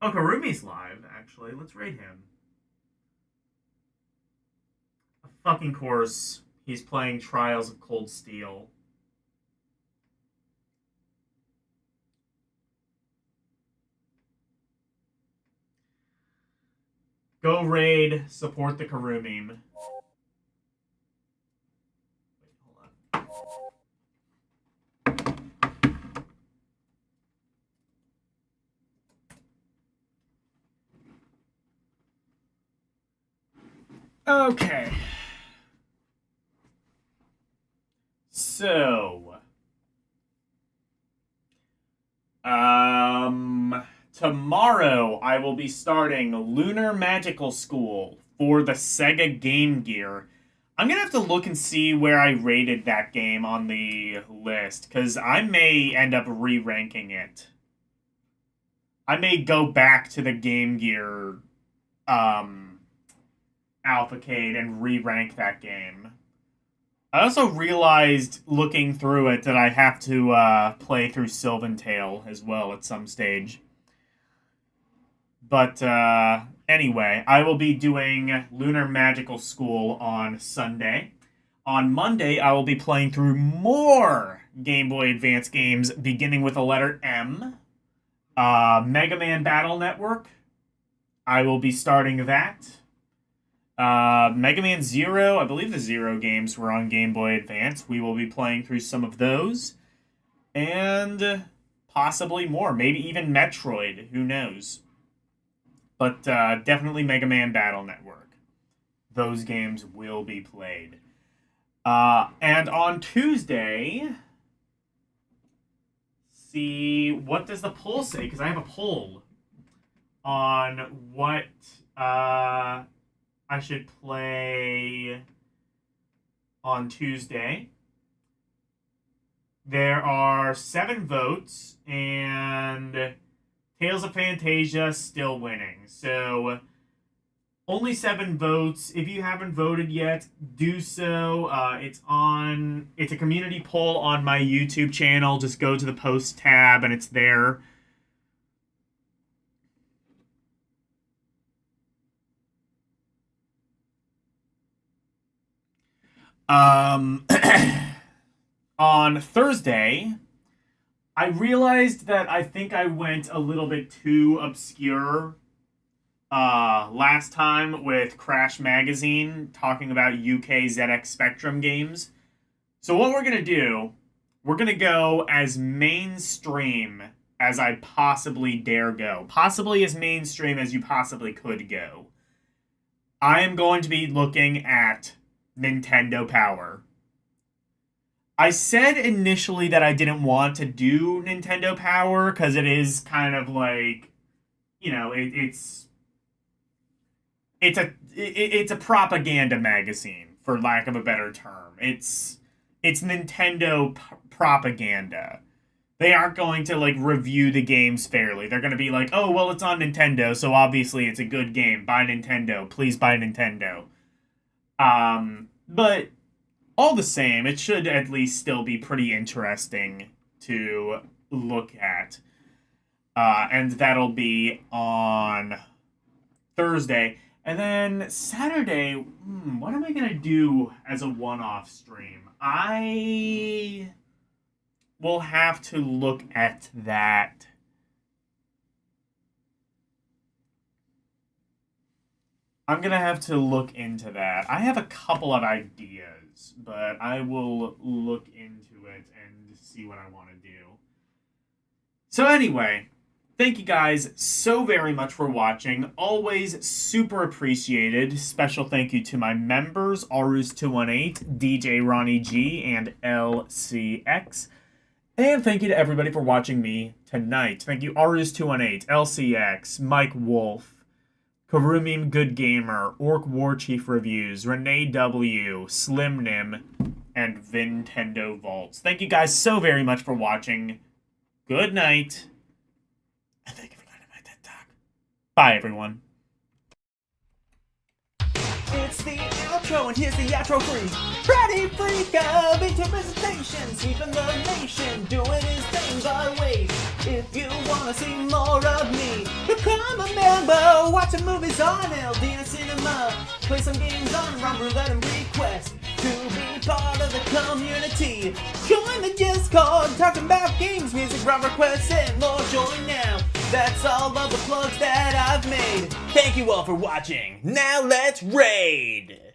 Oh, Karumi's live, actually. Let's rate him. Of fucking course, he's playing Trials of Cold Steel. Go raid, support the Karumi. Wait, hold on. Okay. So, tomorrow I will be starting Lunar Magical School for the Sega Game Gear. I'm gonna have to look and see where I rated that game on the list, because I may end up re-ranking it. I may go back to the Game Gear, Alphacade and re-rank that game. I also realized, looking through it, that I have to play through Sylvan Tale as well at some stage. But anyway, I will be doing Lunar Magical School on Sunday. On Monday, I will be playing through more Game Boy Advance games, beginning with the letter M. Mega Man Battle Network. I will be starting that. Mega Man Zero, I believe the Zero games were on Game Boy Advance. We will be playing through some of those. And possibly more. Maybe even Metroid. Who knows? But definitely Mega Man Battle Network. Those games will be played. And on Tuesday... See, what does the poll say? Because I have a poll on what... I should play on Tuesday. There are 7 votes, and Tales of Phantasia still winning. So, only 7 votes. If you haven't voted yet, do so. It's a community poll on my YouTube channel. Just go to the post tab, and it's there. On Thursday, I realized that I think I went a little bit too obscure last time with Crash Magazine talking about UK ZX Spectrum games. So what we're going to do, we're going to go as mainstream as I possibly dare go. Possibly as mainstream as you possibly could go. I am going to be looking at Nintendo Power. I said initially that I didn't want to do Nintendo Power because it is kind of like, you know, it's a propaganda magazine, for lack of a better term. It's Nintendo propaganda. They aren't going to like review the games fairly. They're going to be like, oh well, it's on Nintendo, so obviously it's a good game. Buy Nintendo, please buy Nintendo. But all the same, it should at least still be pretty interesting to look at. And that'll be on Thursday. And then Saturday, what am I going to do as a one-off stream? I will have to look at that. I'm going to have to look into that. I have a couple of ideas, but I will look into it and see what I want to do. So anyway, thank you guys so very much for watching. Always super appreciated. Special thank you to my members, Arus218, DJ Ronnie G, and LCX. And thank you to everybody for watching me tonight. Thank you, Arus218, LCX, Mike Wolf, Karumim Good Gamer, Orc War Chief Reviews, Renee W, Slim Nim, and Vintendo Vaults. Thank you guys so very much for watching. Good night. And thank you for going to my TED Talk. Bye, everyone. It's the outro, and here's the outro freak. Freddy Freak of interpretation, sweeping the nation, doing his thing. But wait, if you wanna see more of me, become a member. Watching movies on LDN Cinema, play some games on Rum Roulette and request to be part of the community. Join the Discord, talking about games, music, rum requests, and more. Join now. That's all of the plugs that I've made. Thank you all for watching. Now let's raid!